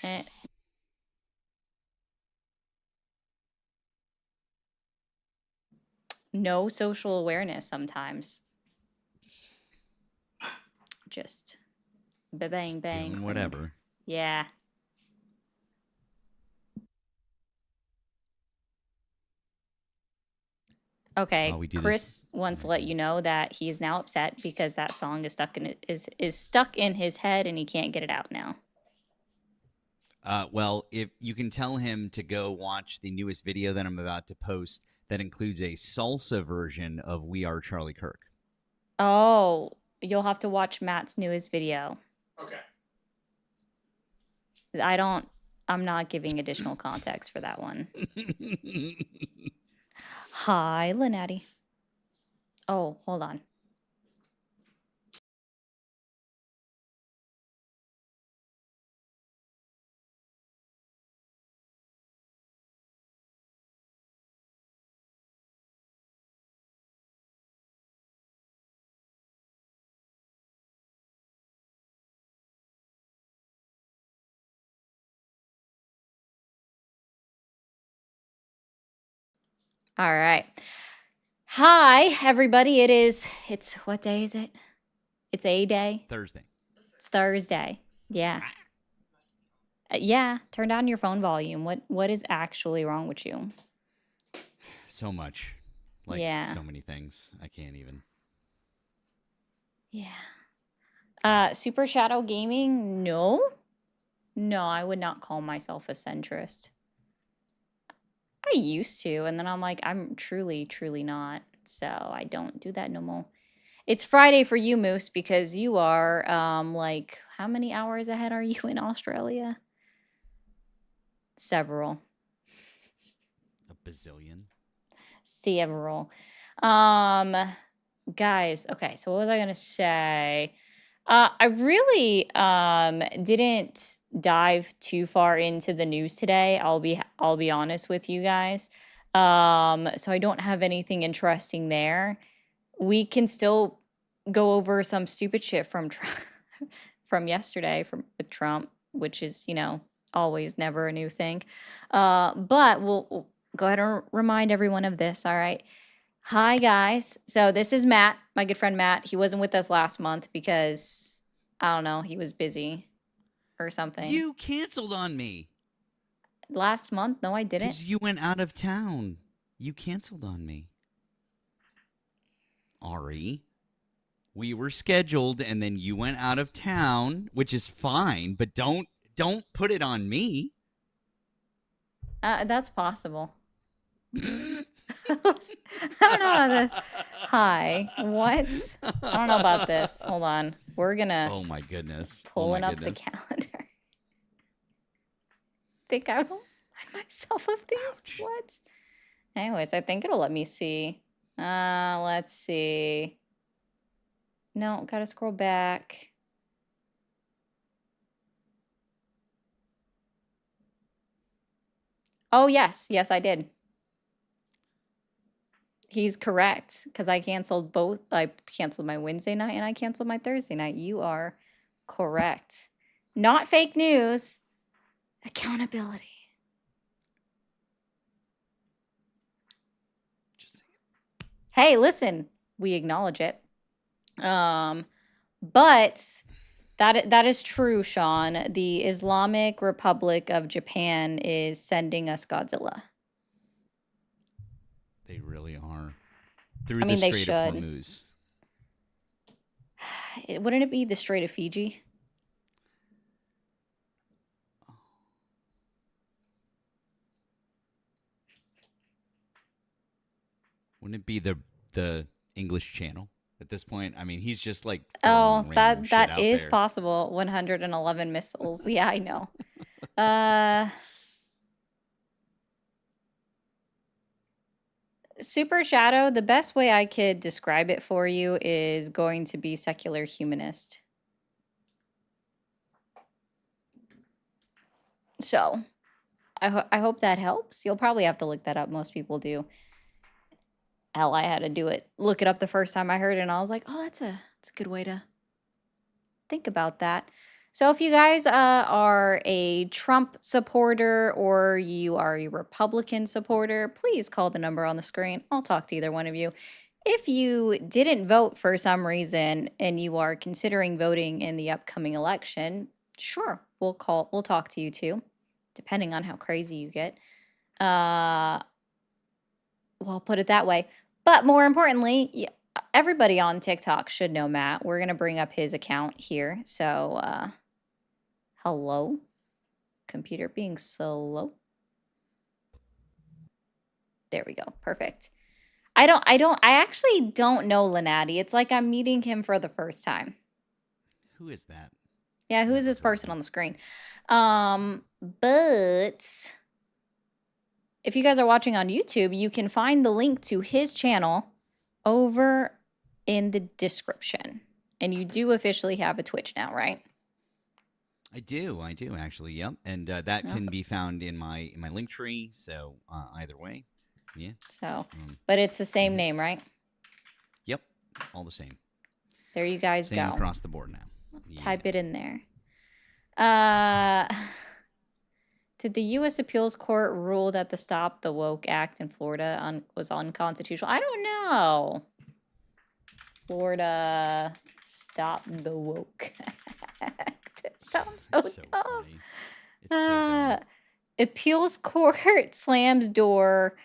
Eh, no social awareness sometimes. Just bang, Just bang, doing clink. whatever. Yeah. Okay, While we do Chris wants to let you know that he is now upset because that song is stuck in his head and he can't get it out now. Well, if you can tell him to go watch the newest video that I'm about to post that includes a salsa version of We Are Charlie Kirk. Oh, you'll have to watch Matt's newest video. Okay. I'm not giving additional context for that one. Hi, Lynette. Oh, hold on. All right. Hi, everybody. It's what day is it? It's A day. Thursday. It's Thursday. Yeah. Yeah, turn down your phone volume. What is actually wrong with you? So much. Like Yeah. so many things. I can't even. Yeah. Super Shadow Gaming? No. No, I would not call myself a centrist. I used to, and then I'm like, I'm truly, truly not. So I don't do that no more. It's Friday for you, Moose, because you are like, how many hours ahead are you in Australia? Several. A bazillion. Several. Guys, okay, so what was I gonna say? I really didn't dive too far into the news today. I'll be honest with you guys. So I don't have anything interesting there. We can still go over some stupid shit from from yesterday from Trump, which is, always never a new thing. But we'll go ahead and remind everyone of this, all right? Hi, guys. So this is Matt, my good friend Matt. He wasn't with us last month because, I don't know, he was busy or something. You canceled on me. Last month? No, I didn't. Because you went out of town. You canceled on me. Ari. We were scheduled and then you went out of town, which is fine, but don't put it on me. That's possible. I don't know about this. Hi. What? I don't know about this. Hold on. We're gonna Oh my goodness. pulling up the calendar. Think I will find myself of things. Ouch. What? Anyways, I think it'll let me see. Let's see. No, gotta scroll back. Oh, yes. Yes, I did. He's correct because I canceled both. I canceled my Wednesday night and I canceled my Thursday night. You are correct. Not fake news. Accountability. Just say it. Hey, listen, we acknowledge it. But that is true, Sean. The Islamic Republic of Japan is sending us Godzilla. They really are. Through I mean, the they Strait should. of Hormuz. Wouldn't it be the Strait of Fiji? Wouldn't it be the English Channel at this point? I mean, he's just like Oh, throwing random shit that out is there. possible. 111 missiles. Yeah, I know. Super Shadow, the best way I could describe it for you is going to be secular humanist. So, I hope that helps. You'll probably have to look that up. Most people do. Hell, I had to look it up the first time I heard it, and I was like, oh, that's a good way to think about that. So if you guys are a Trump supporter or you are a Republican supporter, please call the number on the screen. I'll talk to either one of you. If you didn't vote for some reason and you are considering voting in the upcoming election, sure, we'll talk to you too, depending on how crazy you get. Well, I'll put it that way. But more importantly, everybody on TikTok should know Matt. We're going to bring up his account here. So, hello? Computer being slow. There we go. Perfect. I actually don't know Lenati. It's like I'm meeting him for the first time. Who is that? Yeah, who is this person on the screen? But if you guys are watching on YouTube, you can find the link to his channel over in the description. And you do officially have a Twitch now, right? I do actually. Yep, and that can be found in my link tree. So either way, yeah. So, but it's the same name, right? Yep, all the same. There you guys same go. Across the board now. Type it in there. Did the U.S. Appeals Court rule that the Stop the Woke Act in Florida was unconstitutional? I don't know. Florida Stop the Woke Act. It sounds so dumb. Funny. It's so dumb. Appeals Court slams door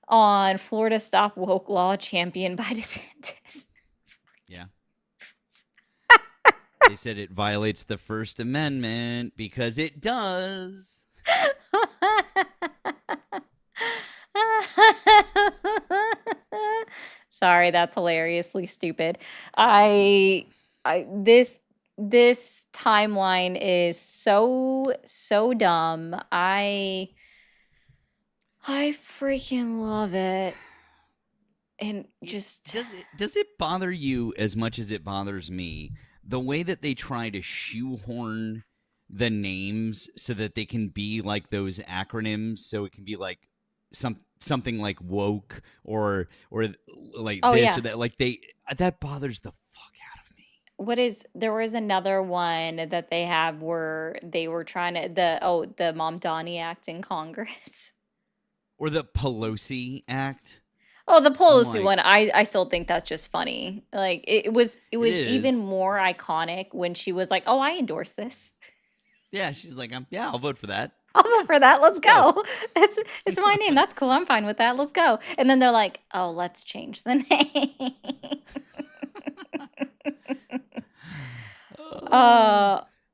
on Florida Stop Woke law championed by DeSantis. Yeah. They said it violates the First Amendment because it does. Sorry, that's hilariously stupid. This timeline is so dumb. I freaking love it. And just does it bother you as much as it bothers me the way that they try to shoehorn the names so that they can be like those acronyms, so it can be like something like woke or like this or that, like that bothers the fuck out of me. There was another one that they have where they were trying to the Mamdani Act in Congress. Or the Pelosi Act. Oh, the Pelosi one, I still think that's just funny. Like it was even more iconic when she was like, "Oh, I endorse this." Yeah, she's like, "Yeah, I'll vote for that. I'll vote for that. Let's go. It's my name. That's cool. I'm fine with that. Let's go." And then they're like, "Oh, let's change the name."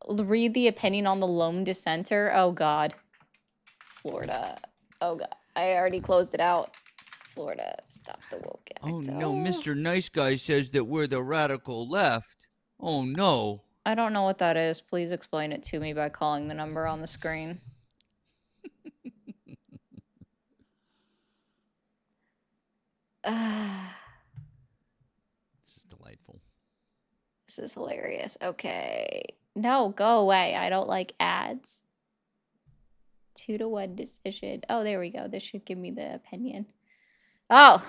Read the opinion on the lone dissenter. Oh God, Florida. Oh God, I already closed it out. Florida, Stop the Woke Act. Oh no, Mr. Nice Guy says that we're the radical left. Oh no. I don't know what that is. Please explain it to me by calling the number on the screen. This is delightful. This is hilarious. Okay. No, go away. I don't like ads. 2-1 decision. Oh, there we go. This should give me the opinion. Oh,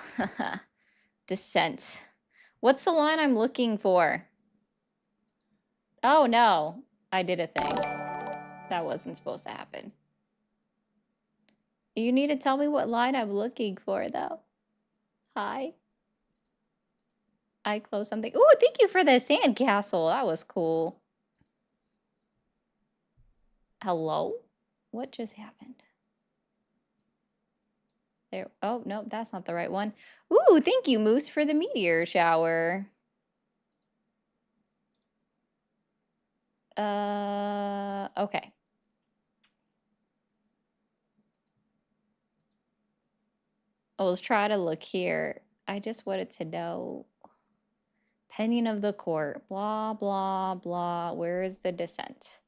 dissent. What's the line I'm looking for? Oh, no. I did a thing. That wasn't supposed to happen. You need to tell me what line I'm looking for, though. Hi. I closed something. Ooh, thank you for the sandcastle. That was cool. Hello? What just happened? There. Oh, no, that's not the right one. Ooh, thank you, Moose, for the meteor shower. Okay. Let's try to look here. I just wanted to know. Opinion of the court. Blah, blah, blah. Where is the dissent?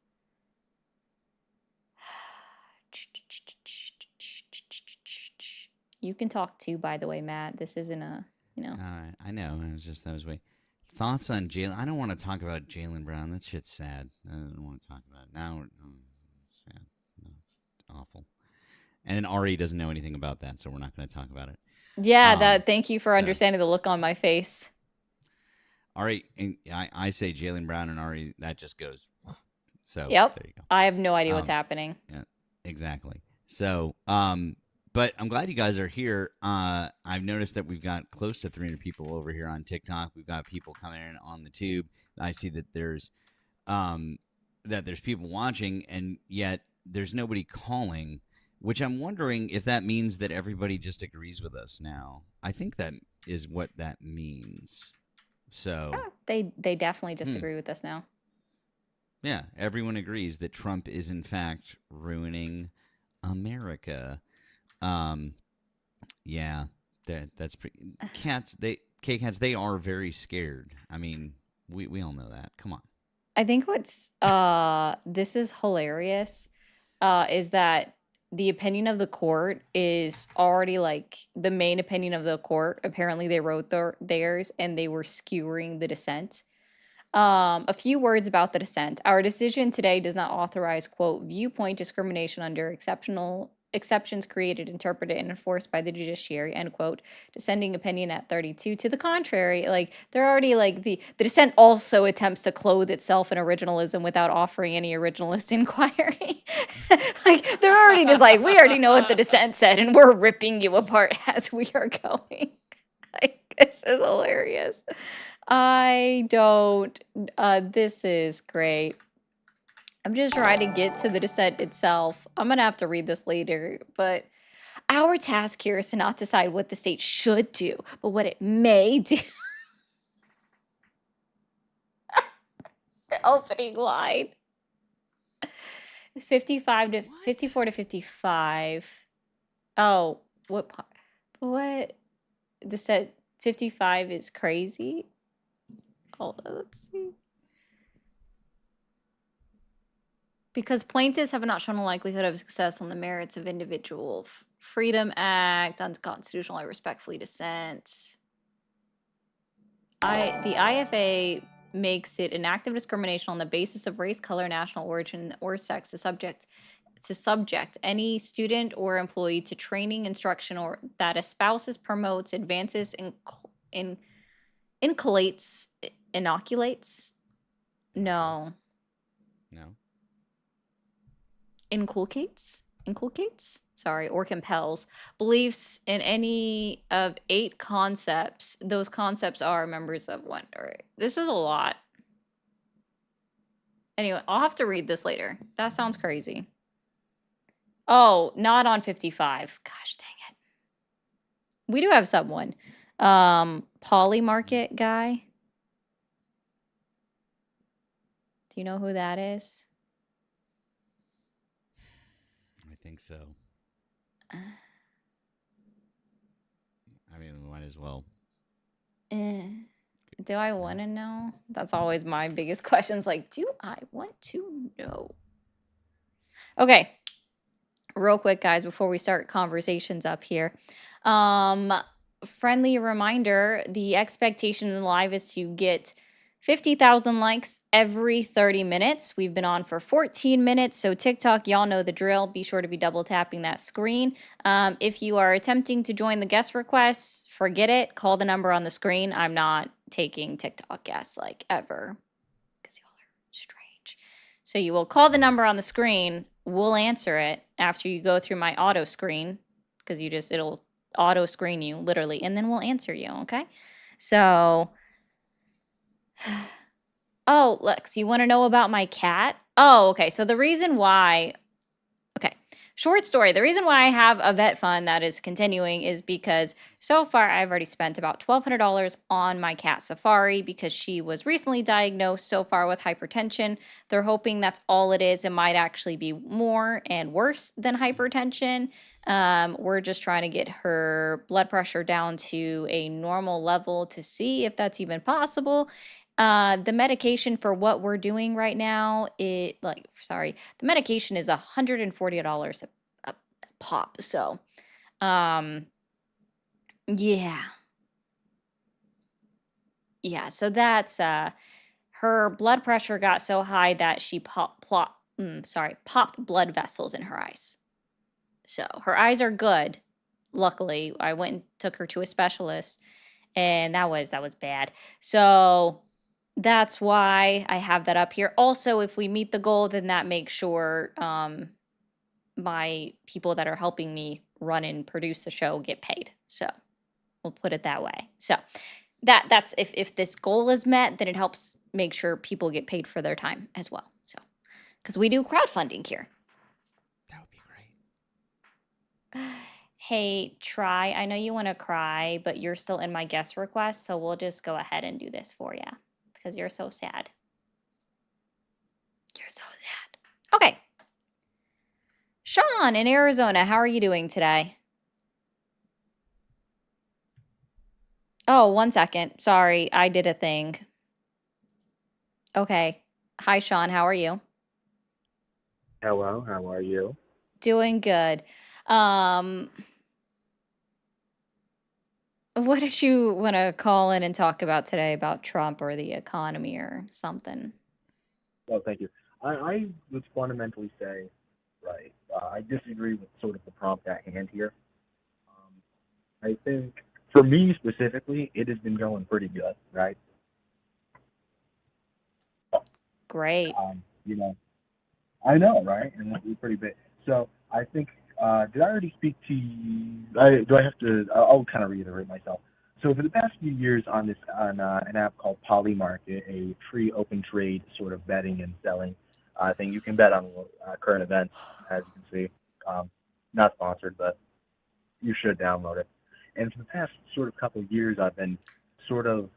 You can talk too, by the way, Matt. This isn't a, I know. That was way. Thoughts on Jaylen? I don't want to talk about Jaylen Brown. That shit's sad. I don't want to talk about it now. It's sad. No, it's awful. And Ari doesn't know anything about that, so we're not going to talk about it. Yeah, thank you for understanding the look on my face. Ari, I say Jaylen Brown and Ari, that just goes So Yep. there you I have no idea go. what's happening. Yeah, exactly. So, but I'm glad you guys are here. I've noticed that we've got close to 300 people over here on TikTok. We've got people coming in on the tube. I see um, that there's people watching, and yet there's nobody calling. Which I'm wondering if that means that everybody just agrees with us now. I think that is what that means. So, Oh, they definitely hmm, disagree with us now. yeah, everyone agrees that Trump is in fact ruining America. Um, yeah, that's pretty. Cats, K cats, they are very scared. I mean, we all know that. Come on. I think what's this is hilarious is that the opinion of the court is already like the main opinion of the court. Apparently they wrote theirs and they were skewering the dissent. A few words about the dissent. Our decision today does not authorize, quote, viewpoint discrimination under exceptional exceptions created, interpreted, and enforced by the judiciary, end quote. Dissenting opinion at 32. To the contrary, like they're already like the dissent also attempts to clothe itself in originalism without offering any originalist inquiry. Like they're already just like, we already know what the dissent said, and we're ripping you apart as we are going. Like this is hilarious. I don't. This is great. I'm just trying to get to the dissent itself. I'm gonna have to read this later, but our task here is to not decide what the state should do, but what it may do. The opening line. 55 to What? 54 to 55. Oh, what dissent 55 is crazy? Hold on, let's see. Because plaintiffs have not shown a likelihood of success on the merits of Individual Freedom Act, unconstitutional, I respectfully dissent. The IFA makes it an act of discrimination on the basis of race, color, national origin, or sex to subject any student or employee to training, instruction, or that espouses, promotes, advances, inoculates. No. No. Inculcates, sorry, or compels beliefs in any of 8 concepts. Those concepts are members of one. All right, this is a lot. Anyway, I'll have to read this later. That sounds crazy. Oh, not on 55. Gosh dang it. We do have someone. Polymarket guy. Do you know who that is? I think so. I mean, we might as well. Do I want to know? That's always my biggest questions. Like, do I want to know? Okay. Real quick, guys, before we start conversations up here. Friendly reminder, the expectation in live is to get 50,000 likes every 30 minutes. We've been on for 14 minutes. So TikTok, y'all know the drill. Be sure to be double tapping that screen. If you are attempting to join the guest requests, forget it. Call the number on the screen. I'm not taking TikTok guests like ever because y'all are strange. So you will call the number on the screen. We'll answer it after you go through my auto screen because it'll auto screen you literally, and then we'll answer you. Okay. So, oh, Lex, you want to know about my cat? Oh, okay. So the reason why, okay, short story. The reason why I have a vet fund that is continuing is because so far I've already spent about $1,200 on my cat Safari because she was recently diagnosed so far with hypertension. They're hoping that's all it is. It might actually be more and worse than hypertension. We're just trying to get her blood pressure down to a normal level to see if that's even possible. The medication for what we're doing right now, the medication is $140 a pop. So, yeah. Yeah, so that's her blood pressure got so high that she popped blood vessels in her eyes. So, her eyes are good. Luckily, I went and took her to a specialist and that was bad. So, That's why I have that up here. Also, if we meet the goal, then that makes sure my people that are helping me run and produce the show get paid. So we'll put it that way. So that's if this goal is met, then it helps make sure people get paid for their time as well. So because we do crowdfunding here. That would be great. Hey, Try, I know you want to cry, but you're still in my guest request, so we'll just go ahead and do this for you because you're so sad. You're so sad. Okay. Sean in Arizona, how are you doing today? Oh, 1 second. Sorry, I did a thing. Okay. Hi, Sean. How are you? Hello, how are you? Doing good. Um, what did you want to call in and talk about today about Trump or the economy or something? Well, thank you. I would fundamentally say, right, I disagree with sort of the prompt at hand here. I think, for me specifically, it has been going pretty good, right? Great. You know, I know, right? And we're pretty big. So I think, did I already speak to you? Do I have to? I'll kind of reiterate myself. So for the past few years on an app called Polymarket, a free open trade sort of betting and selling thing, you can bet on current events, as you can see. Not sponsored, but you should download it. And for the past sort of couple of years, I've been sort of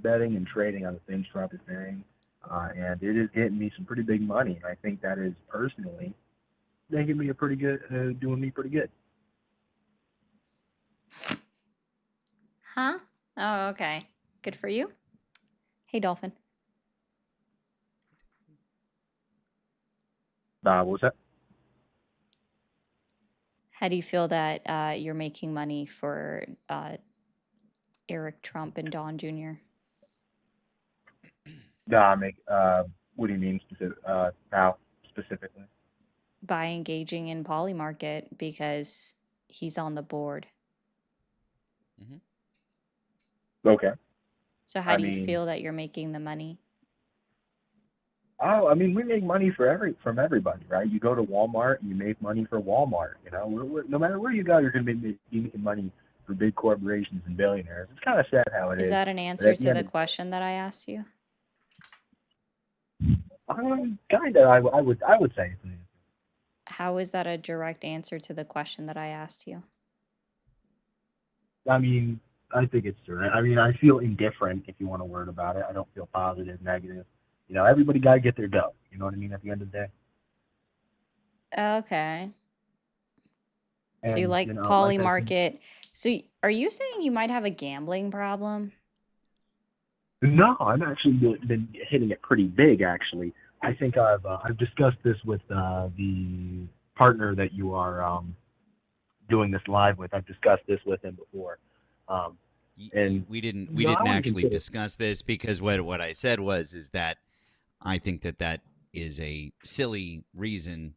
betting and trading on the things Trump is saying, and it is getting me some pretty big money. And I think that is personally making me a pretty good, doing me pretty good. Huh? Oh, okay. Good for you. Hey, Dolphin. What was that? How do you feel that you're making money for Eric Trump and Don Jr. Make. What do you mean specific? How specifically? by engaging in Polymarket because he's on the board? Hmm. Okay. So how I do you mean, feel that you're making the money? oh, I mean, we make money from everybody, right? You go to Walmart, you make money for Walmart. You know, no matter where you go, you're going to be making money for big corporations and billionaires. It's kind of sad how it Is is, that an but answer at the to end the of question that I asked you? kind of, I would say it's an answer. How is that a direct answer to the question that I asked you? I mean, I think it's true. I mean, I feel indifferent if you want a word about it. I don't feel positive, negative. You know, everybody got to get their dough. You know what I mean? At the end of the day, Okay. So you and like like I said, Polymarket. So are you saying you might have a gambling problem? no, I'm actually been hitting it pretty big. Actually, I think I've discussed this with the partner that you are doing this live with. I've discussed this with him before, um, and We didn't no, I wouldn't actually consider. discuss this because what I said was is that I think that is a silly reason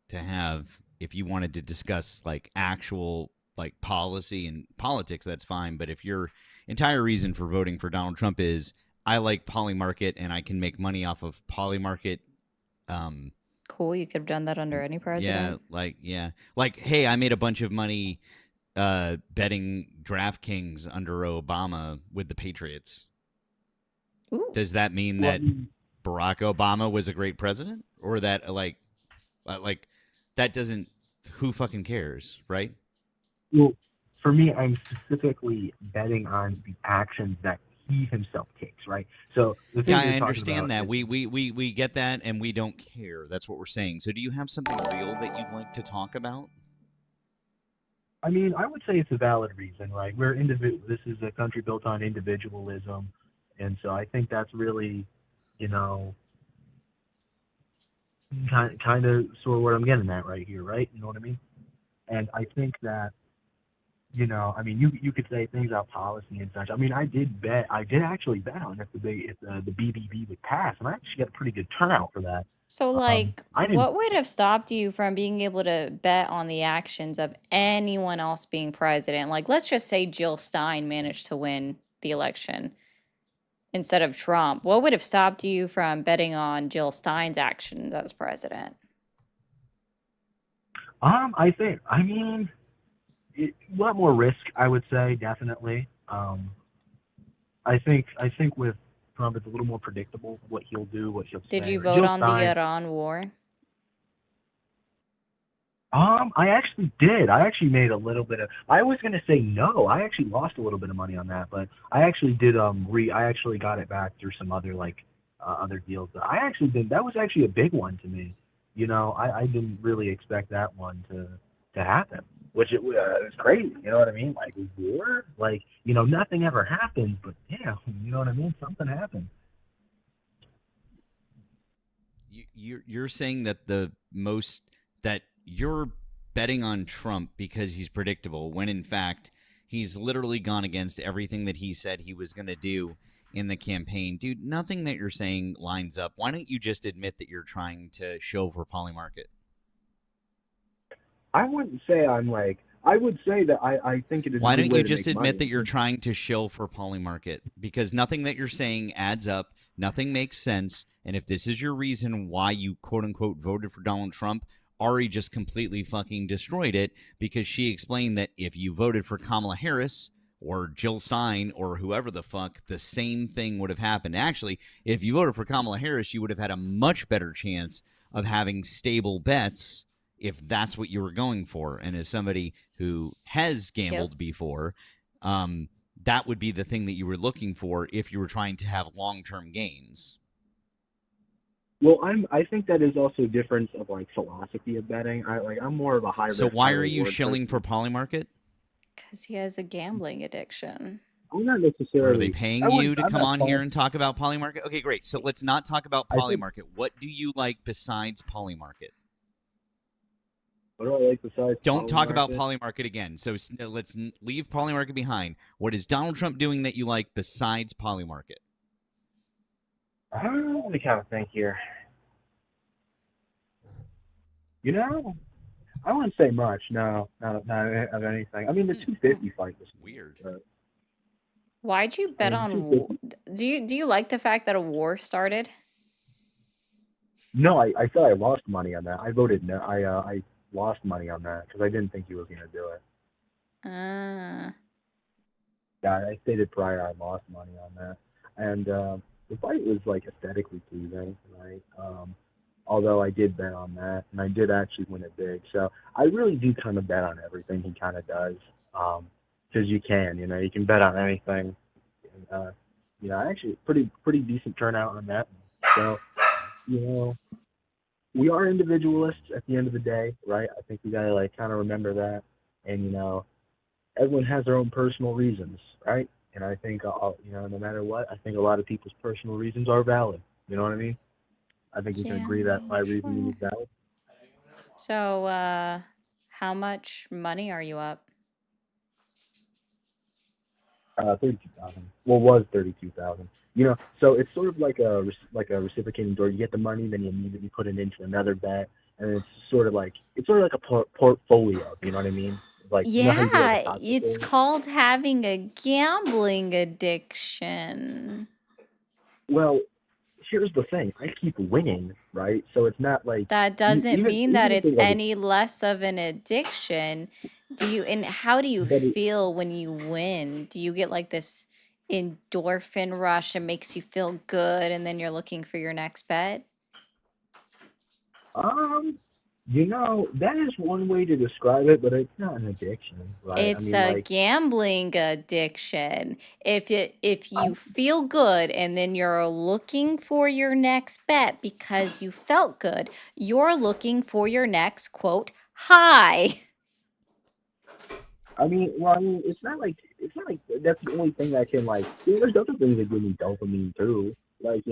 to have if you wanted to discuss like actual like policy and politics, that's fine. But if your entire reason for voting for Donald Trump is I like Polymarket and I can make money off of Polymarket, um, Cool, you could have done that under any president. like hey, I made a bunch of money betting DraftKings under Obama with the Patriots. Ooh. Does that mean Well, that Barack Obama was a great president, or that like that doesn't? Who fucking cares, right? well, for me, I'm specifically betting on the actions that he himself takes. Right. So the Yeah, thing I we're talking understand about that. is We get that, and we don't care. That's what we're saying. So, do you have something real that you'd like to talk about? I mean, I would say it's a valid reason, right? We're This is a country built on individualism, and so I think that's really, you know, kind of sort of what I'm getting at right here, right? You know what I mean? And I think that, I mean, you could say things about policy and such. I mean, I did actually bet on if the BBB would pass, and I actually got a pretty good turnout for that. So, like, I didn't. what would have stopped you from being able to bet on the actions of anyone else being president? Like, let's just say Jill Stein managed to win the election instead of Trump, what would have stopped you from betting on Jill Stein's actions as president? I mean, a lot more risk, I would say, definitely. I think with Trump, it's a little more predictable what he'll do, what he'll Did say. you Right? vote Jill on the Stein, Iran war? I actually did. I actually made a little bit of. I was gonna say no. I actually lost a little bit of money on that, but I actually did. I actually got it back through some other other deals. I actually did. That was actually a big one to me. I didn't really expect that one to happen, which it was crazy. You know what I mean? Like war, like nothing ever happened, but yeah, you know what I mean? Something happened. You're saying that that you're betting on Trump because he's predictable, when in fact he's literally gone against everything that he said he was going to do in the campaign. Dude, nothing that you're saying lines up. Why don't you just admit that you're trying to show for Polymarket? I wouldn't say I'm like. I would say that I think it is a Why good don't way you to just make admit money. that you're trying to shill for Polymarket? Because nothing that you're saying adds up. Nothing makes sense. And if this is your reason why you quote unquote voted for Donald Trump, Ari just completely fucking destroyed it, because she explained that if you voted for Kamala Harris or Jill Stein or whoever the fuck, the same thing would have happened. Actually, if you voted for Kamala Harris, you would have had a much better chance of having stable bets if that's what you were going for. And as somebody who has Yep. gambled before, that would be the thing that you were looking for if you were trying to have long-term gains. Well, I think that is also a difference of like philosophy of betting. I'm more of a high So risk, why high are you reward shilling for person. Polymarket? Because he has a gambling addiction. I'm not Or are they necessarily. paying you to I'm come not on here calling. and talk about Polymarket? Okay, great. So let's not talk about I think. Polymarket. What do you like besides Polymarket? What do I like besides Don't poly talk about market? Polymarket again. So let's leave Polymarket behind. What is Donald Trump doing that you like besides Polymarket? Let me kind of think here. You know, I wouldn't say much. No, not of anything. I mean, the Hmm, 250 fight was weird. but Why'd you I bet mean, the on 250. do you like the fact that a war started? No, I thought I lost money on that. I voted no. I lost money on that because I didn't think he was gonna do it. Ah, Yeah, I stated prior I lost money on that, and the fight was like aesthetically pleasing, right? Although I did bet on that, and I did actually win it big. So I really do kind of bet on everything he kind of does, because you can, you can bet on anything. And, actually pretty decent turnout on that. So you know, we are individualists at the end of the day, right? I think we gotta like kind of remember that, and everyone has their own personal reasons, right? And I think, no matter what, I think a lot of people's personal reasons are valid. You know what I mean? I think we can agree that my gambling. reasoning is valid. So, how much money are you up? 32,000. Well, was 32,000. So it's sort of like a reciprocating door. You get the money, then you immediately put it into another bet, and it's sort of like a portfolio. You know what I mean? Like how you do like a Yeah, taco it's thing. called having a gambling addiction. Well, here's the thing. I keep winning, right? So it's not like That doesn't even mean that even if it's there's like any less of an addiction. And how do you but feel when you win? Do you get like this endorphin rush and makes you feel good and then you're looking for your next bet? um that is one way to describe it, but it's not an addiction, right? I It's mean, a like gambling addiction. If I you feel good and then you're looking for your next bet because you felt good, you're looking for your next quote high. it's not like that's the only thing that can like. There's other things that give me dopamine too, like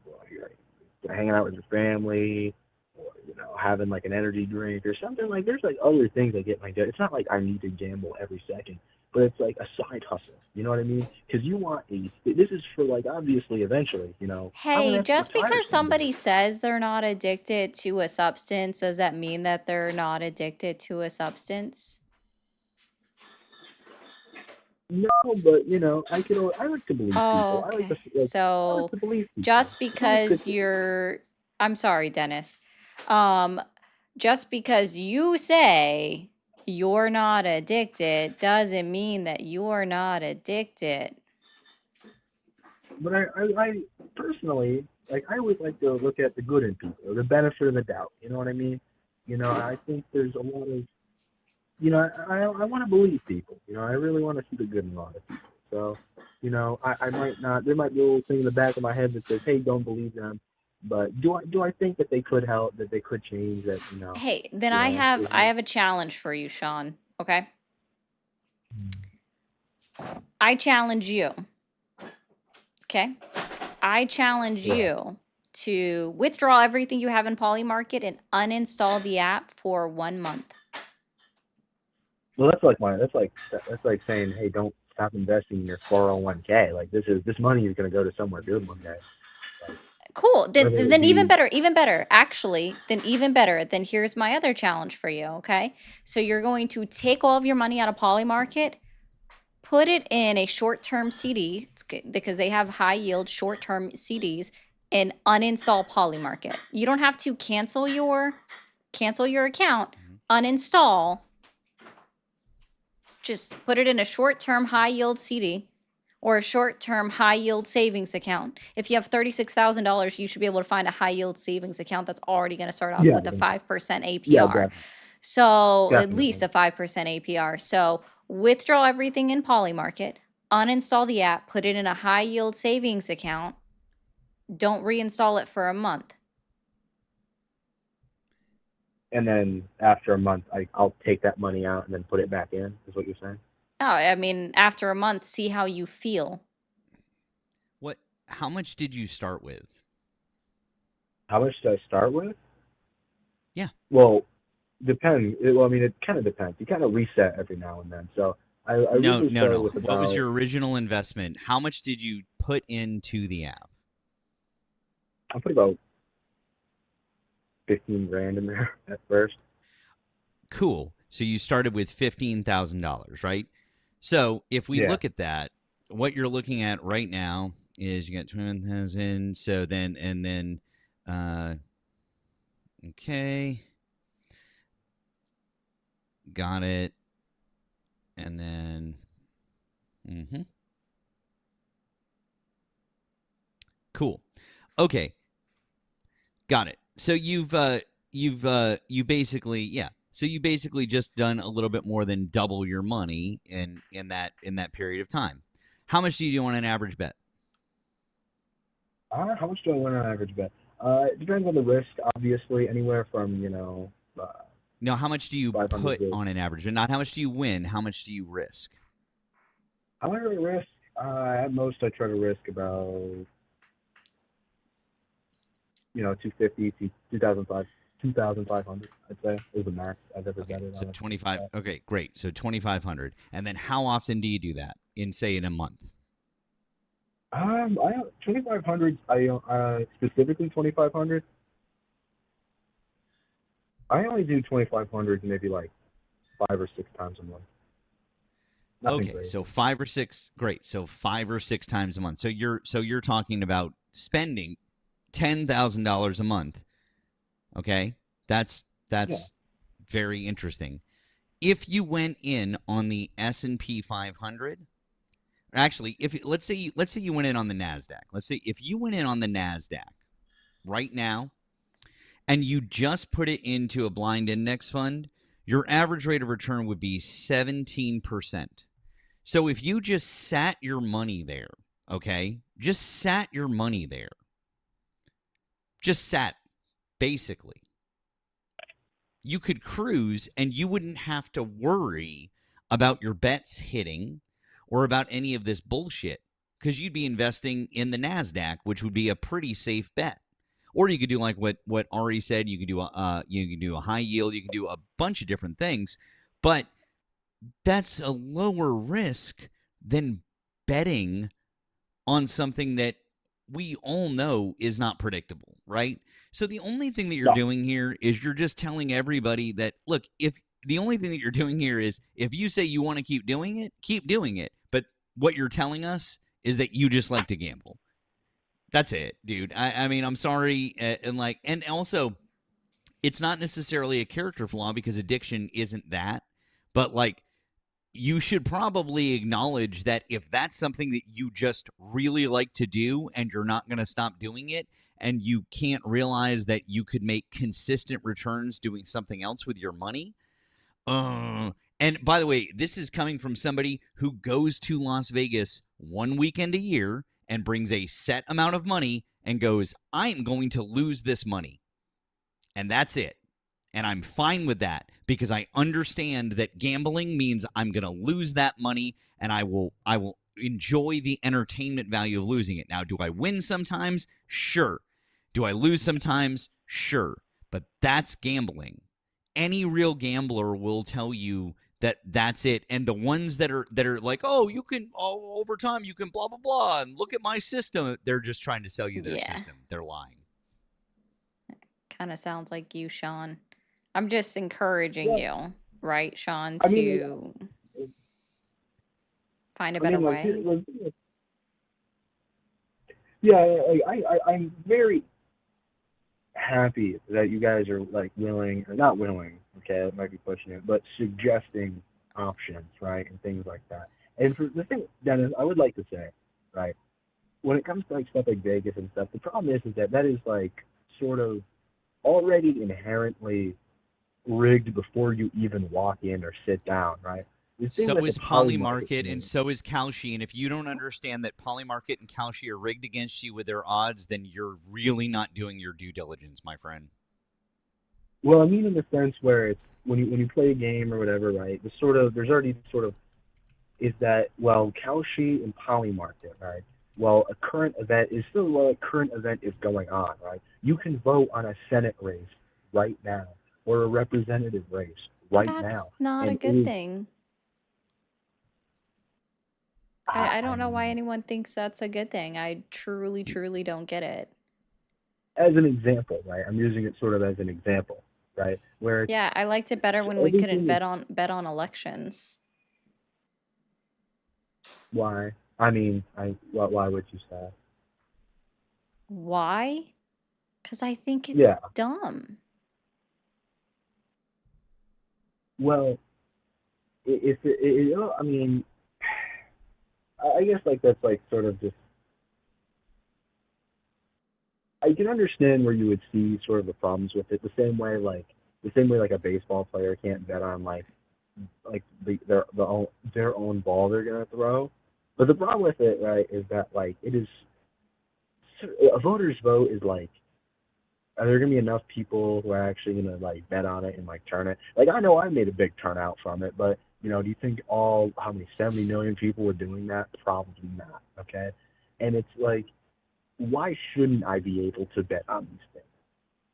well, you're hanging out with your family, or having like an energy drink or something. Like there's like other things that get my it's not like I need to gamble every second, but it's like a side hustle. You know what I mean? Because you want this is for like obviously eventually. I'm gonna Hey, have to just retire because someday. somebody says they're not addicted to a substance, does that mean that they're not addicted to a substance? No, but you know, I like to believe Oh, people. okay. I like So to believe people. just It's always good because to. you're I'm sorry, Dennis. Um, just because you say you're not addicted doesn't mean that you're not addicted. But I personally, like, I always like to look at the good in people, or the benefit of the doubt. You know what I mean? You know, I think there's a lot of, you know, I want to believe people. You know, I really want to see the good in a lot of people. So, you know, I might not. There might be a little thing in the back of my head that says, "Hey, don't believe them." But do I think that they could help? That they could change? That Hey, then you I know, have is I it, have a challenge for you, Sean. Okay? I challenge you. Okay? I challenge yeah. you to withdraw everything you have in Polymarket and uninstall the app for 1 month. Well, that's like saying, "Hey, don't stop investing in your 401k. Like this money is going to go to somewhere good one day." Like Cool. Then whether it then even be better, even better. Actually, then even better. Then here's my other challenge for you, okay? So you're going to take all of your money out of Polymarket, put it in a short-term CD because they have high yield short-term CDs and uninstall Polymarket. You don't have to cancel your account, uninstall, just put it in a short-term high yield CD or a short-term high yield savings account. If you have $36,000, you should be able to find a high yield savings account that's already going to start off yeah, with a 5% yeah, APR. So at least definitely. a 5% APR. So withdraw everything in Polymarket, uninstall the app, put it in a high yield savings account. Don't reinstall it for a month. And then after a month, I'll take that money out and then put it back in. Is what you're saying? No, I mean, after a month, see how you feel. What? How much did you start with? How much do I start with? Yeah. Well, depends. Well, I mean, it kind of depends. You kind of reset every now and then. So I No, originally no, started no. with What was about. your original investment? How much did you put into the app? I put about 15 grand in there at first. Cool. So you started with $15,000, right? So if we Yeah. look at that, what you're looking at right now is you got 20,000. So then, and then, uh, okay, got it. And then, cool. Okay, got it. So you basically, yeah. So you basically just done a little bit more than double your money in that period of time. How much do you do on an average bet? How much do I win on average bet? It depends on the risk, obviously. Anywhere from No, how much do you 500 put to. on an average? And not how much do you win, how much do you risk? How much do I risk? At most, I try to risk about 250 to 2,500. I'd say is the max I've ever Okay, betted so on a 25. bet. Okay, great. So 2,500. And then how often do you do that in, say, in a month? I 2,500. I specifically 2,500. I only do 2,500 maybe like 5 or 6 times a month. Nothing Okay, crazy. so 5 or 6, great. So 5 or 6 times a month. So you're talking about spending $10,000 a month. Okay? That's Yeah. that's very interesting. If you went in on the S&P 500, actually, if let's say you went in on the Nasdaq. Let's say if you went in on the Nasdaq right now and you just put it into a blind index fund, your average rate of return would be 17%. So if you just sat your money there, okay, just sat your money there, just sat basically, you could cruise and you wouldn't have to worry about your bets hitting or about any of this bullshit because you'd be investing in the NASDAQ, which would be a pretty safe bet. Or you could do like what Ari said. You can do a high yield. You can do a bunch of different things, but that's a lower risk than betting on something that we all know is not predictable, right? So the only thing that you're No. doing here is you're just telling everybody that, look, if the only thing that you're doing here is if you say you want to keep doing it, keep doing it. But what you're telling us is that you just like to gamble. That's it, dude. I mean, I'm sorry, and also, it's not necessarily a character flaw because addiction isn't that, but like, you should probably acknowledge that if that's something that you just really like to do and you're not going to stop doing it, and you can't realize that you could make consistent returns doing something else with your money. And by the way, this is coming from somebody who goes to Las Vegas one weekend a year and brings a set amount of money and goes, I'm going to lose this money. And that's it. And I'm fine with that because I understand that gambling means I'm going to lose that money, and I will enjoy the entertainment value of losing it. Now, do I win sometimes? Sure. Do I lose sometimes? Sure. But that's gambling. Any real gambler will tell you that that's it. And the ones that are like, oh, you can, over time you can blah blah blah, and look at my system, they're just trying to sell you their system. They're lying. Kind of sounds like you, Sean. I'm just encouraging you, right, Sean, to find a better way. I'm very happy that you guys are like willing, or not willing, okay, it might be pushing it, but suggesting options, right, and things like that. And for the thing, Dennis, I would like to say, right, when it comes to like stuff like Vegas and stuff, the problem is that is like sort of already inherently rigged before you even walk in or sit down, right? So is Polymarket, and so is Kalshi. And if you don't understand that Polymarket and Kalshi are rigged against you with their odds, then you're really not doing your due diligence, my friend. Well, I mean, in the sense where it's when you play a game or whatever, right? There's already sort of is that, well, Kalshi and Polymarket, right? Well, a current event is going on, right? You can vote on a Senate race right now or a representative race right now. That's not a good thing. I don't know why anyone thinks that's a good thing. I truly, truly don't get it. As an example, right? I'm using it sort of as an example, right? Where yeah, I liked it better when we couldn't bet on elections. Why? I mean, why would you say? Why? Because I think it's dumb. Well, I mean, I guess like that's like sort of just. I can understand where you would see sort of the problems with it. The same way like a baseball player can't bet on like their own ball they're gonna throw. But the problem with it, right, is that like it is a voter's vote is like, are there gonna be enough people who are actually gonna like bet on it and like turn it? Like I know I made a big turnout from it, but you know, do you think how many 70 million people were doing that? Probably not. Okay, and it's like, why shouldn't I be able to bet on these things?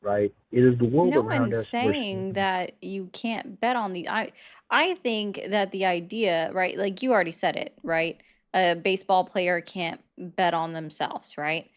Right? It is the world around us. No one's saying that you can't bet on the. I think that the idea, right? Like you already said it, right? A baseball player can't bet on themselves, right?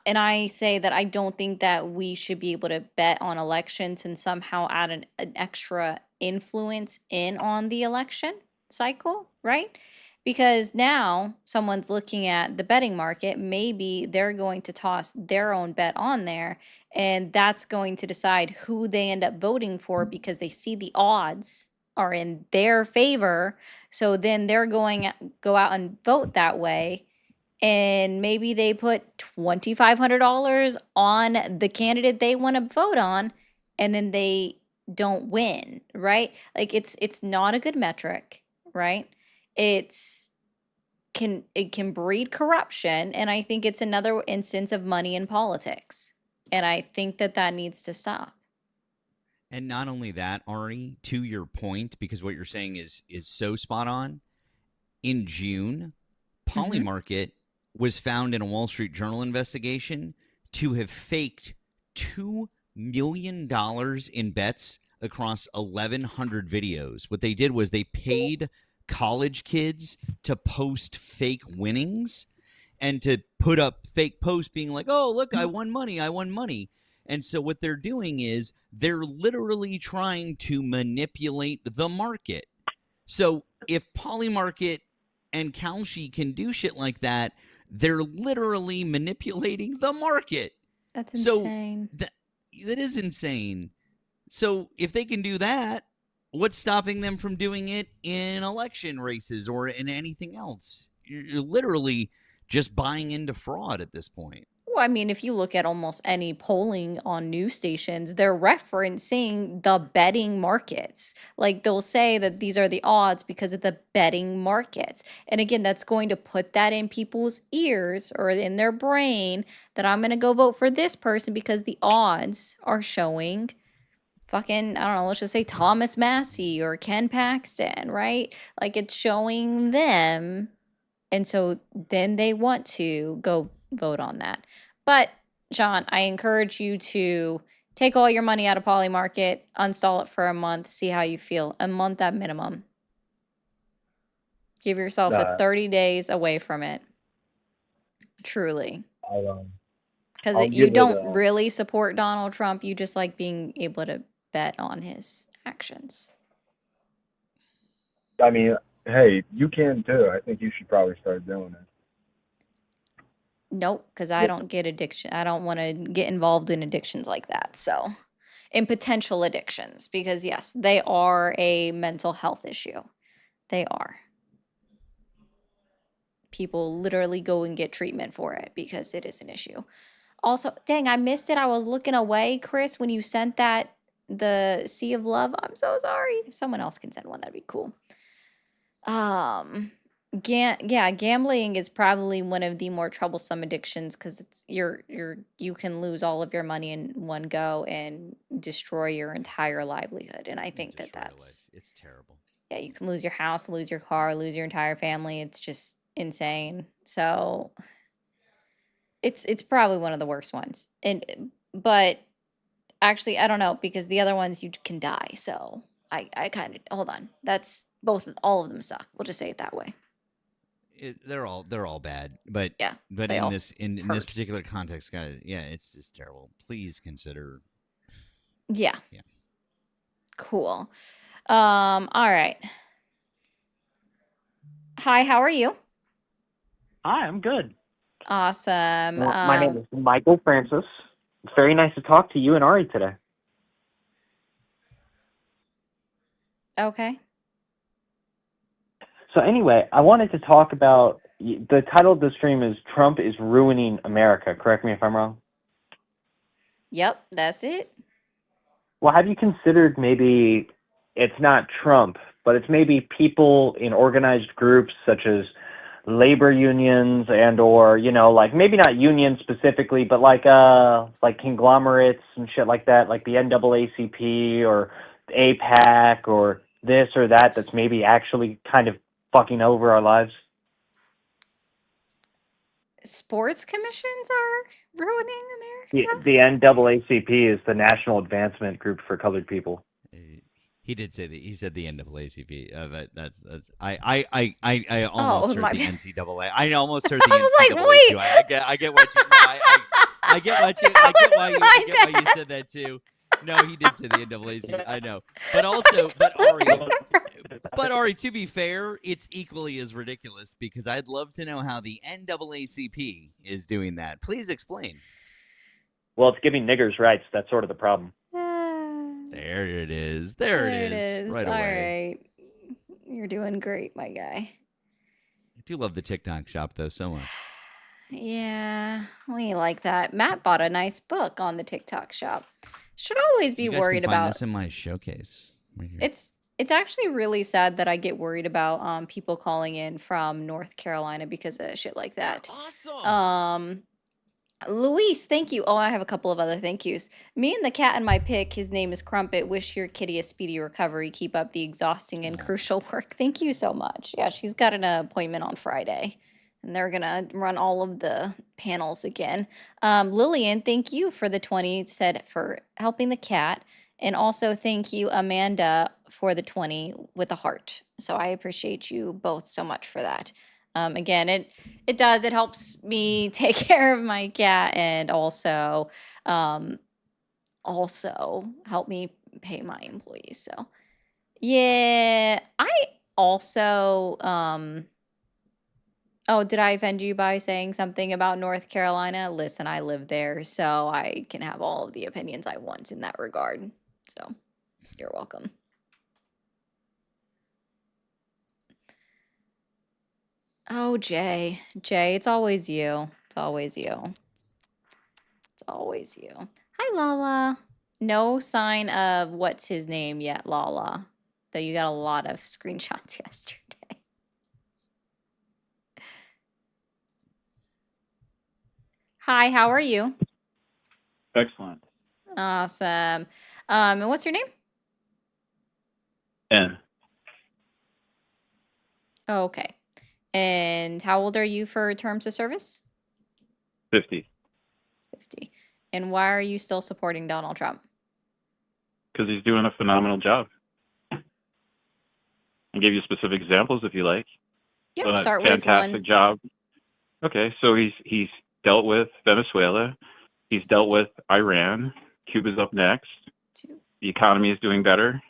And I say that I don't think that we should be able to bet on elections and somehow add an extra influence in on the election cycle, right? Because now someone's looking at the betting market, maybe they're going to toss their own bet on there, and that's going to decide who they end up voting for because they see the odds are in their favor. So then they're go out and vote that way. And maybe they put $2,500 on the candidate they want to vote on, and then they don't win, right? Like it's not a good metric, right? It can breed corruption, and I think it's another instance of money in politics, and I think that needs to stop. And not only that, Ari, to your point, because what you're saying is so spot on. In June, Polymarket was found in a Wall Street Journal investigation to have faked $2 million in bets across 1,100 videos. What they did was they paid college kids to post fake winnings and to put up fake posts being like, oh, look, I won money. And so what they're doing is they're literally trying to manipulate the market. So if Polymarket and Kalshi can do shit like that, they're literally manipulating the market. That's So insane. that is insane. So if they can do that, what's stopping them from doing it in election races or in anything else? You're literally just buying into fraud at this point. Well, I mean, if you look at almost any polling on news stations, they're referencing the betting markets. Like they'll say that these are the odds because of the betting markets. And again, that's going to put that in people's ears or in their brain that I'm going to go vote for this person because the odds are showing fucking, I don't know, let's just say Thomas Massey or Ken Paxton, right? Like it's showing them. And so then they want to go vote on that. But Sean, I encourage you to take all your money out of Polymarket, install it for a month, see how you feel. A month at minimum. Give yourself a 30 days away from it. Truly. I'll Because you give it don't a. really support Donald Trump. You just like being able to bet on his actions. I mean, hey, you can too. I think you should probably start doing it. Nope, because I don't get addiction. I don't want to get involved in addictions like that. So, in potential addictions, because yes, they are a mental health issue. They are. People literally go and get treatment for it because it is an issue. Also, dang, I missed it. I was looking away, Chris, when you sent that the Sea of Love. I'm so sorry. If someone else can send one, that'd be cool. Gambling is probably one of the more troublesome addictions because it's you can lose all of your money in one go and destroy your entire livelihood. And I think that's it's terrible. Yeah, you can lose your house, lose your car, lose your entire family. It's just insane. So it's probably one of the worst ones. But actually, I don't know because the other ones you can die. So I kind of hold on. That's all of them suck. We'll just say it that way. They're all bad, but Yeah, but they in all this in this hurt. particular context, guys, yeah, it's just terrible. Please consider. Yeah. Yeah. Cool. All right. Hi, how are you? Hi, I'm good. Awesome. My name is Michael Francis. It's very nice to talk to you and Ari today. Okay. So anyway, I wanted to talk about the title of the stream is Trump is Ruining America. Correct me if I'm wrong. Yep, that's it. Well, have you considered maybe it's not Trump, but it's maybe people in organized groups such as labor unions or like maybe not unions specifically, but like conglomerates and shit like that, like the NAACP or APAC or this or that, that's maybe actually kind of fucking over our lives? Sports commissions are ruining America? The NAACP is the National Advancement Group for Colored People. He did say that. He said the NAACP. But that's I almost heard my the bad. NCAA. I almost heard the I was like, NCAA wait. too. I get what you. I get what you. I get why you said that too. No, he did say the NAACP. I know, but Ari, to be fair, it's equally as ridiculous because I'd love to know how the NAACP is doing that. Please explain. Well, it's giving niggers rights. That's sort of the problem. There it is. There it is. Right away. All right. You're doing great, my guy. I do love the TikTok shop though so much. Yeah, we like that. Matt bought a nice book on the TikTok shop. Should always be You guys worried can find about this in my showcase. Right here. It's actually really sad that I get worried about people calling in from North Carolina because of shit like that. Awesome. Luis, thank you. Oh, I have a couple of other thank yous. Me and the cat in my pic, his name is Crumpet. Wish your kitty a speedy recovery. Keep up the exhausting and crucial work. Thank you so much. Yeah, she's got an appointment on Friday. And they're going to run all of the panels again. Lillian, thank you for the 20, said for helping the cat. And also thank you, Amanda, for the 20 with a heart. So I appreciate you both so much for that. Again, it helps me take care of my cat and also help me pay my employees. So yeah, I also Oh, did I offend you by saying something about North Carolina? Listen, I live there, so I can have all of the opinions I want in that regard. So, you're welcome. Oh, Jay. Jay, it's always you. It's always you. It's always you. Hi, Lala. No sign of what's his name yet, Lala. Though you got a lot of screenshots yesterday. Hi, how are you? Excellent. Awesome. And what's your name? N. Okay. And how old are you for terms of service? 50. 50. And why are you still supporting Donald Trump? Because he's doing a phenomenal job. I give you specific examples if you like. Yep, Done a start with fantastic one. job. Okay, so he's dealt with Venezuela. He's dealt with Iran. Cuba's up next. Two. The economy is doing better.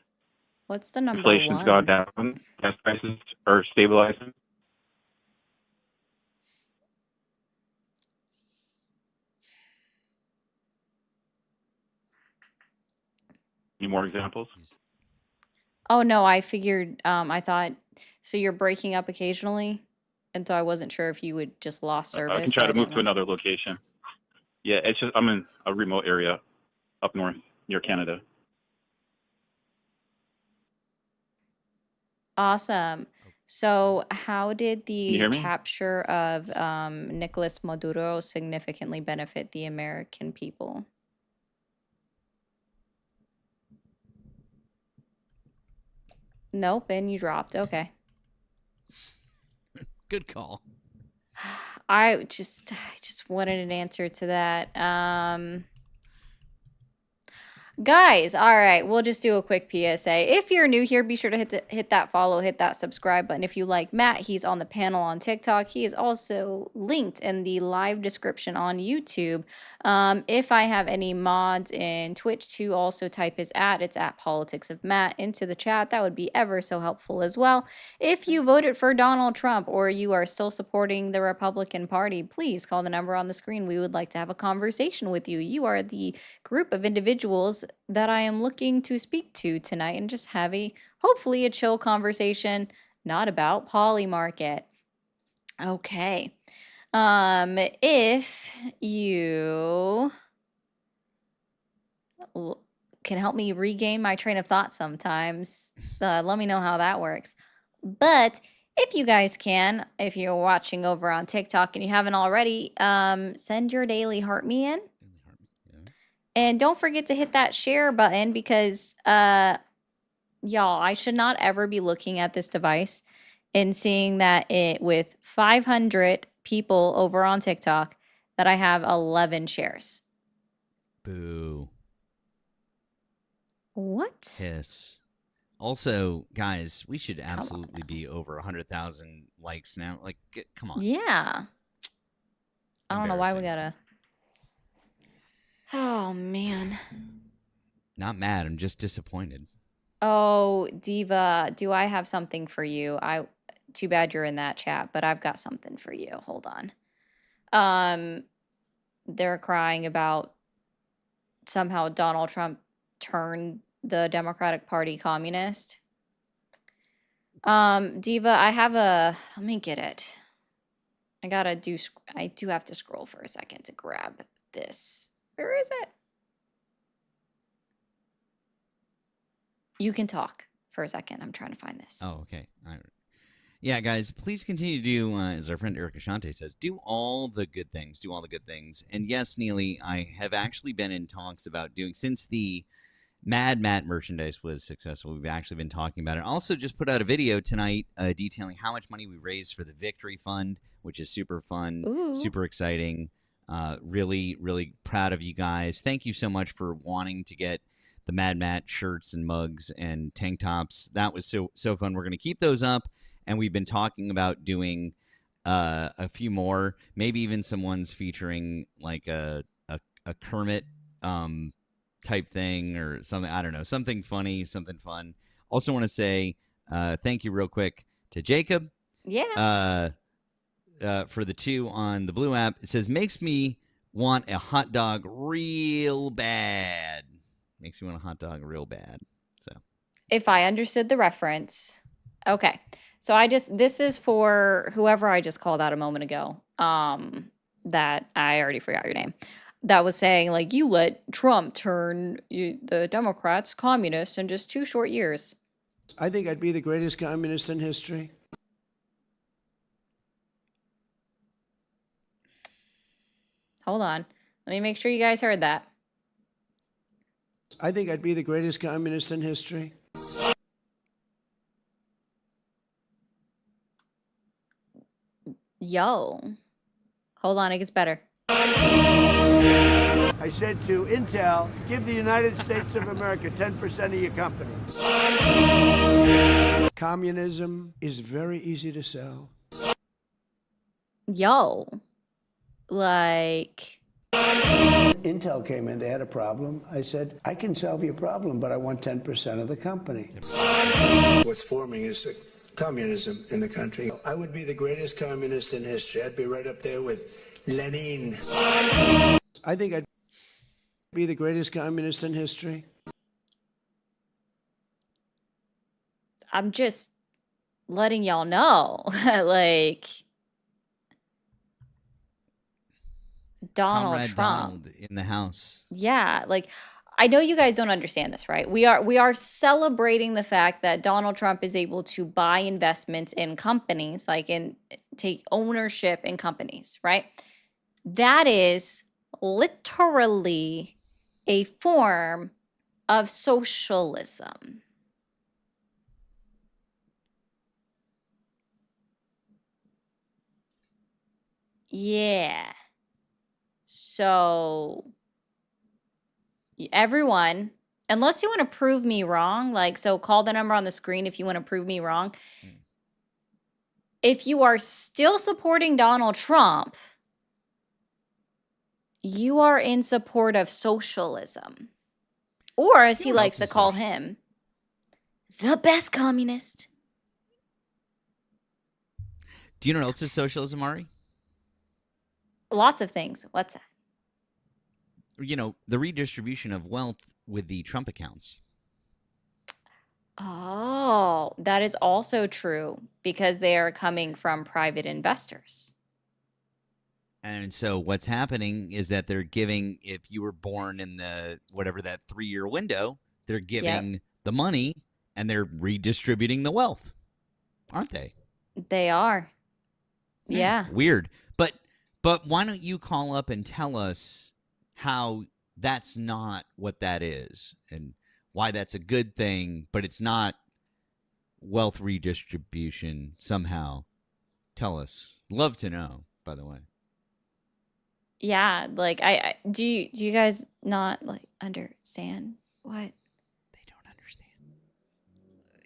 What's the number Inflation's one? gone down. Gas prices are stabilizing. Any more examples? Oh no, I figured I thought so you're breaking up occasionally, and so I wasn't sure if you would just lost service. I can try to move to another location. Yeah, it's just I'm in a remote area up north near Canada. Awesome. So how did Can you the hear me? capture of Nicolas Maduro significantly benefit the American people? Nope, and you dropped. Okay. Good call. I just wanted an answer to that. Guys, all right, we'll just do a quick PSA. If you're new here, be sure to hit that follow, hit that subscribe button. If you like Matt, he's on the panel on TikTok. He is also linked in the live description on YouTube. If I have any mods in Twitch to also type his it's at Politics of Matt into the chat. That would be ever so helpful as well. If you voted for Donald Trump or you are still supporting the Republican Party, please call the number on the screen. We would like to have a conversation with you. You are the group of individuals that I am looking to speak to tonight and just have hopefully a chill conversation, not about Polymarket. Okay. If you can help me regain my train of thought sometimes, let me know how that works. But if you guys can, if you're watching over on TikTok and you haven't already, send your daily heart me in. And don't forget to hit that share button because, y'all, I should not ever be looking at this device and seeing that with 500 people over on TikTok that I have 11 shares. Boo. What? Yes. Also, guys, we should absolutely be over 100,000 likes now. Like, come on. Yeah. I don't know why we gotta. Oh, man. Not mad. I'm just disappointed. Oh, Diva, do I have something for you? Too bad you're in that chat, but I've got something for you. Hold on. They're crying about somehow Donald Trump turned the Democratic Party communist. Diva, let me get it. I do have to scroll for a second to grab this. Where is it? You can talk for a second. I'm trying to find this. Oh, okay. All right. Yeah, guys, please continue to do, as our friend Eric Ashante says, do all the good things. Do all the good things. And yes, Neely, I have actually been in talks about doing, since the Mad Matt merchandise was successful, we've actually been talking about it. Also just put out a video tonight detailing how much money we raised for the Victory Fund, which is super fun, super exciting. Really, really proud of you guys. Thank you so much for wanting to get the Mad Matt shirts and mugs and tank tops. That was so fun. We're going to keep those up, and we've been talking about doing a few more, maybe even some ones featuring like a Kermit type thing or something. I don't know, something funny, something fun. Also want to say thank you real quick to Jacob. Yeah. for the two on the Blue app. It says makes me want a hot dog real bad. Makes me want a hot dog real bad. So If I understood the reference. Okay. So this is for whoever I just called out a moment ago. That I already forgot your name. That was saying like you let Trump turn the Democrats communist in just 2 short years. I think I'd be the greatest communist in history. Hold on. Let me make sure you guys heard that. I think I'd be the greatest communist in history. Yo. Hold on, it gets better. I said to Intel, give the United States of America 10% of your company. Communism is very easy to sell. Yo. Like, Intel came in, they had a problem. I said, I can solve your problem, but I want 10% of the company. What's forming is communism in the country. I would be the greatest communist in history. I'd be right up there with Lenin. I think I'd be the greatest communist in history. I'm just letting y'all know. Like, Donald Comrade Trump. Donald in the house. Yeah, like I know you guys don't understand this, right? We are celebrating the fact that Donald Trump is able to buy investments in companies, like in take ownership in companies, right? That is literally a form of socialism. Yeah. So everyone, unless you want to prove me wrong, like, so call the number on the screen if you want to prove me wrong. If you are still supporting Donald Trump, you are in support of socialism. Or as he You know what likes to else is call social- him, the best communist. Do you know what else is socialism, Ari? Lots of things. What's that? You know, the redistribution of wealth with the Trump accounts. Oh, that is also true because they are coming from private investors. And so what's happening is that they're giving, if you were born in the whatever that 3-year window, they're giving the money and they're redistributing the wealth, aren't they? They are. Yeah. Weird. But why don't you call up and tell us how that's not what that is and why that's a good thing, but it's not wealth redistribution somehow. Tell us. Love to know, by the way. Yeah, like I do you guys not like understand what? They don't understand.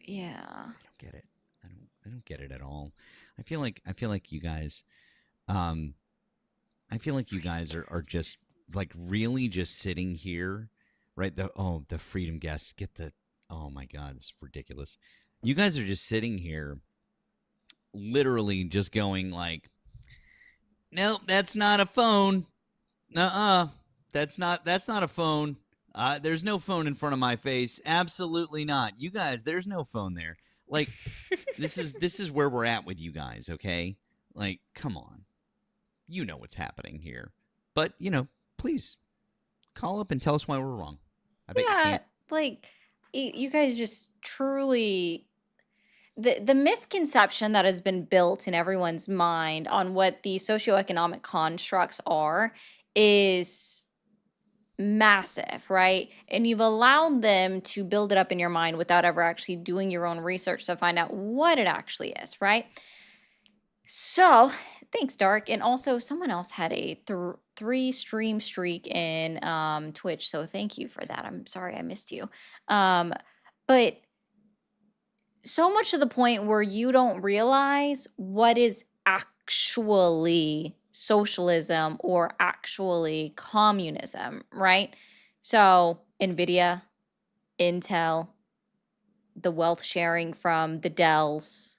Yeah. I don't get it. I don't get it at all. I feel like you guys I feel like you guys are just like really just sitting here, right? The freedom guests get the oh my god, this is ridiculous. You guys are just sitting here literally just going like, nope, that's not a phone. That's not a phone. There's no phone in front of my face. Absolutely not. You guys, there's no phone there. Like this is where we're at with you guys, okay? Like, come on. You know what's happening here. But, please call up and tell us why we're wrong. I bet you Yeah, can't. like you guys just truly the misconception that has been built in everyone's mind on what the socioeconomic constructs are is massive, right? And you've allowed them to build it up in your mind without ever actually doing your own research to find out what it actually is, right? So, thanks, Dark. And also, someone else had a 3 stream streak in Twitch, so thank you for that. I'm sorry I missed you. But so much to the point where you don't realize what is actually socialism or actually communism, right? So, Nvidia, Intel, the wealth sharing from the Dells,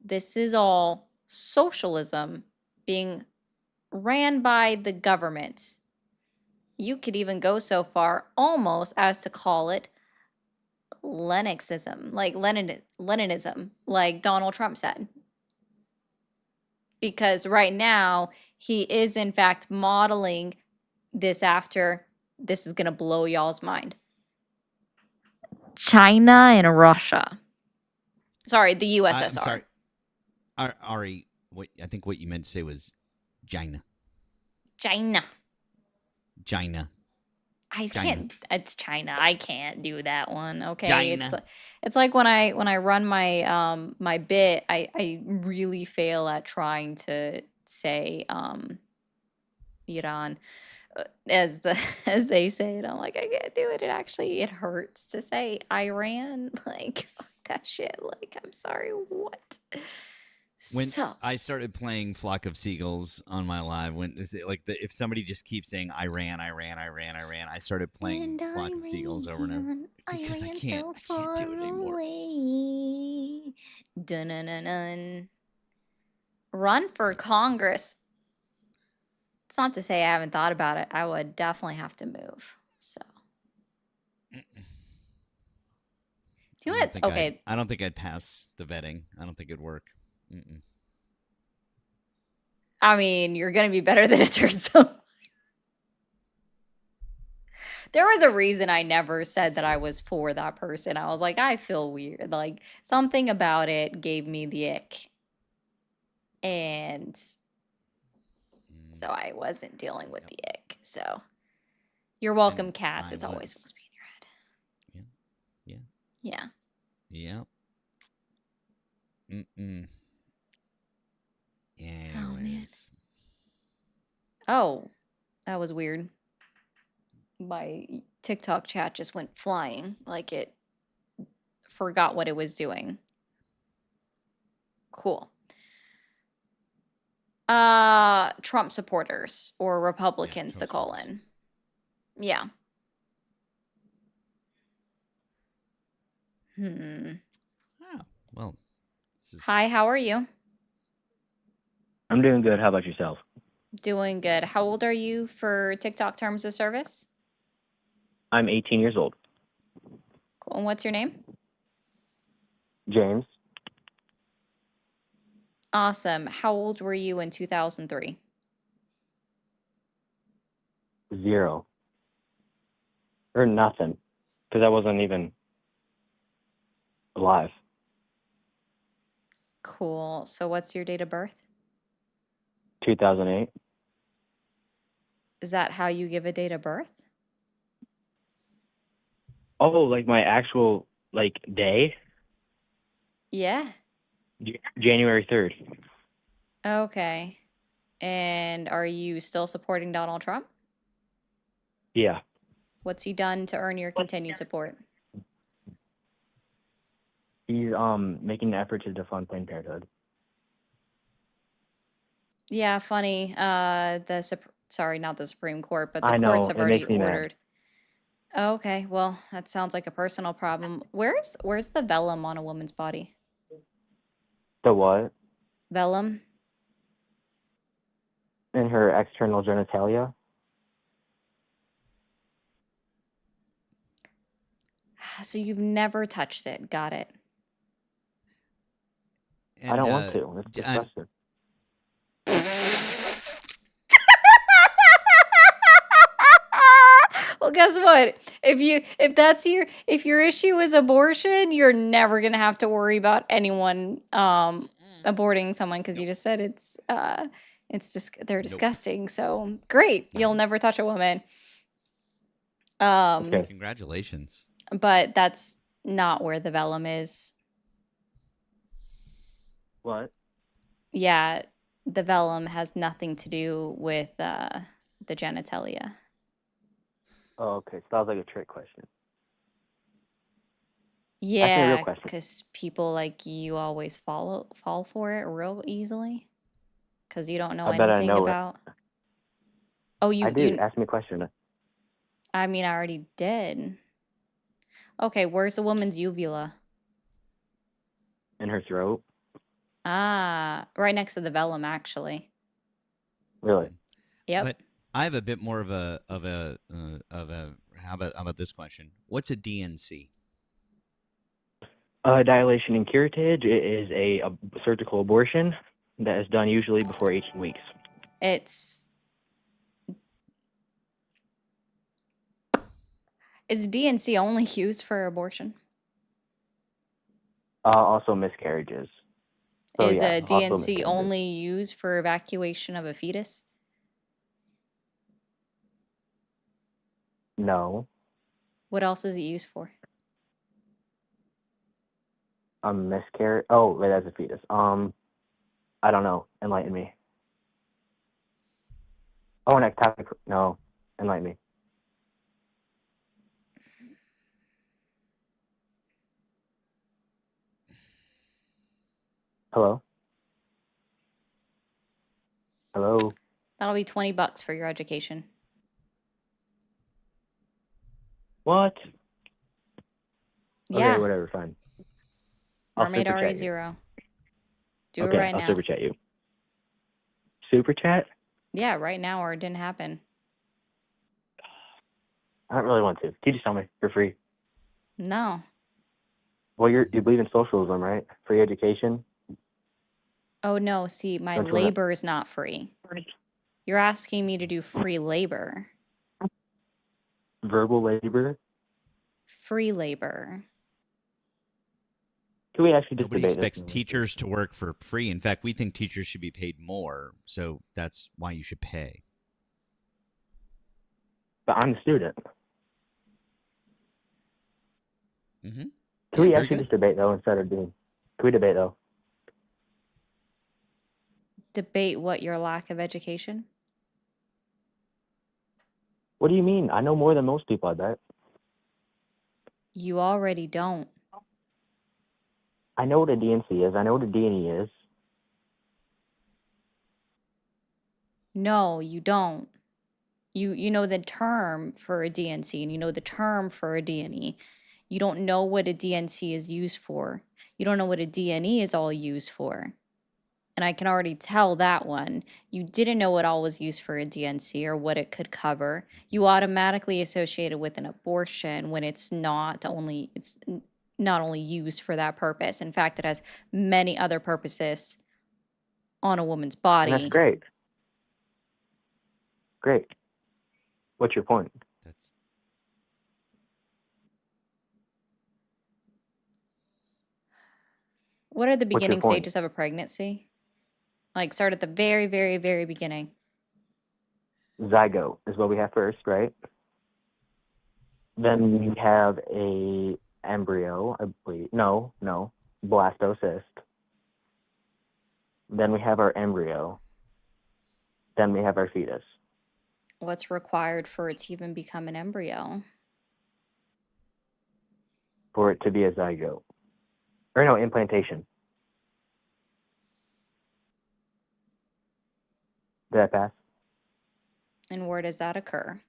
this is all socialism being ran by the government. You could even go so far almost as to call it Leninism, like Leninism, like Donald Trump said. Because right now, he is in fact modeling this after, this is going to blow y'all's mind, China and Russia. Sorry, the I'm USSR. sorry, Ari. I think what you meant to say was China. China. China. I China. can't. It's China. I can't do that one. Okay, China. it's like when I run my my bit, I really fail at trying to say Iran as the as they say it. I'm like, I can't do it. It hurts to say Iran. Like, fuck that shit. Like, I'm sorry. What? When So I started playing Flock of Seagulls on my live, when is it like if somebody just keeps saying Iran, I started playing and Flock of Seagulls over and over because I can't do it anymore. away. Dun-dun-dun-dun. Run for Congress. It's not to say I haven't thought about it. I would definitely have to move. So, do you know what's okay? I don't think I'd pass the vetting. I don't think it'd work. Mm-mm. I mean, you're gonna be better than it turns out. There was a reason I never said that I was for that person. I was like, I feel weird. Like something about it gave me the ick. And so I wasn't dealing with the ick. So you're welcome, And cats. I It's always was. supposed to be in your head. Yeah. Yeah. Yep. Mm-mm. Anyways. Oh, man. Oh, that was weird. My TikTok chat just went flying, like it forgot what it was doing. Cool. Trump supporters or Republicans to Trump call supporters. in. Yeah. Oh, well. This is, Hi, how are you? I'm doing good. How about yourself? Doing good. How old are you for TikTok terms of service? I'm 18 years old. Cool. And what's your name? James, Awesome. How old were you in 2003? 0. Or nothing. Because I wasn't even alive. Cool. So what's your date of birth? 2008. Is that how you give a date of birth? Oh, like my actual, day? Yeah. January 3rd. Okay. And are you still supporting Donald Trump? Yeah. What's he done to earn your continued support? He's making an effort to defund Planned Parenthood. Yeah, funny. Sorry, not the Supreme Court, but the I courts know, have it already makes me mad. ordered. Oh, okay, well, that sounds like a personal problem. Where's the vellum on a woman's body? The what? Vellum? In her external genitalia? So you've never touched it. Got it. and, I don't want to. It's j- I'm- disgusting. Well, guess what? If your issue is abortion, you're never gonna have to worry about anyone aborting someone because you just said it's just they're disgusting. So great, you'll never touch a woman. Okay. Congratulations. But that's not where the vellum is. What? Yeah, the vellum has nothing to do with the genitalia. Oh, okay. So that was like a trick question. Ask me a real Yeah, question. because people like you always fall for it real easily because you don't know I bet I anything know it. about. Oh, I do. Ask me a question. I mean, I already did. Okay, where's a woman's uvula? In her throat? Right next to the vellum, actually. Really? Yep. But I have a bit more of a how about this question? What's a DNC? Dilation and curettage is a surgical abortion that is done usually before 18 weeks. Is DNC only used for abortion? Also miscarriages. So, Is yeah, a also DNC miscarriages. only used for evacuation of a fetus? No. What else is it used for? A miscarriage. Oh, wait, that's a fetus. I don't know. Enlighten me. Oh, an ectopic. No. Enlighten me. Hello? Hello? That'll be $20 for your education. What? Yeah. Okay, whatever, fine. I'll Mermaid super chat you. RE0. Do Okay, it right I'll now. super chat you. Super chat? Yeah, right now, or it didn't happen. I don't really want to. Can you just tell me for free? No. Well, you believe in socialism, right? Free education? Oh, no. See, my Don't you wanna- labor is not free. You're asking me to do free labor. Verbal labor? Free labor. Can we actually just Nobody debate expects this? teachers to work for free. In fact, we think teachers should be paid more, so that's why you should pay. But I'm a student. Mm-hmm. Can we actually just debate, though, instead of doing... Can we debate, though? Debate what, your lack of education? What do you mean? I know more than most people, I bet. You already don't. I know what a DNC is. I know what a D&E is. No, you don't. You know the term for a DNC and you know the term for a DNE. You don't know what a DNC is used for. You don't know what a DNE is all used for. And I can already tell that one. You didn't know what all was used for a DNC or what it could cover. You automatically associate it with an abortion when it's not only used for that purpose. In fact, it has many other purposes on a woman's And body. that's great. Great. What's your point? That's What are the What's your beginning point? stages of a pregnancy? Like start at the very, very, very beginning. Zygote is what we have first, right? Then we have a embryo, I believe. No, blastocyst. Then we have our embryo. Then we have our fetus. What's required for it to even become an embryo? For it to be a zygote. Or no, implantation. Did I pass? And where does that occur?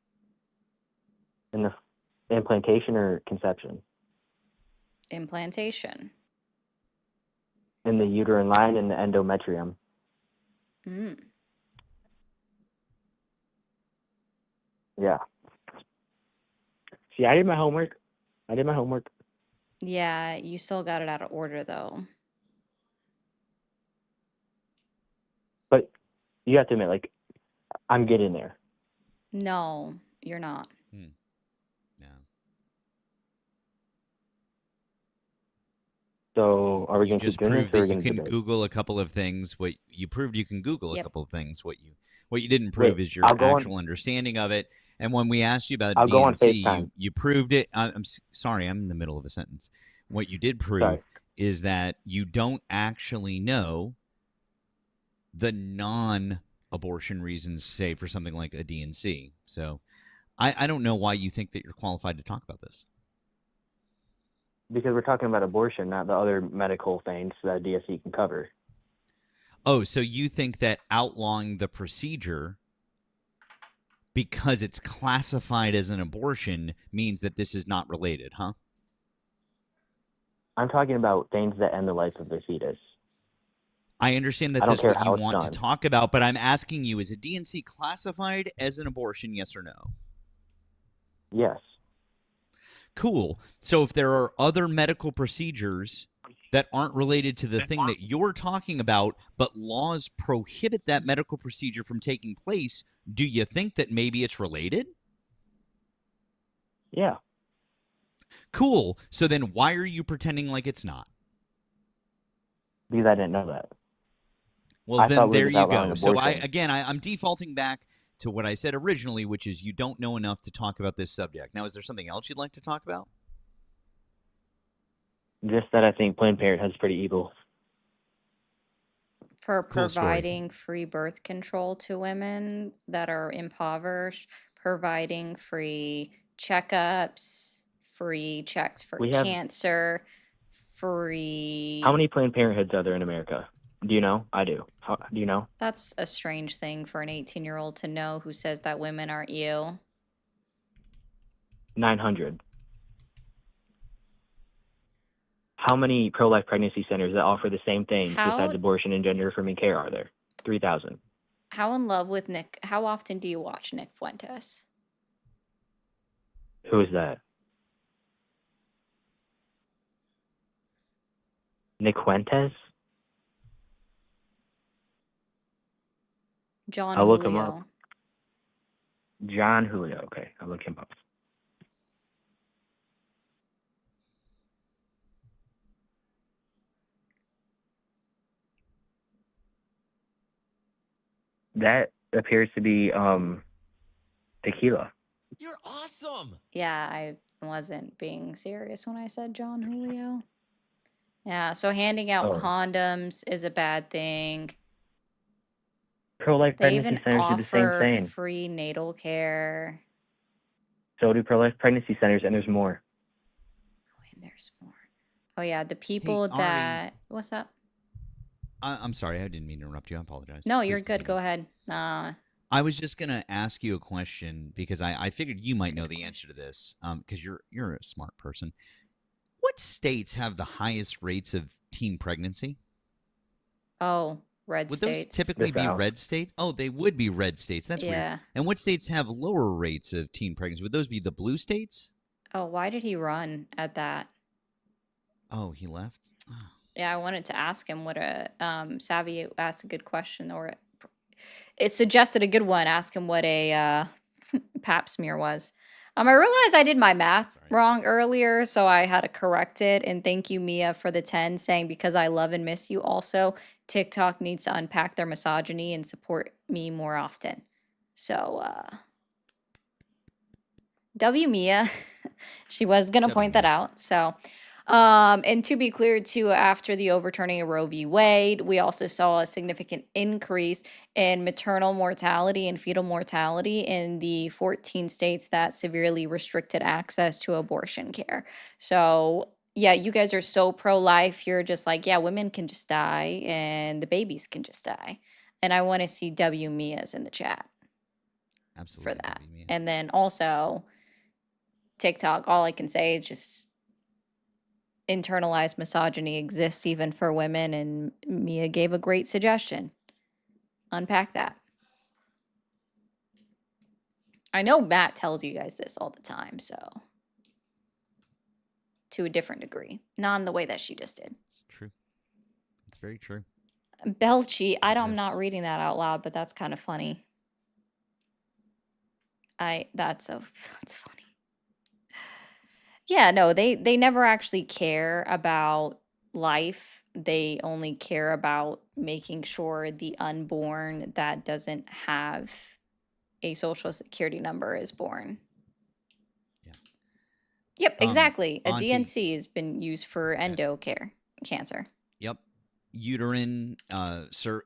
In the implantation or conception? Implantation. In the uterine line and the endometrium. Mm. Yeah. See, I did my homework. Yeah, you still got it out of order though. But you have to admit, like, I'm getting there. No, you're not. no. So are we You going to just keep doing this proved or are we that you going to can debate? Google a couple of things. What you proved you can Google a Yep. couple of things. What you didn't prove Wait, is your I'll go on- actual understanding of it. And when we asked you about I'll go on DNC, FaceTime. you proved it. Sorry, I'm in the middle of a sentence. What you did prove Sorry. is that you don't actually know the non-abortion reasons, say, for something like a DNC. So I don't know why you think that you're qualified to talk about this. Because we're talking about abortion, not the other medical things that DSC can cover. Oh, so you think that outlawing the procedure because it's classified as an abortion means that this is not related, huh? I'm talking about things that end the life of the fetus. I understand that I don't that's care what you how it's want to done. talk about, but I'm asking you, is a DNC classified as an abortion, yes or no? Yes. Cool. So if there are other medical procedures that aren't related to the thing that you're talking about, but laws prohibit that medical procedure from taking place, do you think that maybe it's related? Yeah. Cool. So then why are you pretending like it's not? Because I didn't know that. Well, I then thought we there were you outlawing go. So abortion. I'm defaulting back to what I said originally, which is you don't know enough to talk about this subject. Now, is there something else you'd like to talk about? Just that I think Planned Parenthood's pretty evil. For Cool story. providing free birth control to women that are impoverished, providing free checkups, free checks for We have cancer, how free. many Planned Parenthoods are there in America? Do you know? I do. Do you know? That's a strange thing for an 18-year-old to know who says that women aren't you. 900. How many pro-life pregnancy centers that offer the same thing How besides abortion and gender-affirming care are there? 3,000. how in love with Nick? How often do you watch Nick Fuentes? Who is that? Nick Fuentes? John I'll look him up. Julio. John Julio. Okay, I'll look him up. That appears to be tequila. You're awesome. Yeah, I wasn't being serious when I said John Julio. Yeah, so handing out Oh. condoms is a bad thing. Pro-life They pregnancy even centers do the same offer thing. free natal care. So do pro-life pregnancy centers, and there's more. Oh, and there's more. Oh yeah, the people Ari. that what's up? I'm sorry, I didn't mean to interrupt you. I apologize. No, Please you're good. Go continue. ahead. I was just gonna ask you a question because I figured you might know the answer to this. Because you're a smart person. What states have the highest rates of teen pregnancy? Oh, red Would states. those typically The be South. red states? Oh, they would be red states. That's weird. Yeah. And what states have lower rates of teen pregnancy? Would those be the blue states? Oh, why did he run at that? Oh, he left. Oh. Yeah, I wanted to ask him what a Savvy asked a good question, or it suggested a good one. Ask him what a pap smear was. I realized I did my math Sorry. wrong earlier, so I had to correct it. And thank you, Mia, for the 10, saying because I love and miss you. Also, TikTok needs to unpack their misogyny and support me more often. So, W Mia, she was gonna W point that Mia. out. So, and to be clear too, after the overturning of Roe v. Wade, we also saw a significant increase in maternal mortality and fetal mortality in the 14 states that severely restricted access to abortion care. So, yeah, you guys are so pro-life. You're just like, yeah, women can just die and the babies can just die. And I want to see W Mia's in the chat Absolutely. for that. W Mia. And then also TikTok, all I can say is just internalized misogyny exists even for women, and Mia gave a great suggestion. Unpack that. I know Matt tells you guys this all the time, so to a different degree, not in the way that she just did. It's true. It's very true. Belchi, I'm not Exists. reading that out loud, but that's kind of funny. That's funny. Yeah, no, they never actually care about life. They only care about making sure the unborn that doesn't have a social security number is born. Yeah. Yep, exactly. A Auntie. DNC has been used for endo care, cancer. Yep. Uterine,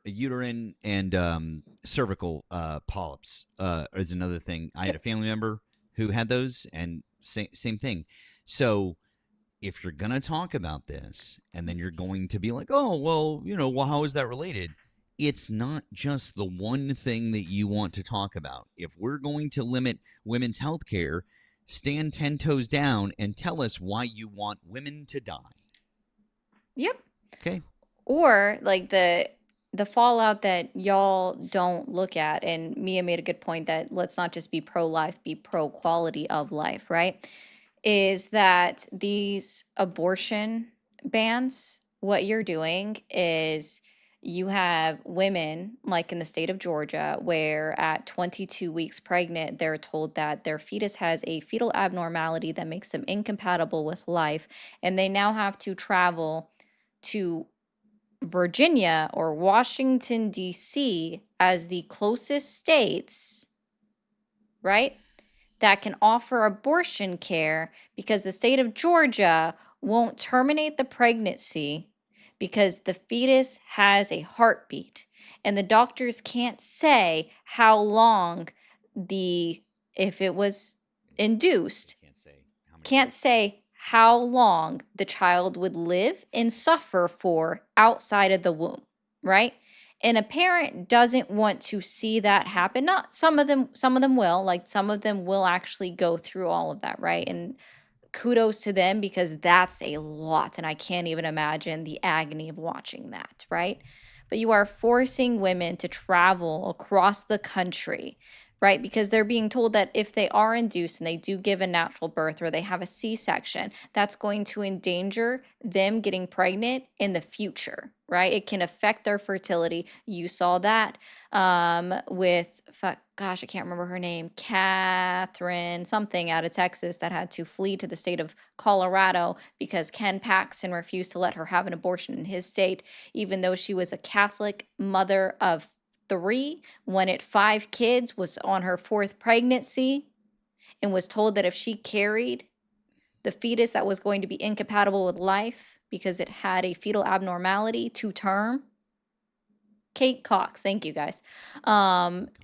uterine and cervical polyps is another thing. I had a family member who had those, and same thing. So if you're gonna talk about this, and then you're going to be like, oh, well, well, how is that related? It's not just the one thing that you want to talk about. If we're going to limit women's health care, stand 10 toes down and tell us why you want women to die. Yep. Okay. Or like the fallout that y'all don't look at, and Mia made a good point that let's not just be pro-life, be pro-quality of life, right? Is that these abortion bans, what you're doing is you have women, like in the state of Georgia, where at 22 weeks pregnant, they're told that their fetus has a fetal abnormality that makes them incompatible with life, and they now have to travel to Virginia or Washington, D.C. as the closest states, right, that can offer abortion care because the state of Georgia won't terminate the pregnancy because the fetus has a heartbeat. And the doctors can't say how long if it was induced, can't say how long the child would live and suffer for outside of the womb, right? And a parent doesn't want to see that happen. Not some of them will, like some of them will actually go through all of that, right? And kudos to them because that's a lot and I can't even imagine the agony of watching that, right? But you are forcing women to travel across the country, right? Because they're being told that if they are induced and they do give a natural birth or they have a C-section, that's going to endanger them getting pregnant in the future, right? It can affect their fertility. You saw that with, gosh, I can't remember her name, Catherine something out of Texas that had to flee to the state of Colorado because Ken Paxton refused to let her have an abortion in his state, even though she was a Catholic mother of 3, when at 5 kids, was on her 4th pregnancy, and was told that if she carried the fetus that was going to be incompatible with life because it had a fetal abnormality to term. Kate Cox, thank you guys.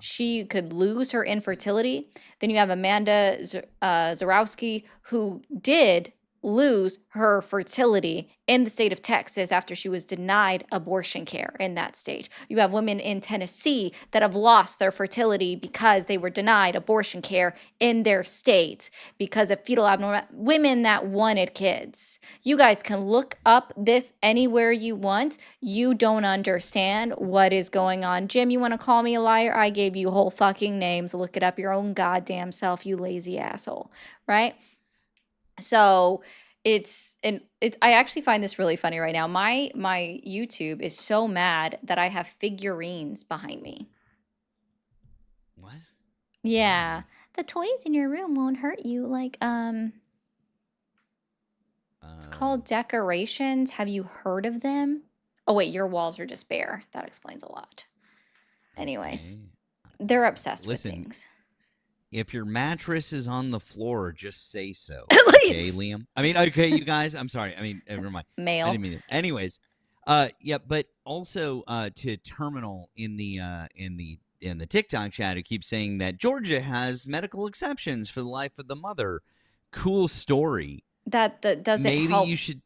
She could lose her infertility. Then you have Amanda Zarowski, who did lose her fertility in the state of Texas after she was denied abortion care in that state. You have women in Tennessee that have lost their fertility because they were denied abortion care in their state because of fetal abnormal women that wanted kids. You guys can look up this anywhere you want. You don't understand what is going on. Jim, you want to call me a liar? I gave you whole fucking names. Look it up your own goddamn self, you lazy asshole, right? So I actually find this really funny right now. My YouTube is so mad that I have figurines behind me. What? Yeah. The toys in your room won't hurt you. Like, it's called decorations. Have you heard of them? Oh, wait, your walls are just bare. That explains a lot. Anyways, they're obsessed with things. If your mattress is on the floor, just say so. Okay, Liam? I mean, okay, you guys. I'm sorry. I mean, never mind. Male. I didn't mean it. Anyways, yeah, but also to Terminal in the TikTok chat who keeps saying that Georgia has medical exceptions for the life of the mother. Cool story. That doesn't Maybe help. you should.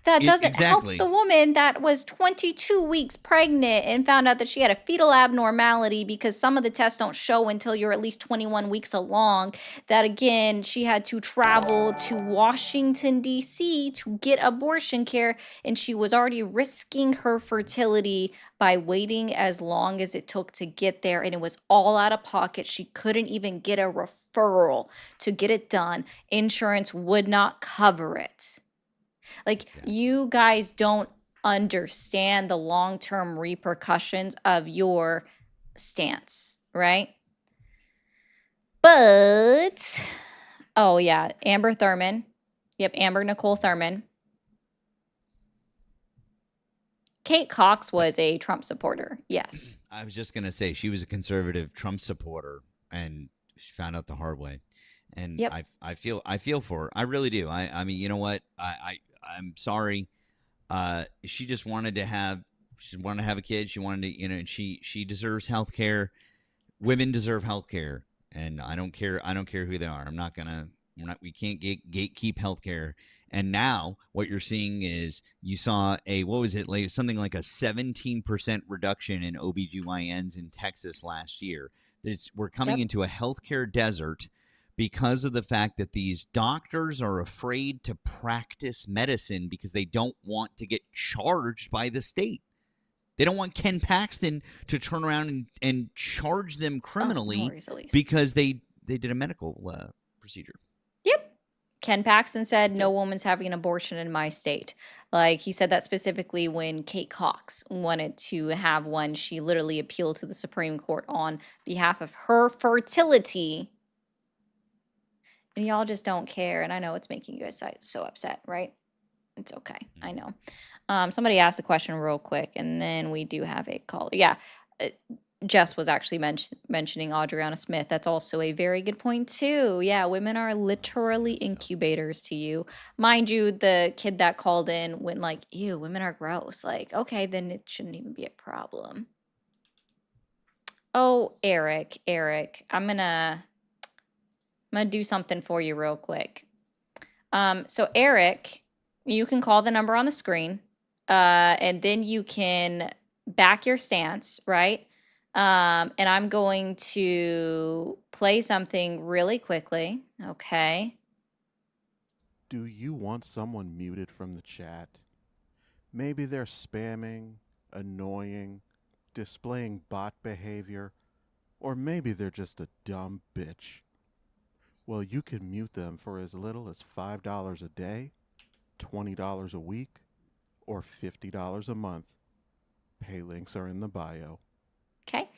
That doesn't exactly. help the woman that was 22 weeks pregnant and found out that she had a fetal abnormality because some of the tests don't show until you're at least 21 weeks along. That again, she had to travel to Washington, D.C. to get abortion care, and she was already risking her fertility by waiting as long as it took to get there, and it was all out of pocket. She couldn't even get a referral to get it done. Insurance would not cover it. Like, you guys don't understand the long-term repercussions of your stance, right? But, oh yeah, Amber Thurman. Yep, Amber Nicole Thurman. Kate Cox was a Trump supporter, yes. I was just going to say she was a conservative Trump supporter, and she found out the hard way. And Yep. I feel for her. I really do. I mean, you know what? I'm sorry. She just wanted to have a kid. She wanted to, and she deserves health care. Women deserve health care, and I don't care who they are. We can't gatekeep health care. And now what you're seeing is you saw something like a 17% reduction in OBGYNs in Texas last year. We're coming into a healthcare desert because of the fact that these doctors are afraid to practice medicine because they don't want to get charged by the state. They don't want Ken Paxton to turn around and charge them Oh, no criminally worries, Elise. because they did a medical procedure. Yep. Ken Paxton said That's no it. woman's having an abortion in my state. Like he said that specifically when Kate Cox wanted to have one. She literally appealed to the Supreme Court on behalf of her fertility. And y'all just don't care. And I know it's making you guys so upset, right? It's okay. I know. Somebody asked a question real quick, and then we do have a caller. Yeah. Jess was actually mentioning Adriana Smith. That's also a very good point, too. Yeah, women are literally incubators to you. Mind you, the kid that called in went like, ew, women are gross. Like, okay, then it shouldn't even be a problem. Oh, Eric, I'm gonna do something for you real quick. So Eric, you can call the number on the screen, and then you can back your stance, right? And I'm going to play something really quickly. Okay. Do you want someone muted from the chat? Maybe they're spamming, annoying, displaying bot behavior, or maybe they're just a dumb bitch. Well, you can mute them for as little as $5 a day, $20 a week, or $50 a month. Pay links are in the bio. Okay.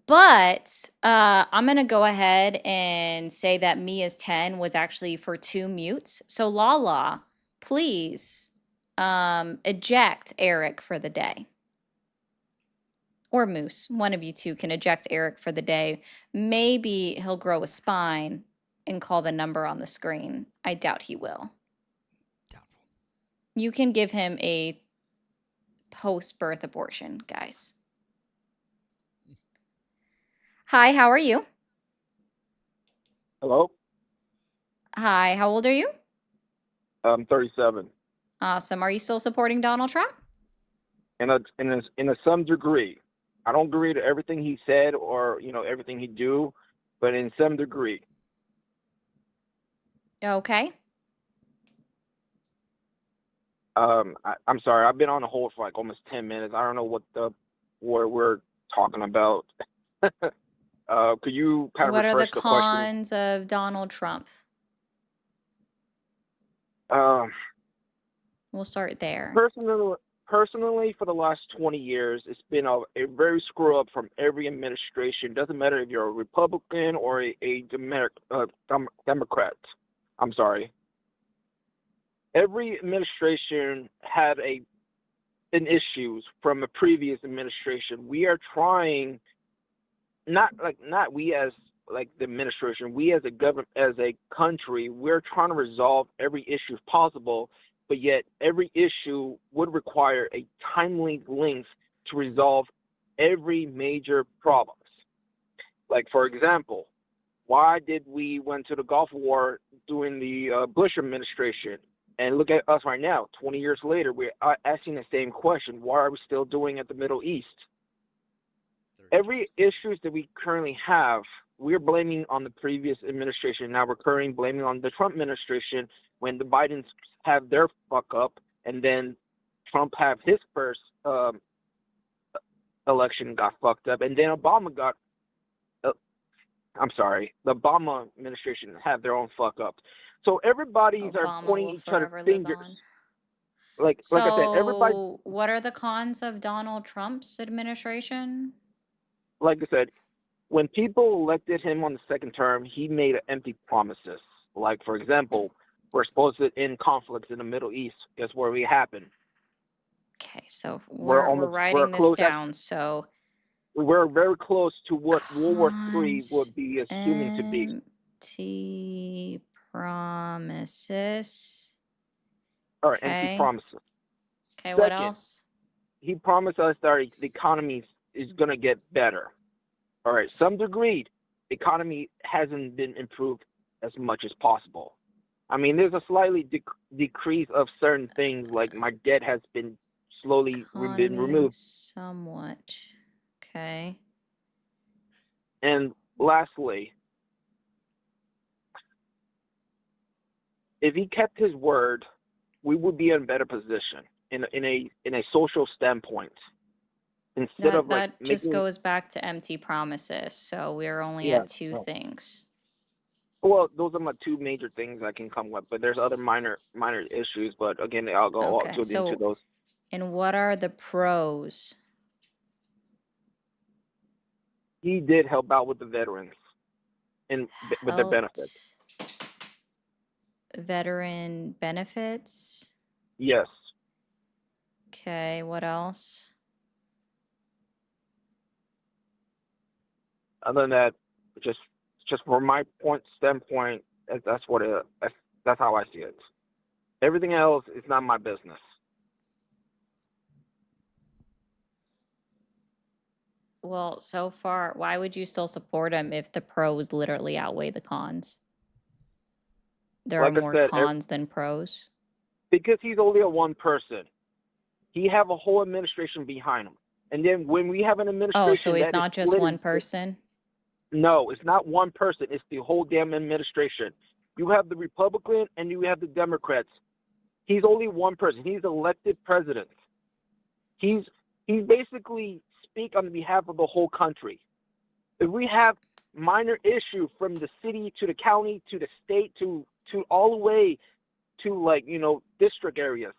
But I'm going to go ahead and say that Mia's 10 was actually for 2 mutes. So Lala, please eject Eric for the day. Or Moose, one of you two can eject Eric for the day. Maybe he'll grow a spine and call the number on the screen. I doubt he will. Doubtful. You can give him a post-birth abortion, guys. Hi, how are you? Hello? Hi, how old are you? I'm 37. Awesome. Are you still supporting Donald Trump? In a some degree. I don't agree to everything he said or, everything he do, but in some degree. Okay. I'm sorry. I've been on the hold for like almost 10 minutes. I don't know what we're talking about. Could you kind of What are the refresh the question? cons of Donald Trump? We'll start there. Personally, for the last 20 years, it's been a very screw up from every administration. Doesn't matter if you're a Republican or a Democrat. I'm sorry. Every administration had an issues from a previous administration. We are trying, not we as like the administration, we as a government, as a country, we're trying to resolve every issue possible. But yet every issue would require a timely length to resolve every major problems. Like, for example, why did we went to the Gulf War during the Bush administration? And look at us right now, 20 years later, we're asking the same question. Why are we still doing at the Middle East? Every issues that we currently have, we're blaming on the previous administration. Now we're currently blaming on the Trump administration when the Bidens have their fuck up, and then Trump have his first election got fucked up, and then Obama got. I'm sorry, the Obama administration have their own fuck up. So everybody's are Obama pointing will each other forever live fingers. on. Like I said, everybody. So, what are the cons of Donald Trump's administration? Like I said, when people elected him on the second term, he made empty promises. Like, for example, we're supposed to end conflicts in the Middle East. Guess where we happen? Okay, so We're we're writing this close down. So we're very close to what World War III cons, would be assuming to be. empty promises. All right, empty Okay. promises. Okay, what Second, else? he promised us that the economy is going to get better. All right, some degree, the economy hasn't been improved as much as possible. I mean, there's a slightly decrease of certain things, like my debt has been slowly been Economy removed. somewhat. Okay. And lastly, if he kept his word, we would be in a better position in a social standpoint. instead of like That just making. goes back to empty promises. So we're only Yeah. at two No. things. Well, those are my two major things I can come with, but there's other minor issues. But again, I'll go Okay. into So, those. and what are the pros? He did help out with the veterans and with their benefits. Helped veteran benefits. Yes. Okay. What else? Other than that, just from my standpoint, that's what that's how I see it. Everything else is not my business. Well, so far, why would you still support him if the pros literally outweigh the cons? There are Like I more said, cons than pros. because he's only a one person, he have a whole administration behind him. And then when we have an Oh, administration so it's that is not just split one into- person? No, it's not one person. It's the whole damn administration. You have the Republican and you have the Democrats. He's only one person. He's elected president. He's basically speak on behalf of the whole country. If we have minor issue from the city to the county to the state to all the way to like, district areas.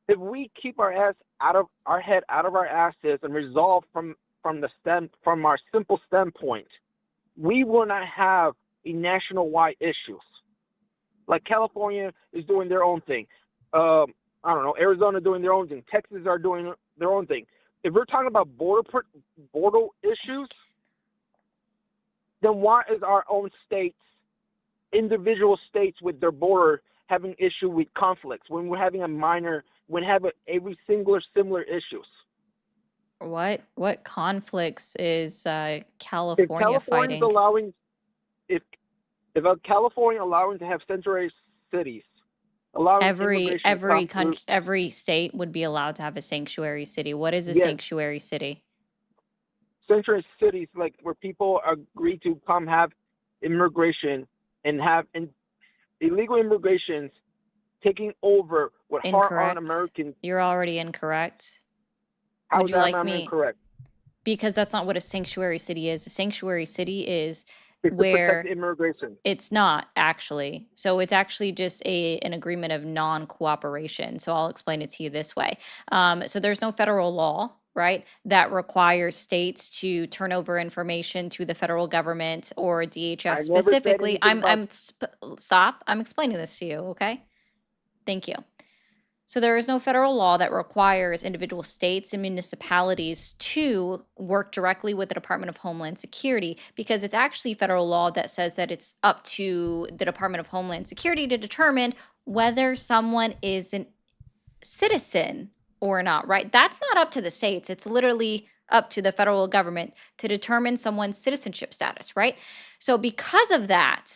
If we keep our head out of our asses and resolve from our simple standpoint, we will not have a national-wide issues. Like California is doing their own thing. I don't know, Arizona doing their own thing. Texas are doing their own thing. If we're talking about border issues, then why is our own states, individual states with their border having issue with conflicts when we're having every single similar issues? What conflicts is If California California's fighting? allowing, if California allowing to have sanctuary cities, allowing immigration to come through, Every state would be allowed to have a sanctuary city. What is a yes, sanctuary city? sanctuary cities like where people agree to come have immigration and have illegal immigrations taking over what hard-earned Incorrect. Americans. You're already incorrect. How Would is you that like not me? incorrect? Because that's not what a sanctuary city is. A sanctuary city is It's to protect where immigration. it's not actually. So it's actually just an agreement of non-cooperation. So I'll explain it to you this way. So there's no federal law, right, that requires states to turn over information to the federal government or DHS I never said specifically. anything about. Stop. I'm explaining this to you, okay? Thank you. So there is no federal law that requires individual states and municipalities to work directly with the Department of Homeland Security, because it's actually federal law that says that it's up to the Department of Homeland Security to determine whether someone is a citizen or not, right? That's not up to the states. It's literally up to the federal government to determine someone's citizenship status, right? So because of that,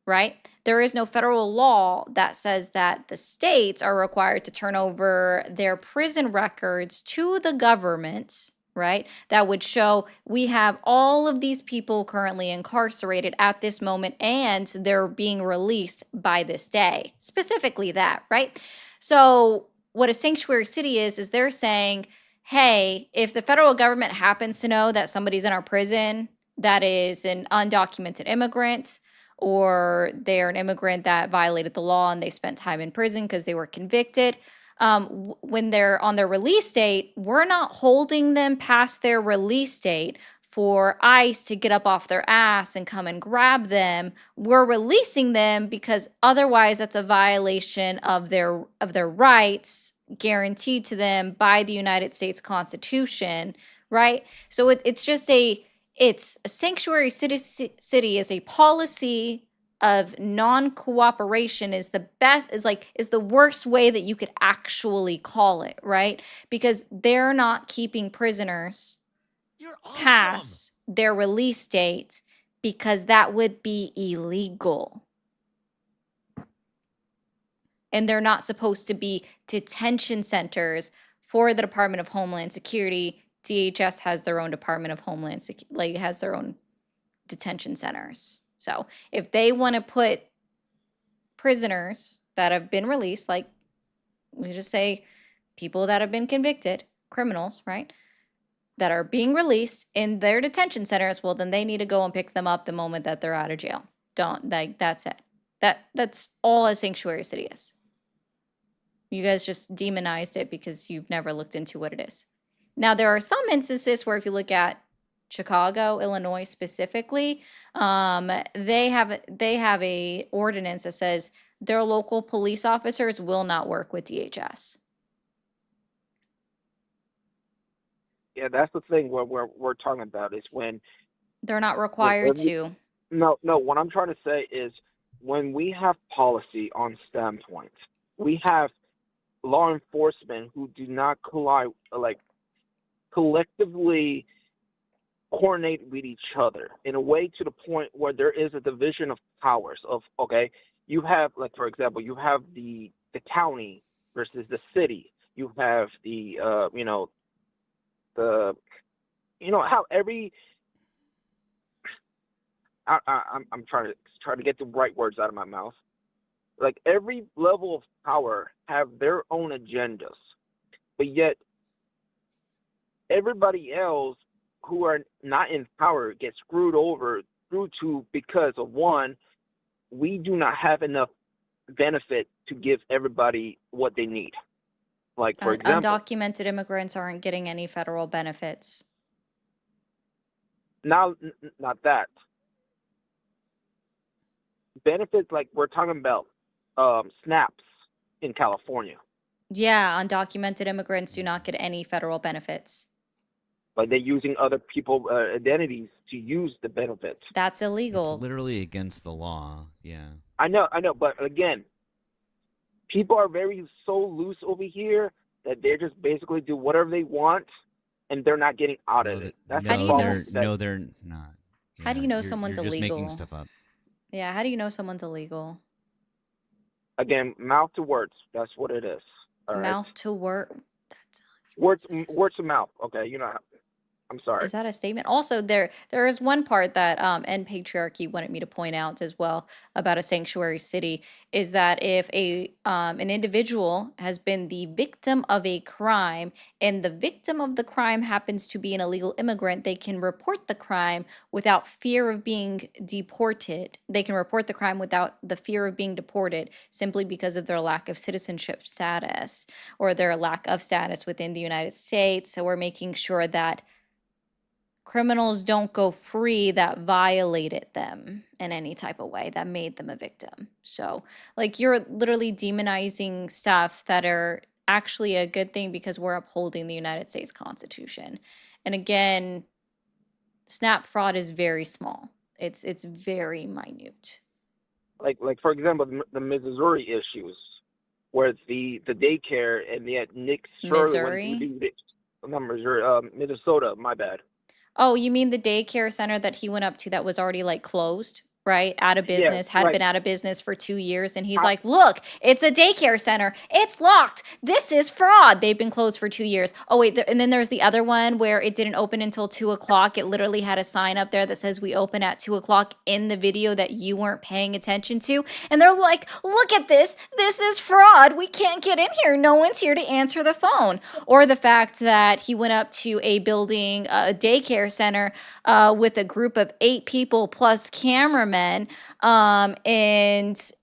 right, there is no federal law that says that the states are required to turn over their prison records to the government, right? That would show we have all of these people currently incarcerated at this moment and they're being released by this day. Specifically that, right? So what a sanctuary city is they're saying, hey, if the federal government happens to know that somebody's in our prison that is an undocumented immigrant, or they're an immigrant that violated the law and they spent time in prison because they were convicted, when they're on their release date, we're not holding them past their release date for ICE to get up off their ass and come and grab them. We're releasing them because otherwise that's a violation of their rights guaranteed to them by the United States Constitution, right? So it's a sanctuary city is a policy of non-cooperation is the worst way that you could actually call it, right? Because they're not keeping prisoners past their release date because that would be illegal. And they're not supposed to be detention centers for the Department of Homeland Security. DHS has their own Department of Homeland Security, has their own detention centers. So if they want to put prisoners that have been released, like we just say people that have been convicted, criminals, right? that are being released in their detention centers, well, then they need to go and pick them up the moment that they're out of jail. That's it. That's all a sanctuary city is. You guys just demonized it because you've never looked into what it is. Now, there are some instances where if you look at Chicago, Illinois specifically, they have a ordinance that says their local police officers will not work with DHS. Yeah, that's the thing. What we're talking about is when They're not required every, to. no, what I'm trying to say is when we have policy on standpoint, we have law enforcement who do not collectively coordinate with each other in a way to the point where there is a division of powers of, okay, you have, like, for example, you have the county versus the city. You have the how every I'm trying to get the right words out of my mouth. Like every level of power have their own agendas, but yet everybody else who are not in power gets screwed over through to because of one, we do not have enough benefit to give everybody what they need. Like for example, Undocumented immigrants aren't getting any federal benefits. not that benefits like we're talking about snaps in California. Yeah, undocumented immigrants do not get any federal benefits. Like they're using other people's identities to use the benefits. That's illegal. It's literally against the law. Yeah. I know, but again, people are so loose over here that they just basically do whatever they want, and they're not getting out of it. That's How do the you know? problem. No, they're not. How do you know someone's you're just illegal? making stuff up. Yeah, how do you know someone's illegal? Again, mouth to words. That's what it is. All right? Mouth to word. Words to mouth. Okay, I'm sorry. Is that a statement? Also, there is one part that End Patriarchy wanted me to point out as well about a sanctuary city is that if an individual has been the victim of a crime and the victim of the crime happens to be an illegal immigrant, they can report the crime without fear of being deported. They can report the crime without the fear of being deported simply because of their lack of citizenship status or their lack of status within the United States. So we're making sure that criminals don't go free that violated them in any type of way that made them a victim. So, like, you're literally demonizing stuff that are actually a good thing because we're upholding the United States Constitution. And again, SNAP fraud is very small. It's very minute. Like for example, the Missouri issues, where the daycare and yet Nick Shirley not Missouri, Minnesota. My bad. Oh, you mean the daycare center that he went up to that was already like closed, right? Out of business, had been out of business for 2 years. And he's like, look, it's a daycare center. It's locked. This is fraud. They've been closed for 2 years. Oh, wait. And then there's the other one where it didn't open until 2 o'clock. It literally had a sign up there that says we open at 2 o'clock in the video that you weren't paying attention to. And they're like, look at this. This is fraud. We can't get in here. No one's here to answer the phone. Or the fact that he went up to a building, a daycare center with a group of 8 people plus cameramen, and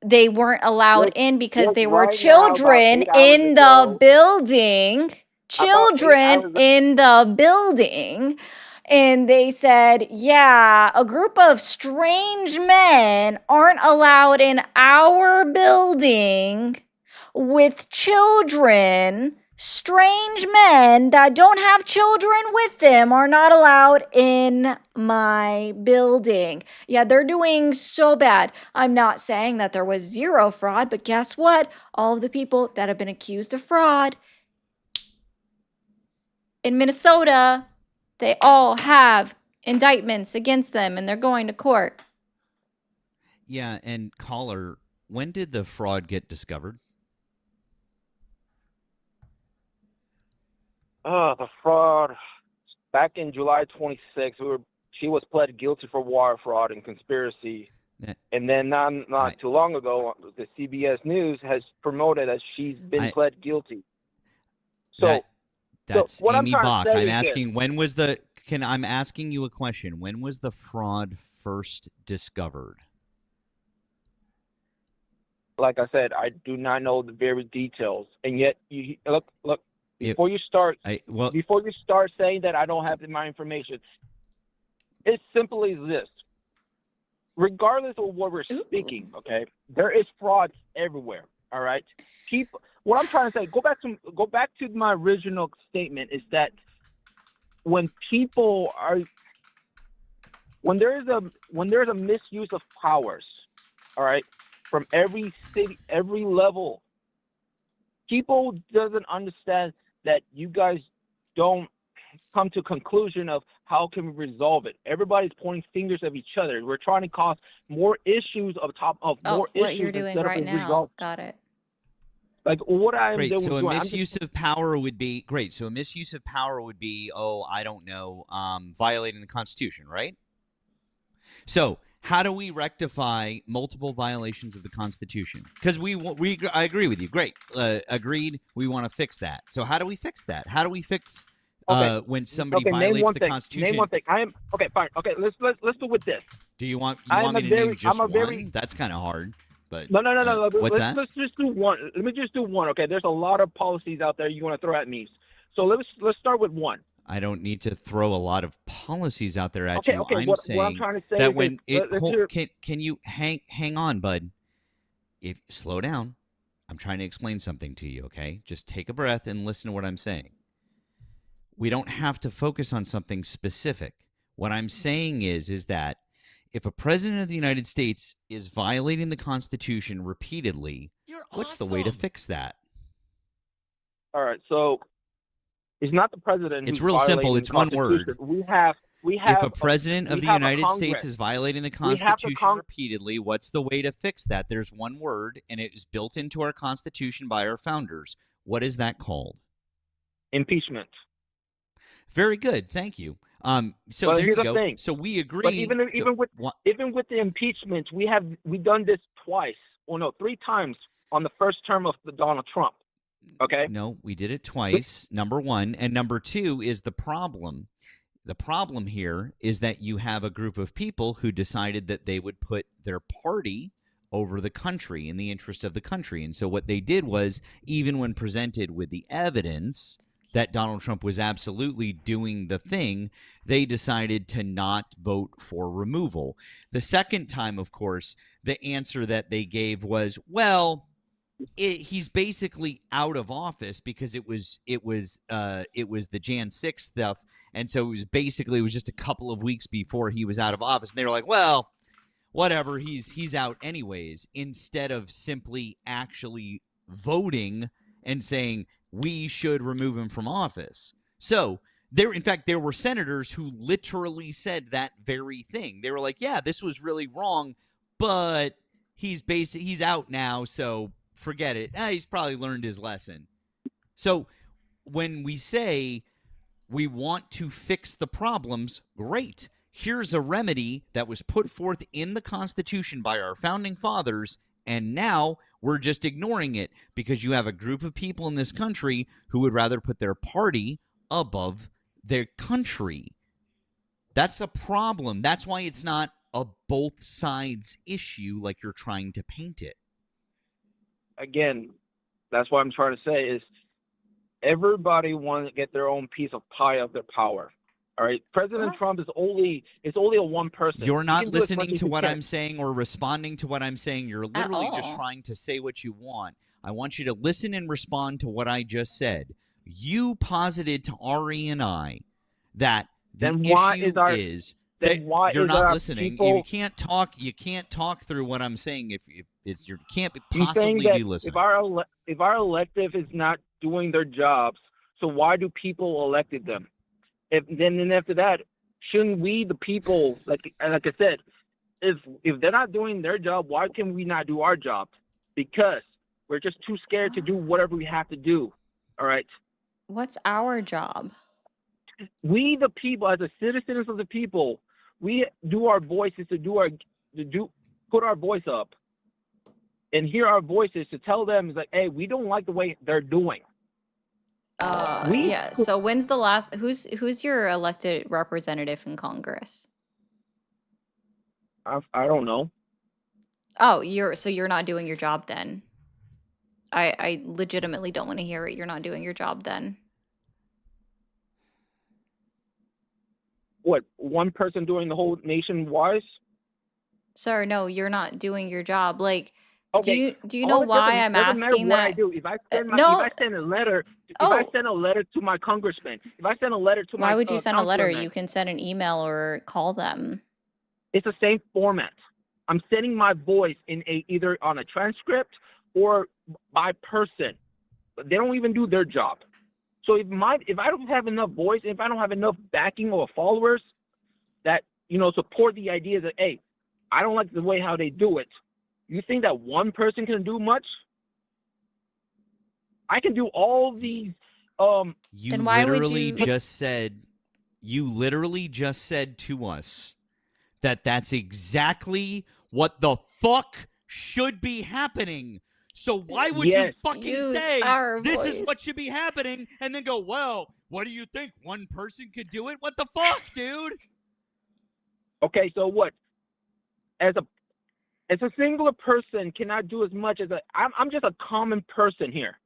they weren't allowed in because they were children in the building. Children in the building. And they said, yeah, a group of strange men aren't allowed in our building with children. Strange men that don't have children with them are not allowed in my building. Yeah, they're doing so bad. I'm not saying that there was zero fraud, but guess what? All of the people that have been accused of fraud in Minnesota, they all have indictments against them and they're going to court. Yeah, and caller, when did the fraud get discovered? The fraud back in July 26th. She was pled guilty for wire fraud and conspiracy. And then not too long ago, the CBS News has promoted that she's been pled guilty. So That's what I'm Amy trying Bach. to say I'm is this. asking I'm asking you a question. When was the fraud first discovered? Like I said, I do not know the very details, and yet you look before you start saying that I don't have my information. It's simply this. Regardless of what we're speaking, okay, there is frauds everywhere. All right, what I'm trying to say, go back to my original statement, is that when there's a misuse of powers, all right, from every city, every level, people doesn't understand that you guys don't come to a conclusion of how can we resolve it. Everybody's pointing fingers at each other. We're trying to cause more issues more what issues you're doing instead right of now. resolve. Got it. Like what I'm Great. doing. So a I'm misuse of power would be great. So a misuse of power would be, I don't know, violating the Constitution, right? So how do we rectify multiple violations of the Constitution? Because I agree with you. Great. Agreed. We want to fix that. So how do we fix that? How do we fix when somebody violates the Constitution? Name one thing. Okay. Fine. Okay. Let's do with this. Do you want me to name just one? That's kind of hard. But no. What's that? Let's just do one. Let me just do one. Okay. There's a lot of policies out there you want to throw at me. So let's start with one. I don't need to throw a lot of policies out there at you. I'm saying what I'm trying to say that is when this, can you hang on, bud? Slow down. I'm trying to explain something to you, okay? Just take a breath and listen to what I'm saying. We don't have to focus on something specific. What I'm saying is that if a president of the United States is violating the Constitution repeatedly, what's the way to fix that? All right, so it's not the president. It's who's real simple. violating It's the one word. We have. If a president of the United States is violating the Constitution Congress. repeatedly, what's the way to fix that? There's one word, and it was built into our Constitution by our founders. What is that called? Impeachment. Very good. Thank you. So but there you here's go. The thing. So we agree. But even with the impeachment, we've done this twice. Well, no, 3 times on the first term of Donald Trump. Okay. No, we did it twice. Number one, and number two is the problem. The problem here is that you have a group of people who decided that they would put their party over the country in the interest of the country. And so what they did was, even when presented with the evidence that Donald Trump was absolutely doing the thing, they decided to not vote for removal. The second time, of course, the answer that they gave was, well, he's basically out of office because it was the Jan 6 stuff. And so it was just a couple of weeks before he was out of office. And they were like, well, whatever, he's out anyways, instead of simply actually voting and saying we should remove him from office. So in fact, there were senators who literally said that very thing. They were like, yeah, this was really wrong, but he's out now, so forget it. He's probably learned his lesson. So when we say we want to fix the problems, great. Here's a remedy that was put forth in the Constitution by our founding fathers, and now we're just ignoring it because you have a group of people in this country who would rather put their party above their country. That's a problem. That's why it's not a both sides issue like you're trying to paint it. Again, that's what I'm trying to say is everybody wants to get their own piece of pie of their power. All right, President Trump is only a one person. You're not listening to what I'm saying or responding to what I'm saying. You're literally just trying to say what you want. I want you to listen and respond to what I just said. You posited to Ari and I that the issue is that you're not listening. You can't talk. You can't talk through what I'm saying if you can't possibly be listening. If our elective is not doing their jobs, so why do people elected them? Then after that, shouldn't we, the people, like I said, if they're not doing their job, why can we not do our job? Because we're just too scared to do whatever we have to do. All right. What's our job? We, the people, as the citizens of the people, we do our voices put our voice up and hear our voices to tell them, is like, hey, we don't like the way they're doing. We, Yeah. So when's the last? Who's your elected representative in Congress? I don't know. Oh, you're not doing your job then. I legitimately don't want to hear it. You're not doing your job then. What, one person doing the whole nation wise? Sir, no, you're not doing your job. Like, do Okay, you all know it why I'm doesn't matter asking what I that? do. If I send if No. I send a letter, if I Oh, send a letter to my congressman, if I send a letter to why my would you send a letter? councilman, You can send an email or call them. it's the same format. I'm sending my voice in either on a transcript or by person. But they don't even do their job. So if I don't have enough voice, if I don't have enough backing or followers that support the idea that, hey, I don't like the way how they do it, you think that one person can do much? I can do all these. You Then why would literally you? literally just said to us that that's exactly what the fuck should be happening. So why would you Yes. fucking Use say our this is voice. what should be happening and then go, well, what do you think? One person could do it? What the fuck, dude? Okay, so what? As a singular person cannot do as much as I'm just a common person here.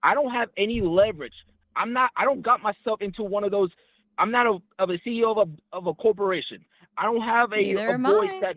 I don't have any leverage. I don't got myself into one of those. I'm not a CEO of a corporation. I don't have Neither a am voice I. that.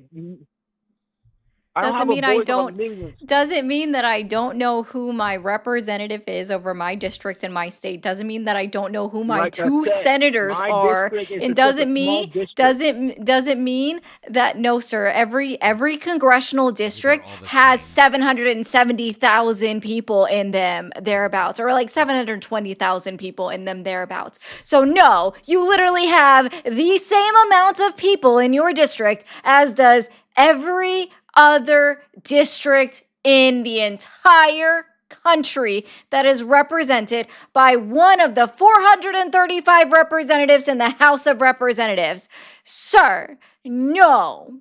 I don't Doesn't have a mean I voice of a don't. million. Doesn't mean that I don't know who my representative is over my district and my state. Doesn't mean that I don't know who my Like I two said, senators my are. district is And just a doesn't small mean district. doesn't mean that no, sir. Every congressional district all the has same. 770,000 people in them thereabouts, or like 720,000 people in them thereabouts. So no, you literally have the same amount of people in your district as does every other district in the entire country that is represented by one of the 435 representatives in the House of Representatives. Sir, no.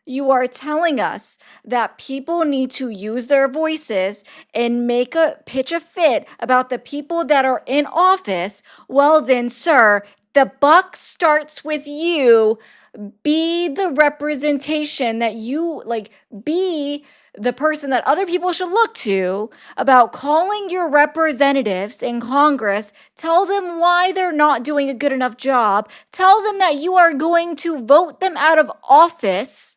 You are telling us that people need to use their voices and pitch a fit about the people that are in office. Well then, sir, the buck starts with you. Be the representation that you be the person that other people should look to about calling your representatives in Congress. Tell them why they're not doing a good enough job. Tell them that you are going to vote them out of office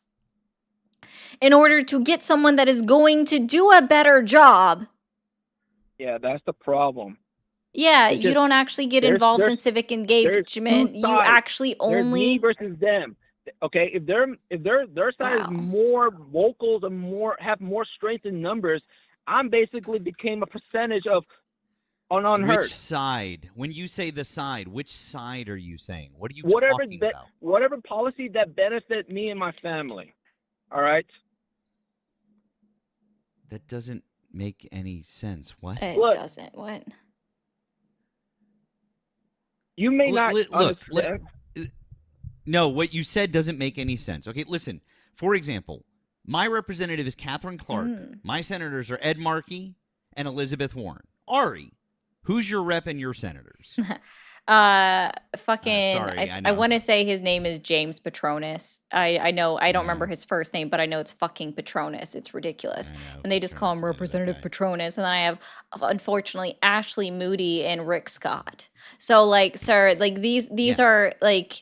in order to get someone that is going to do a better job. Yeah, that's the problem. Yeah, It's you just don't actually get involved in civic there's engagement. two You sides. actually There's me only versus them. Okay, if their side is wow. more vocals and have more strength in numbers, I'm basically became a percentage of unheard. Which side? When you say the side, which side are you saying? What are you Whatever talking about? whatever policy that benefit me and my family. All right. That doesn't make any sense. What? It Look. doesn't. What? You may Look, not look, understand. No, what you said doesn't make any sense. Okay, listen. For example, my representative is Catherine Clark. My senators are Ed Markey and Elizabeth Warren. Ari, who's your rep and your senators? Fucking sorry, I I know. want to say his name is James Petronas. I know I don't remember his first name, but I know it's fucking Petronas. It's ridiculous. And they just call him Representative Petronas. And then I have, unfortunately, Ashley Moody and Rick Scott. So sir, these are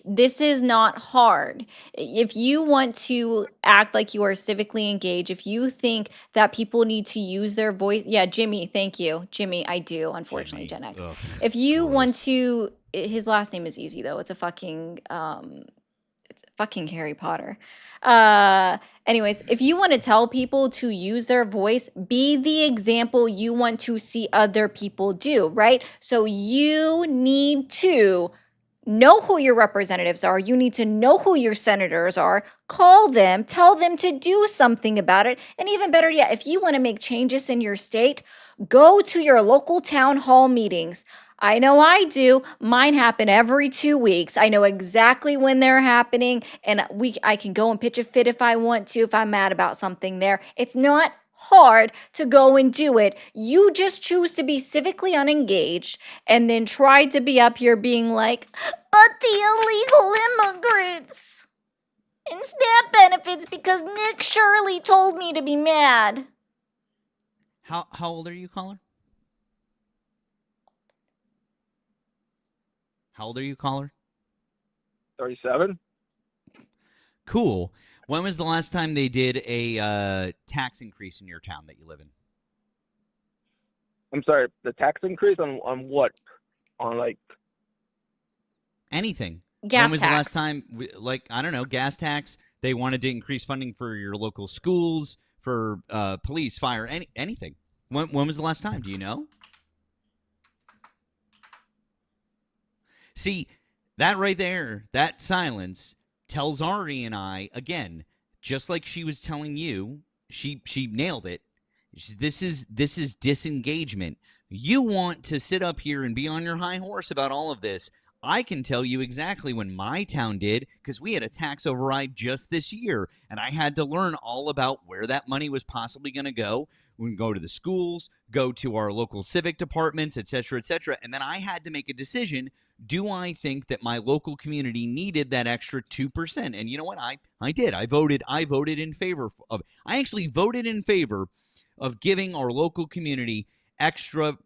this is not hard. If you want to act like you are civically engaged, if you think that people need to use their voice, yeah, Jimmy, thank you. Jimmy, I do, unfortunately, Jimmy. Gen X. Ugh, If you want gross. to, his last name is easy though. It's fucking Harry Potter. Anyways, if you want to tell people to use their voice, be the example you want to see other people do, right? So you need to know who your representatives are. You need to know who your senators are. Call them, tell them to do something about it. And even better yet, if you want to make changes in your state, go to your local town hall meetings. I know I do. Mine happen every 2 weeks. I know exactly when they're happening, and I can go and pitch a fit if I want to, if I'm mad about something there. It's not hard to go and do it. You just choose to be civically unengaged and then try to be up here being like, but the illegal immigrants and SNAP benefits because Nick Shirley told me to be mad. How old are you, caller? How old are you, caller? 37. Cool. When was the last time they did a tax increase in your town that you live in? I'm sorry, the tax increase on what? On like anything. Gas when was tax. the last time, like, I don't know, gas tax? They wanted to increase funding for your local schools, for police, fire, anything. When was the last time? Do you know? See, that right there, that silence tells Ari and I, again, just like she was telling you, she nailed it. This is disengagement. You want to sit up here and be on your high horse about all of this. I can tell you exactly when my town did, because we had a tax override just this year, and I had to learn all about where that money was possibly going to go. We can go to the schools, go to our local civic departments, et cetera, and then I had to make a decision. Do I think that my local community needed that extra 2%? And you know what? I did. I voted in favor of. I actually voted in favor of giving our local community extra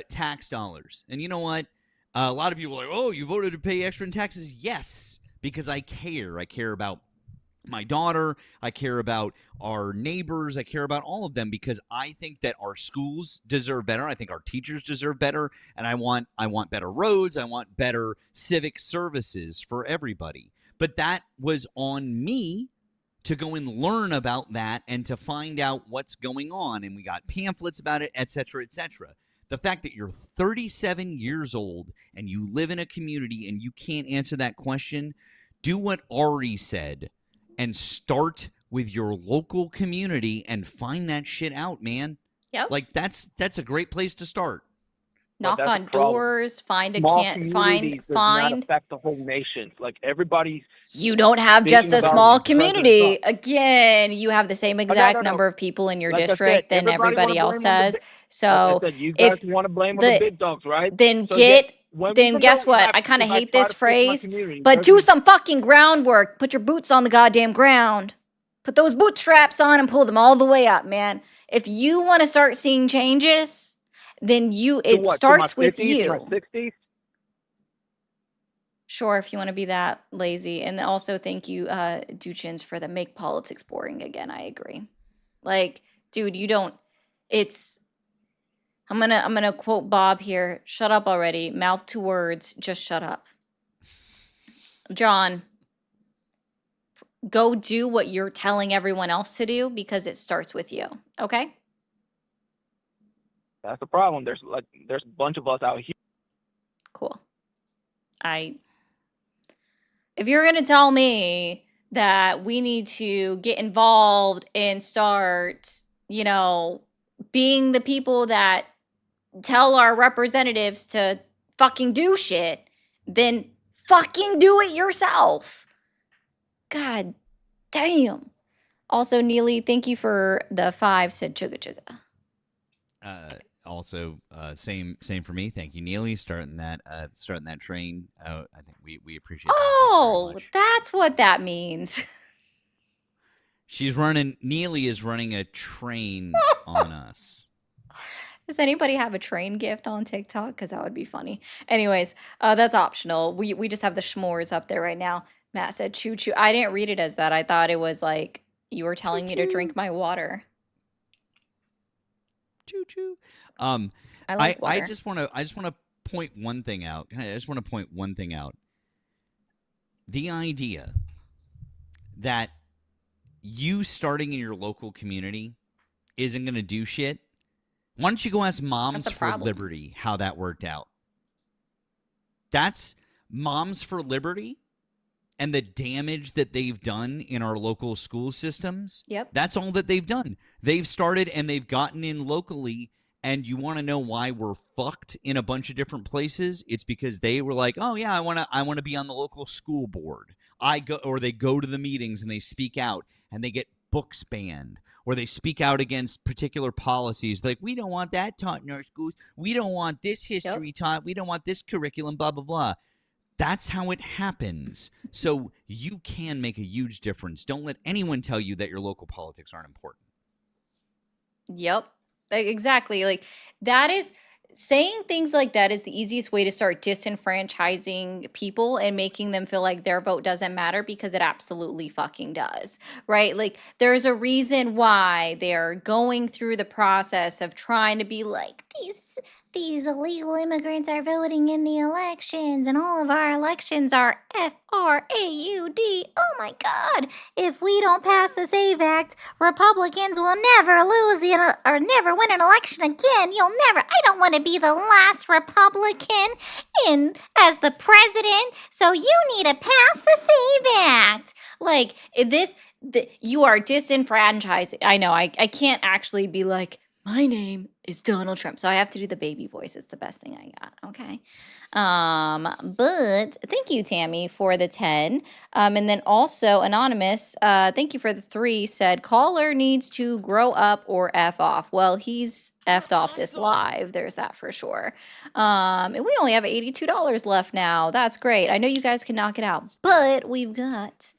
tax dollars. And you know what? A lot of people are like, oh, you voted to pay extra in taxes? Yes, because I care. I care about my daughter. I care about our neighbors. I care about all of them because I think that our schools deserve better. I think our teachers deserve better. And I want better roads. I want better civic services for everybody. But that was on me to go and learn about that and to find out what's going on. And we got pamphlets about it, et cetera, et cetera. The fact that you're 37 years old and you live in a community and you can't answer that question, do what Ari said and start with your local community and find that shit out, man. Yep. Like that's a great place to start. Knock on doors, find Small find does not affect the whole nation. Like everybody's. You don't have just a speaking small about President community. Trump. Again, you have the same exact no. number of people in your Like I said, district than everybody everybody wanna else blame on the does. big- So Like I said, you guys if want to blame on the the big dogs, right? then So get when we then come guess down, what? if I kind of if I hate try this to fix my phrase, community, but do doesn't- some fucking groundwork. Put your boots on the goddamn ground. Put those bootstraps on and pull them all the way up, man. If you want to start seeing changes, then to it what, to starts my with 50s, to my you. 60s? Sure, if you want to be that lazy. And also thank you, Duchins, for the make politics boring again. I agree. Like, dude, you don't it's I'm gonna quote Bob here. Shut up already. Mouth to words, just shut up. John, go do what you're telling everyone else to do because it starts with you. Okay? That's the problem. There's a bunch of us out here. Cool. If you're going to tell me that we need to get involved and start, being the people that tell our representatives to fucking do shit, then fucking do it yourself. God damn. Also, Neely, thank you for the 5, said chugga chugga. Also, same for me. Thank you, Neely, starting that train. I think we appreciate that. Oh, Thank you very much. that's what that means. Neely is running a train on us. Does anybody have a train gift on TikTok? Because that would be funny. Anyways, that's optional. We just have the schmores up there right now. Matt said choo choo. I didn't read it as that. I thought it was like you were telling me to drink my water. Choo choo. I like water. I just want to point one thing out. The idea that you starting in your local community isn't going to do shit. Why don't you go ask Moms for Liberty how that worked out? That's Moms for Liberty and the damage that they've done in our local school systems. Yep. That's all that they've done. They've started and they've gotten in locally. And you want to know why we're fucked in a bunch of different places? It's because they were like, "Oh yeah, I want to be on the local school board." They go to the meetings and they speak out and they get books banned, or they speak out against particular policies. Like, we don't want that taught in our schools. We don't want this history taught. We don't want this curriculum, blah, blah, blah. That's how it happens. So you can make a huge difference. Don't let anyone tell you that your local politics aren't important. Yep. Exactly. Like, that is saying things like that is the easiest way to start disenfranchising people and making them feel like their vote doesn't matter, because it absolutely fucking does, right? Like, there's a reason why they're going through the process of trying to be like, these illegal immigrants are voting in the elections, and all of our elections are FRAUD. Oh my God. If we don't pass the SAVE Act, Republicans will never lose or never win an election again. I don't want to be the last Republican as the president, so you need to pass the SAVE Act. Like, you are disenfranchising. I know, I can't actually be like, my name is Donald Trump. So I have to do the baby voice. It's the best thing I got. Okay. But thank you, Tammy, for the 10. And then also Anonymous, thank you for the 3, said caller needs to grow up or F off. Well, he's F'd off this live. There's that for sure. And we only have $82 left now. That's great. I know you guys can knock it out, but we've got,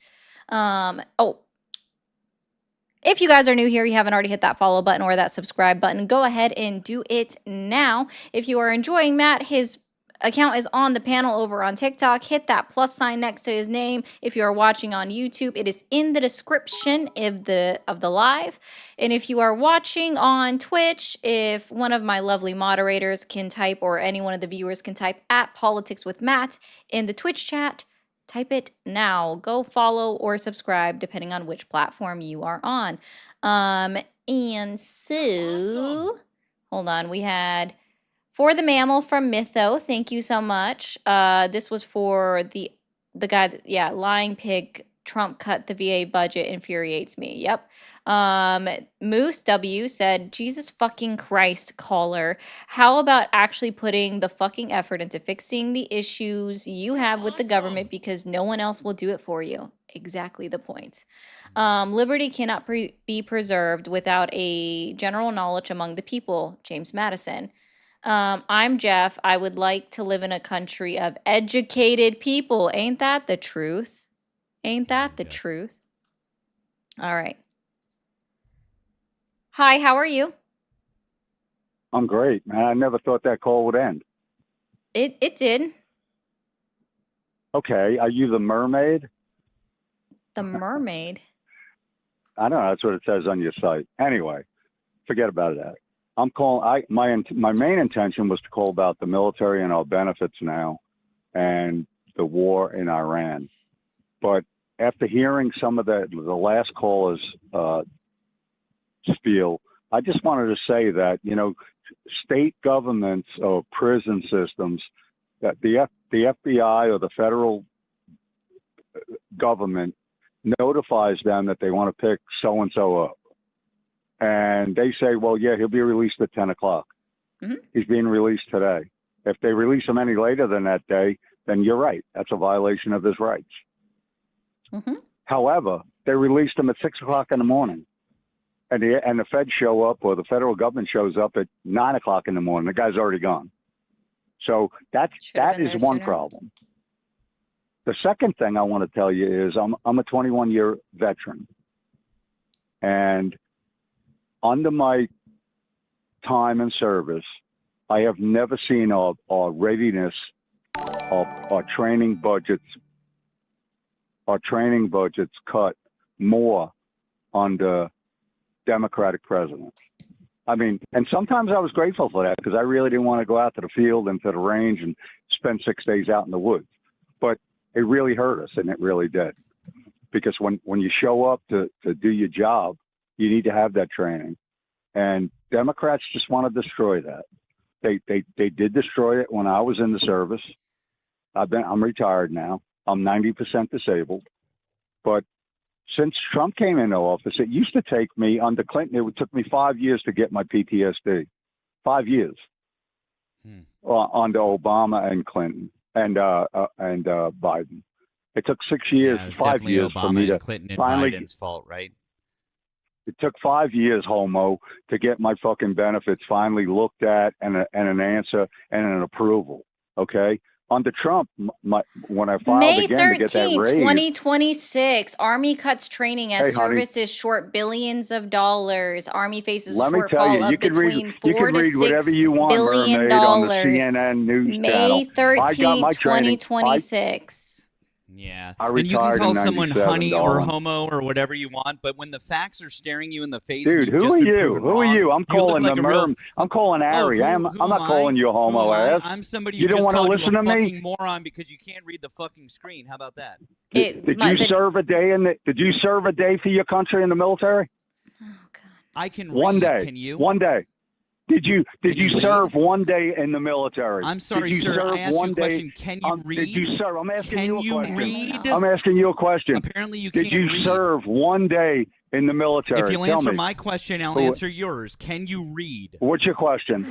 if you guys are new here, you haven't already hit that follow button or that subscribe button, go ahead and do it now. If you are enjoying Matt, his account is on the panel over on TikTok. Hit that plus sign next to his name. If you are watching on YouTube, it is in the description of the live. And if you are watching on Twitch, if one of my lovely moderators can type, or any one of the viewers can type @politicswithmatt in the Twitch chat, type it now. Go follow or subscribe depending on which platform you are on. And so, hold on. We had For the Mammal from Mytho. Thank you so much. This was for the guy that, lying pig. Trump cut the VA budget infuriates me. Yep. Moose W said, Jesus fucking Christ, caller. How about actually putting the fucking effort into fixing the issues you have with the government, because no one else will do it for you? Exactly the point. Liberty cannot be preserved without a general knowledge among the people. James Madison. I'm Jeff. I would like to live in a country of educated people. Ain't that the truth? Ain't that the truth? All right. Hi, how are you? I'm great, man. I never thought that call would end. It did. Okay, are you the mermaid? The mermaid? I don't know. That's what it says on your site. Anyway, forget about that. I'm calling. My main intention was to call about the military and our benefits now, and the war in Iran. But after hearing some of the last caller's spiel, I just wanted to say that, state governments or prison systems, that the FBI or the federal government notifies them that they want to pick so-and-so up. And they say, well, yeah, he'll be released at 10 o'clock. Mm-hmm. He's being released today. If they release him any later than that day, then you're right. That's a violation of his rights. Mm-hmm. However, they released him at 6 o'clock in the morning, and the Fed show up, or the federal government shows up at 9 o'clock in the morning. The guy's already gone. So that is one problem. The second thing I want to tell you is I'm a 21-year veteran, and under my time in service, I have never seen our readiness, our training budgets cut more under Democratic presidents. I mean, and sometimes I was grateful for that, because I really didn't want to go out to the field and to the range and spend 6 days out in the woods. But it really hurt us, and it really did. Because when you show up to do your job, you need to have that training. And Democrats just want to destroy that. They did destroy it when I was in the service. I'm retired now. I'm 90% disabled. But since Trump came into office, it used to take me, under Clinton, it took me 5 years to get my PTSD. 5 years. Under Obama and Clinton and Biden. It took 6 years, 5 years Obama for me to Clinton and finally. Biden's fault, right? It took 5 years, homo, to get my fucking benefits finally looked at and an answer and an approval. Okay. Under Trump, when I filed May again to get that 13th, raise, 2026, Army cuts training as hey, honey, services short billions of dollars. Army faces a let me tell you, shortfall you of could read, between you 4 could to read whatever 6 you want, billion Mermaid, on the dollars. CNN news May channel. I got my 13th, training. 2026. Yeah. I And you can retired call in someone 97, honey or darling. homo or whatever you want, but when the facts are staring you in the face, and Dude, you've who just are been you? proven Who are wrong, you? I'm you look calling like the a real. I'm calling Oh, Ari. I'm who not am calling I? you a Who homo am I? ass. I'm somebody You who don't just want to called you listen a to me? fucking moron because you can't read the fucking screen. How about that? Did you serve a day Did you serve a day for your country in the military? Oh, God. I can One read. day. Can you? One day. Did you Can you serve read? one day in the military? I'm sorry, Did you sir. serve I asked you one a day? question. Can you read? Did you serve? I'm asking Can you a you question. read? I'm asking you a question. Apparently you Did can't you read. serve one day in the military? If you'll Tell answer me. my question, I'll Who- answer yours. Can you read? What's your question?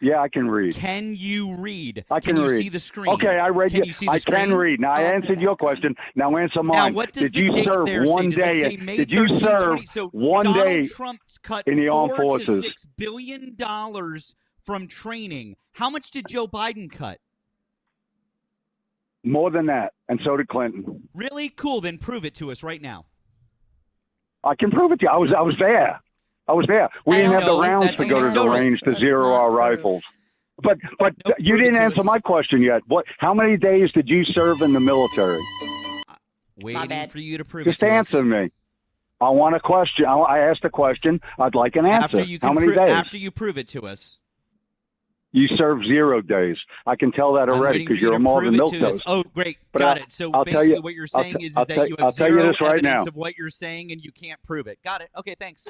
Yeah, I can read. Can you read? I can you read. see the screen? Okay, I read Can you. you see the I screen? can read. Now, I Oh, answered your question. Now, answer Now, mine. what does Did the you date serve there one say? Does day? it say May Did you 13, serve 20? So one Donald day Trump's cut in the armed 4 to forces? $6 billion from training. How much did Joe Biden cut? More than that, and so did Clinton. Really? Cool. Then prove it to us right now. I can prove it to you. I was there. I was there. We I didn't don't have the know. rounds That's to go to the anecdotal. range to That's zero not our proof. rifles. But No, you prove it didn't to answer us. my question yet. How many days did you serve in the military? Waiting bad. for you to prove Just it to answer us. me. I want a question. I asked a question. I'd like an answer. After you How can many days? after you prove it to us. You served 0 days. I can tell that I'm already waiting for because you you're to a Marvin prove it to us. milquetoast. Oh, great. But Got it. So I'll tell basically you- what you're I'll saying t- is I'll that tell- you I'll have tell you zero this right evidence now. of what you're saying and you can't prove it. Got it. Okay, thanks.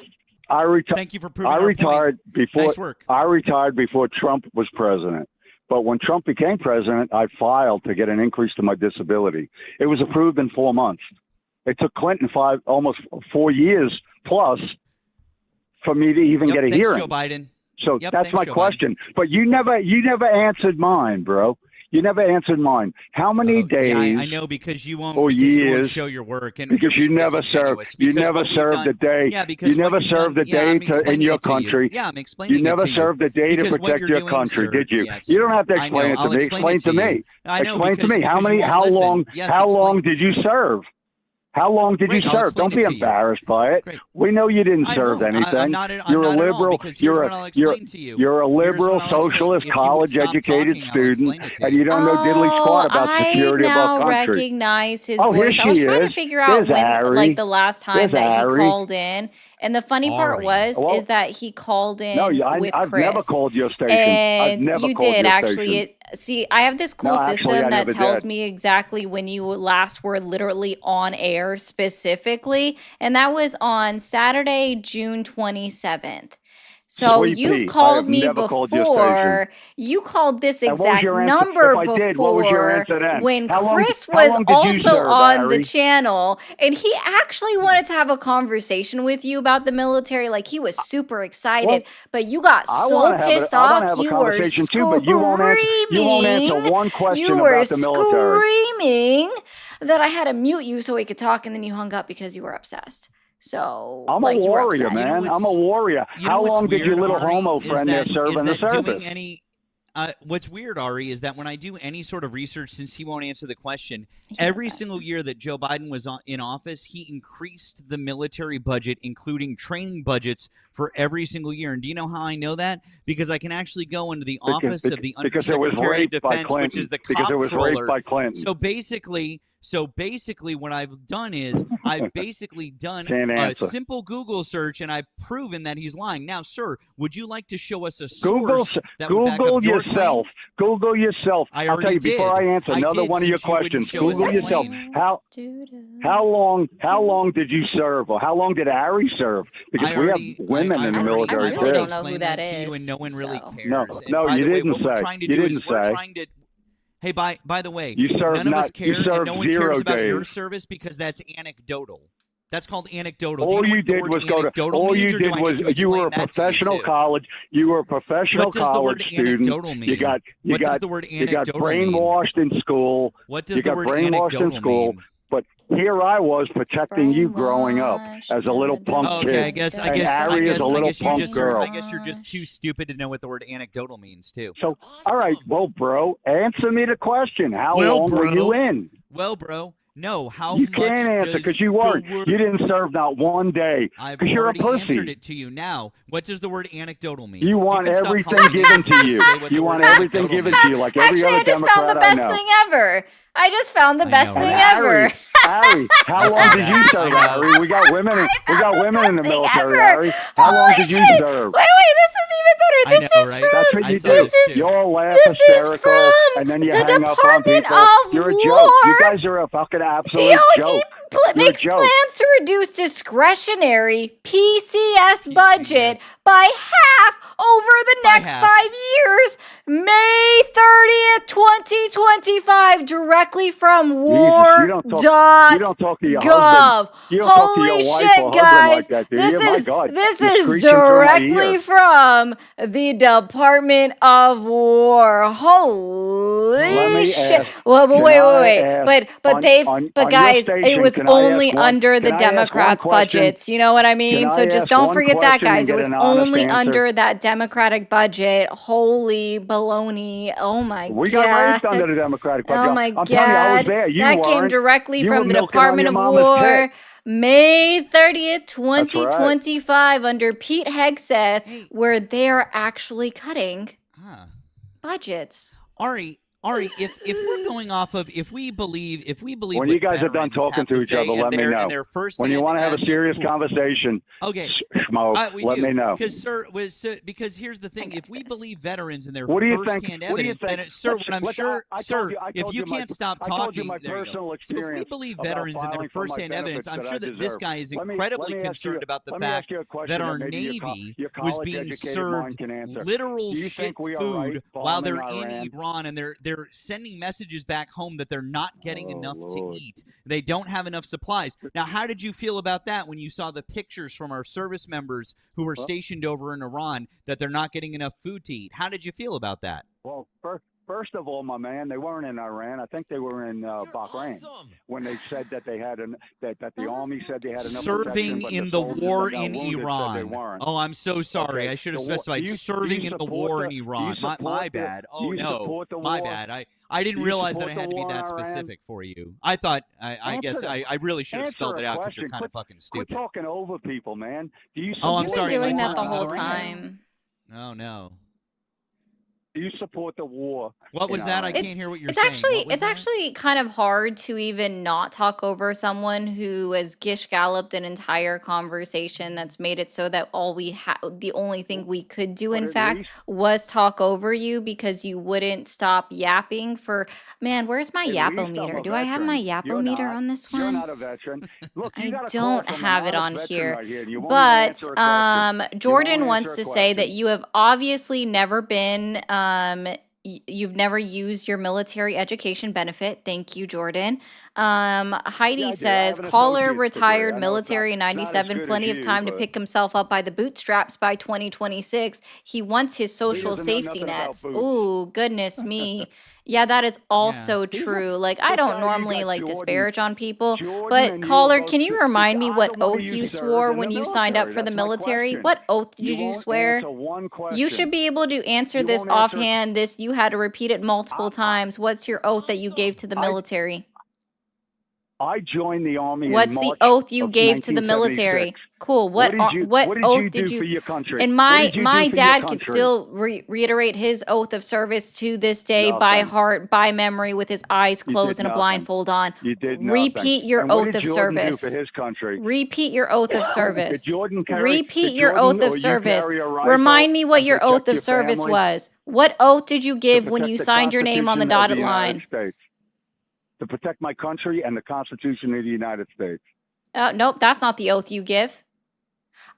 I Thank you for proving I our retired point. before Nice work. I retired before Trump was president. But when Trump became president, I filed to get an increase to my disability. It was approved in 4 months. It took Clinton almost 4 years plus for me to even Yep, get a thanks, hearing. Joe Biden. So Yep, that's thanks, my Joe question. But you never answered mine, bro. You never answered mine. How many days Yeah, I know because you won't. or because you won't years? show your work, and Because you're you being never served. disingenuous. You Because never what we've served done- a day. Yeah, because You what never you've served done, a yeah, day I'm in explaining your it to you. country. Yeah, I'm explaining You never it to served a day to Because what protect you're your doing, country, sir, did you? yes. You don't have to I explain know. it to I'll me. explain Explain it to to you. me. I know Explain to because me. How you won't how listen. long? Yes, how explain. long did you serve? How long did Great, you I'll serve? explain Don't it be to you. embarrassed by it. Great. We know you didn't I serve won't. anything. I'm not you're at a all, liberal. because here's You're what I'll a explain to you. you're a Here's liberal what I'll explain. socialist If you would college stop educated talking, I'll student, explain it to and you. you don't know diddly squat about I security of our now country. recognize his Oh, here voice. I was she trying to is. figure out There's when, like, Ari. the last There's time that he Ari. called in. And the funny part Ari. was Well, is that he called no, in I've with never Chris. called your station. I've And never you called did your actually. station. See, I have this cool No, actually, system I that never tells did. me exactly when you last were literally on air specifically, and that was on Saturday, June 27th. So Sweet you've pea. I called have me never called your station. before. You called this And what was exact your answer? number If I did, what was your before answer then? when How long? Chris How was long did you also serve, on the Ari? channel, and he actually wanted to have a conversation with you about the military. Like, he was super excited, Well, but you got I so want to have pissed I want off. to have a You were conversation too, but you won't answer. You won't answer screaming. one question You were about the military. screaming that I had to mute you so we could talk, and then you hung up because you were obsessed. So, I'm like, a you were warrior, upset. man. what's- I'm a warrior. You know How what's long did your weird, little Ari, homo is friend there that- serve is in the that doing service? any what's weird, Ari, is that when I do any sort of research, since he won't answer the question, He every doesn't. single year that Joe Biden was in office, he increased the military budget, including training budgets for every single year. And do you know how I know that? Because I can actually go into the office of the Because it was Undersecretary of raped by Defense, which Clinton. is the Because it was raped comptroller. by Clinton. So basically, what I've done is I've basically done Can't a answer. simple Google search, and I've proven that he's lying. Now, sir, would you like to show us a Google, source that would back Google up your yourself. claim? Google yourself. I I'll tell already you before did. I answer I another did, one of your since you wouldn't questions. show us Google a yourself. claim. How long did you serve, or how long did Ari serve? Because we have women in the military I really too. don't know who that to you, is. and no one really so. cares. No, And no, by you the way, didn't what we're say. trying to You do is didn't we're say. trying to. Hey, by the way, You served none of us not- care, you and served no one 0 cares about your days. service because that's anecdotal. That's called anecdotal. Do All you know you what the did word was go to. anecdotal All means, you or do did I was need to you were a explain that to you, professional too? college. You were a professional What does the word college student. anecdotal mean? You got What does the word you got anecdotal mean? brainwashed in school. What does You the got word brainwashed in anecdotal school. mean? But here I was protecting you growing up as a little punk Oh, kid. okay, I guess and Ari is a little punk girl. I guess you're just too stupid to know what the word anecdotal means too. So, all right, well, bro, answer me the question. How long were you in? Well, bro, no. How You much can't answer does because you weren't. the word- You didn't serve not one day I've because you're a already answered pussy. it to you. Now, what does the word anecdotal mean? You want can stop everything calling me given to and you. say what the You word want everything anecdotal given means. to you, like every Actually, other I just found the Democrat I best know. thing ever. I just found the I best know, thing right? ever. Ari, how I long saw did you that. serve, I know. Ari? We got women in the thing military, ever. Ari. How long Holy did you shit. serve? Wait, this is even better. I This know, is right? from That's what I you saw do. this too. You all laugh this is hysterical, from and then you the hang up on Department people. of You're a War. joke. You guys are a fucking absolute DOD joke. You're a makes joke. plans to reduce discretionary PCS budget PCS. by half over the By next half. 5 years. May 30th, 2025, directly from you don't talk to your husband. war.gov. You don't talk to your Holy wife shit, or husband guys. like that, do This you? My is God, this you're is screeching through my directly ear. from the Department of War. Holy Let me shit. ask, Well, but can wait, I wait. ask, But on they've on but your guys, it station, was can I ask only one? under the Can I ask one Democrats' question? budgets. You know what I mean? Can So I just ask don't one forget that, question and guys. It get was an honest only answer? under that Democratic budget. Holy baloney. Oh my We got raised god. under the Democratic budget. Oh my I'm telling you, I was god. there. You That came weren't. directly You were from the milking on Department your of mama's War. tit. May 30th, That's right. 2025, under Pete Hegseth, Hey. where they're actually cutting Huh. budgets. Ari, if we're going off of if we believe When you guys are done talking to each other, let me know. When you want to have a serious conversation, Okay. Schmo, We let do. me know. Because here's the thing: if we believe veterans and their What do you think? firsthand What do you evidence, think? then sir, what I'm sure, I sir, told if you you can't stop I told you talking, my there you go. personal So if we experience believe about veterans and their filing for my firsthand evidence, benefits I'm that sure I that this deserve. guy is Let me incredibly ask you- concerned about the let me ask fact you a question that that our maybe Navy your was being college-educated mind served can answer. literal Do you shit think we are food right while bombing they're in Iran? Iran, and they're sending messages back home that they're not getting enough Lord. to eat. They don't have enough supplies. Now, how did you feel about that when you saw the pictures from our service members who were stationed over in Iran that they're not getting enough food to eat? How did you feel about that? Well, first of all, my man, they weren't in Iran. I think they were in Bahrain when they said that they had that the army said they had enough protection, Serving but in the soldiers war that got in wounded said they Iran. weren't. Oh, I'm so sorry. Okay, I should have so what- specified do you serving in the support war in do you Iran. My support the- bad. do Oh you no, support the my war? bad. I didn't Do you realize that support it the had to be war in that Iran? specific for you. I thought I guess Answer I really should have Answer spelled a it out because you're question. kind of fucking Quit stupid. talking over people, man. Do you Oh, I'm You've support been sorry. Am I doing that the talking whole over you? time. No, no. Do you support the war? What was in that? I Iran? can't hear what you're It's saying. actually What was it's that? actually kind of hard to even not talk over someone who has gish galloped an entire conversation that's made it so that the only thing we could do But in at fact least- was talk over you because you wouldn't stop yapping for man, where's my At Yappo least I'm meter? a Do I have my veteran. Yappo You're meter not. on this You're one? not a veteran. Look, you I got a don't call from have an it on honest here. veteran right here, and you won't even But answer a question. You Jordan won't wants answer a to say that question. you have obviously never been you've never used your military education benefit. Thank you, Jordan. Heidi Yeah, I do. I says have an caller associate's degree. retired I know it's military in not as 97, good as plenty of you, time to but pick himself up by the bootstraps by 2026. He wants his he social doesn't know safety nothing about nets. boots. Ooh, goodness me. Yeah, that is also He's not- true. Like, I This don't guy, you normally got like Jordan. disparage on people, Jordan but and you are caller, both. can you remind me what Either one of oath you you served swore in when the you signed up military. for the That's my military? question. What oath You did you won't swear? answer one question. You should be able to answer You this won't answer. offhand. This you had to repeat it multiple times. What's your oath that you gave to the I military? I joined the army in What's the March oath you of gave to the military? 1976. Cool. What What did you oath do did for you? your country? And What my did you do my for your dad could country? still reiterate his oath of service to this day by Nothing. heart, by memory, with his eyes You closed did and a nothing. blindfold on. You did nothing. Repeat your And what oath did of Jordan do service. for his country? Repeat your oath of Did service. Jordan carry? Repeat Did your Jordan oath of or you service. carry a rifle Remind me what and your protect oath of your service family was. What oath did you to give when protect you the signed your name on the Constitution of dotted the United line? States? To protect my country and the Constitution of the United States. Nope, that's not the oath you give.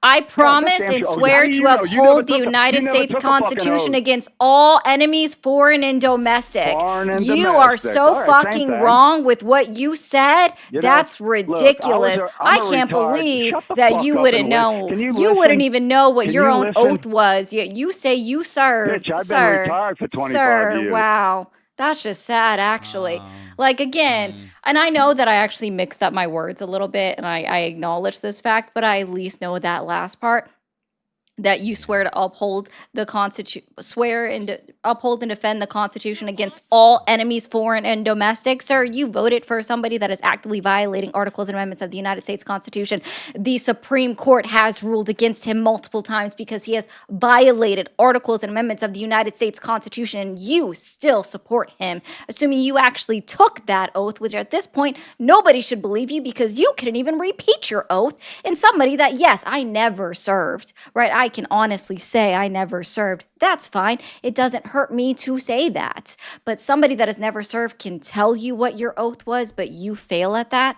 I Yeah, that's promise damn and sure. Oh, swear how do to you know? You never uphold the took a, United you never States took a fucking Constitution oath. against all enemies, foreign and domestic. Foreign and You are domestic. so All right, same fucking thing. wrong with what you said. You know, That's look, ridiculous. I I'm a can't retard. believe Shut the that fuck you up wouldn't and listen. know. Can you You wouldn't listen? even know what Can your you own listen? oath was. Yet you say you served. Bitch, I've been Sir, retired for 25 sir, years. wow. That's just sad, actually. Oh. Like, again, Mm. and I know that I actually mixed up my words a little bit, and I acknowledge this fact, but I at least know that last part, that you swear to uphold the Constitution, swear and uphold and defend the Constitution against all enemies, foreign and domestic. Sir, you voted for somebody that is actively violating articles and amendments of the United States Constitution. The Supreme Court has ruled against him multiple times because he has violated articles and amendments of the United States Constitution, and you still support him, assuming you actually took that oath, which at this point, nobody should believe you because you couldn't even repeat your oath. And somebody that, yes, I never served, right? I can honestly say I never served. That's fine. It doesn't hurt me to say that. But somebody that has never served can tell you what your oath was, but you fail at that?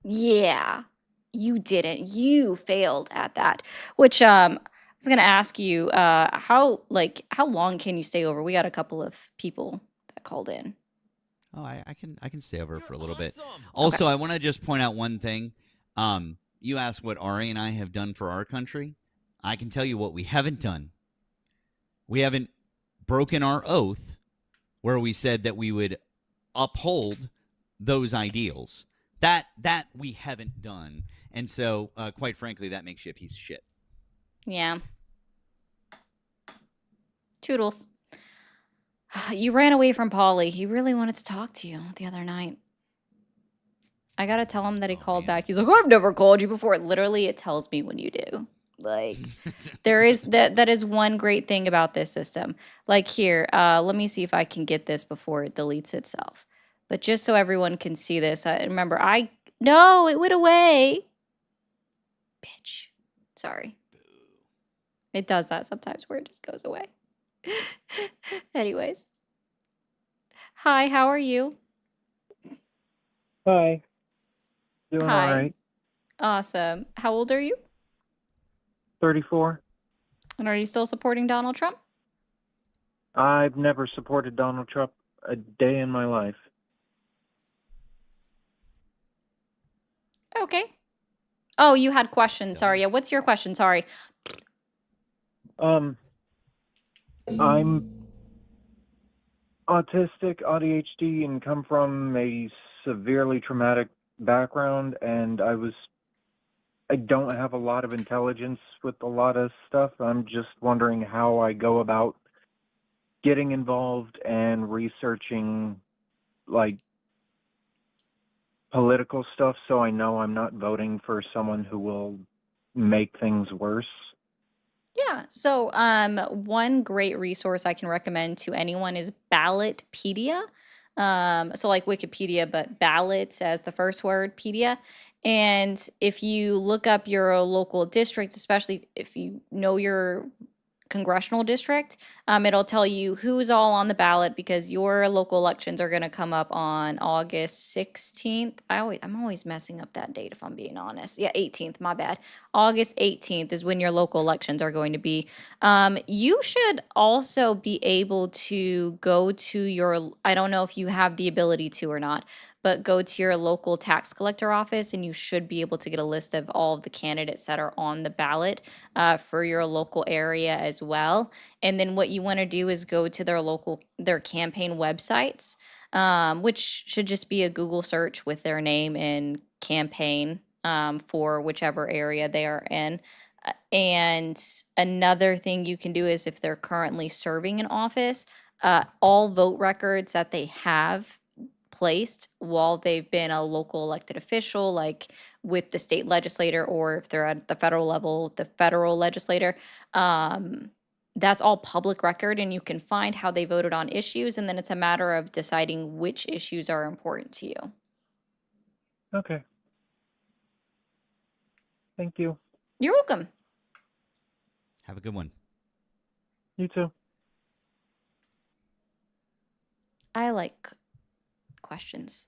Yeah, you didn't. You failed at that. Which I was gonna ask you, how long can you stay over? We got a couple of people that called in. Oh, I can stay over for a little bit. Also, I want to just point out one thing. You asked what Ari and I have done for our country. I can tell you what we haven't done. We haven't broken our oath where we said that we would uphold those ideals. That we haven't done. And so, quite frankly, that makes you a piece of shit. Yeah. Toodles. You ran away from Paulie. He really wanted to talk to you the other night. I gotta tell him that he called back. He's like, I've never called you before. Literally, it tells me when you do. Like, there is that is one great thing about this system. Like here, let me see if I can get this before it deletes itself. But just so everyone can see this, remember, no, it went away. Bitch. Sorry. It does that sometimes where it just goes away. Anyways. Hi, how are you? Hi. Doing Hi. all right. Awesome. How old are you? 34. And are you still supporting Donald Trump? I've never supported Donald Trump a day in my life. Okay. Oh, you had questions. Sorry. Yeah, what's your question? Sorry. I'm autistic, ADHD, and come from a severely traumatic background, and I don't have a lot of intelligence with a lot of stuff. I'm just wondering how I go about getting involved and researching, like, political stuff so I know I'm not voting for someone who will make things worse. Yeah. So, one great resource I can recommend to anyone is Ballotpedia. So like Wikipedia, but ballots as the first word, pedia. And if you look up your local district, especially if you know your congressional district, it'll tell you who's all on the ballot because your local elections are going to come up on August 16th. I'm always messing up that date if I'm being honest. Yeah, 18th, my bad. August 18th is when your local elections are going to be. You should also be able to go to your, I don't know if you have the ability to or not, but go to your local tax collector office and you should be able to get a list of all of the candidates that are on the ballot for your local area as well. And then what you want to do is go to their campaign websites, which should just be a Google search with their name and campaign for whichever area they are in. And another thing you can do is if they're currently serving in office, all vote records that they have placed while they've been a local elected official, like with the state legislator, or if they're at the federal level, the federal legislator, that's all public record and you can find how they voted on issues. And then it's a matter of deciding which issues are important to you. Okay. Thank you. You're welcome. Have a good one. You too. I like questions.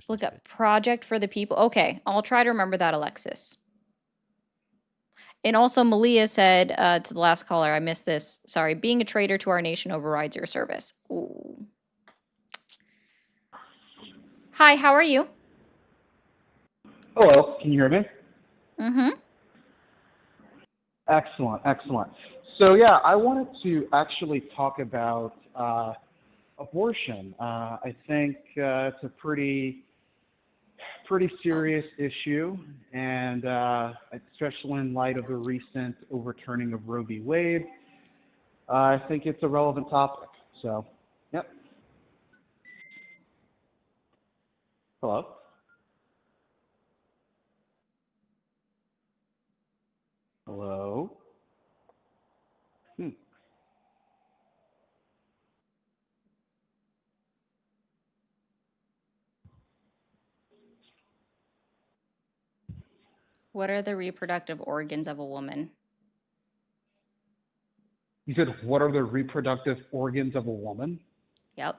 Look up Project for the People. Okay, I'll try to remember that, Alexis. And also, Malia said to the last caller, I missed this. Sorry, being a traitor to our nation overrides your service. Ooh. Hi, how are you? Hello, can you hear me? Mm-hmm. Excellent, excellent. So yeah, I wanted to actually talk about abortion. I think it's a pretty serious issue, and especially in light of the recent overturning of Roe v. Wade, I think it's a relevant topic. So, yep. Hello. Hello. What are the reproductive organs of a woman? You said, what are the reproductive organs of a woman? Yep.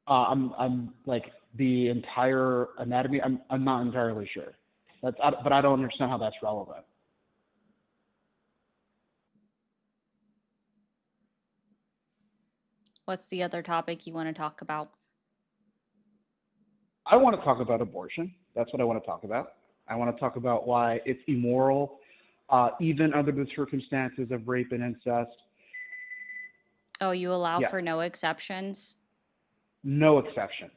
I'm like the entire anatomy. I'm not entirely sure. But I don't understand how that's relevant. What's the other topic you want to talk about? I want to talk about abortion. That's what I want to talk about. I want to talk about why it's immoral, even under the circumstances of rape and incest. Oh, you allow Yeah. for no exceptions? No exceptions.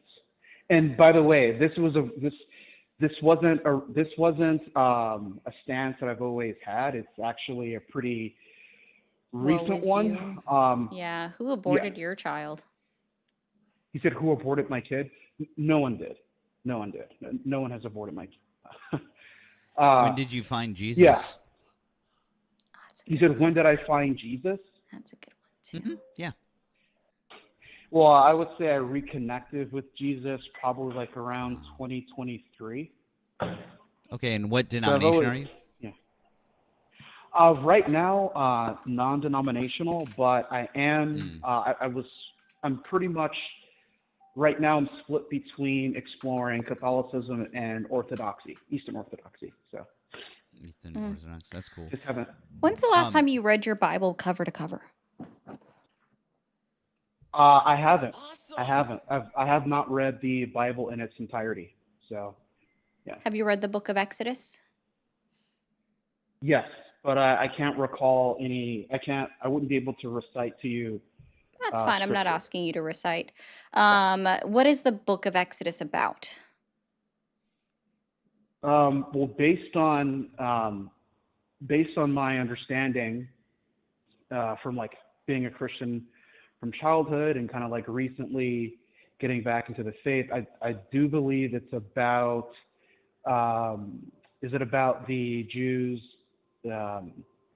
And by the way, this wasn't a stance that I've always had. It's actually a pretty recent one. Yeah. Who aborted your child? He said, "Who aborted my kid?" No one did. No one did. No one has aborted my kid. When did you find Jesus? Yeah. He said, "When did I find Jesus?" That's a good one too. Yeah. Well, I would say I reconnected with Jesus probably like around 2023. Okay, and what denomination are you? Yeah. Right now, non-denominational, but I am. I'm pretty much. Right now, I'm split between exploring Catholicism and Orthodoxy, Eastern Orthodoxy. So. Eastern Orthodox. That's cool. Just haven't. When's the last time you read your Bible cover to cover? I haven't. I haven't. I have not read the Bible in its entirety. So, yeah. Have you read the book of Exodus? Yes, but I can't recall any. I wouldn't be able to recite to you. That's fine. I'm not asking you to recite. What is the book of Exodus about? Well, based on my understanding, from like being a Christian from childhood and kind of like recently getting back into the faith, I do believe it's about. Is it about the Jews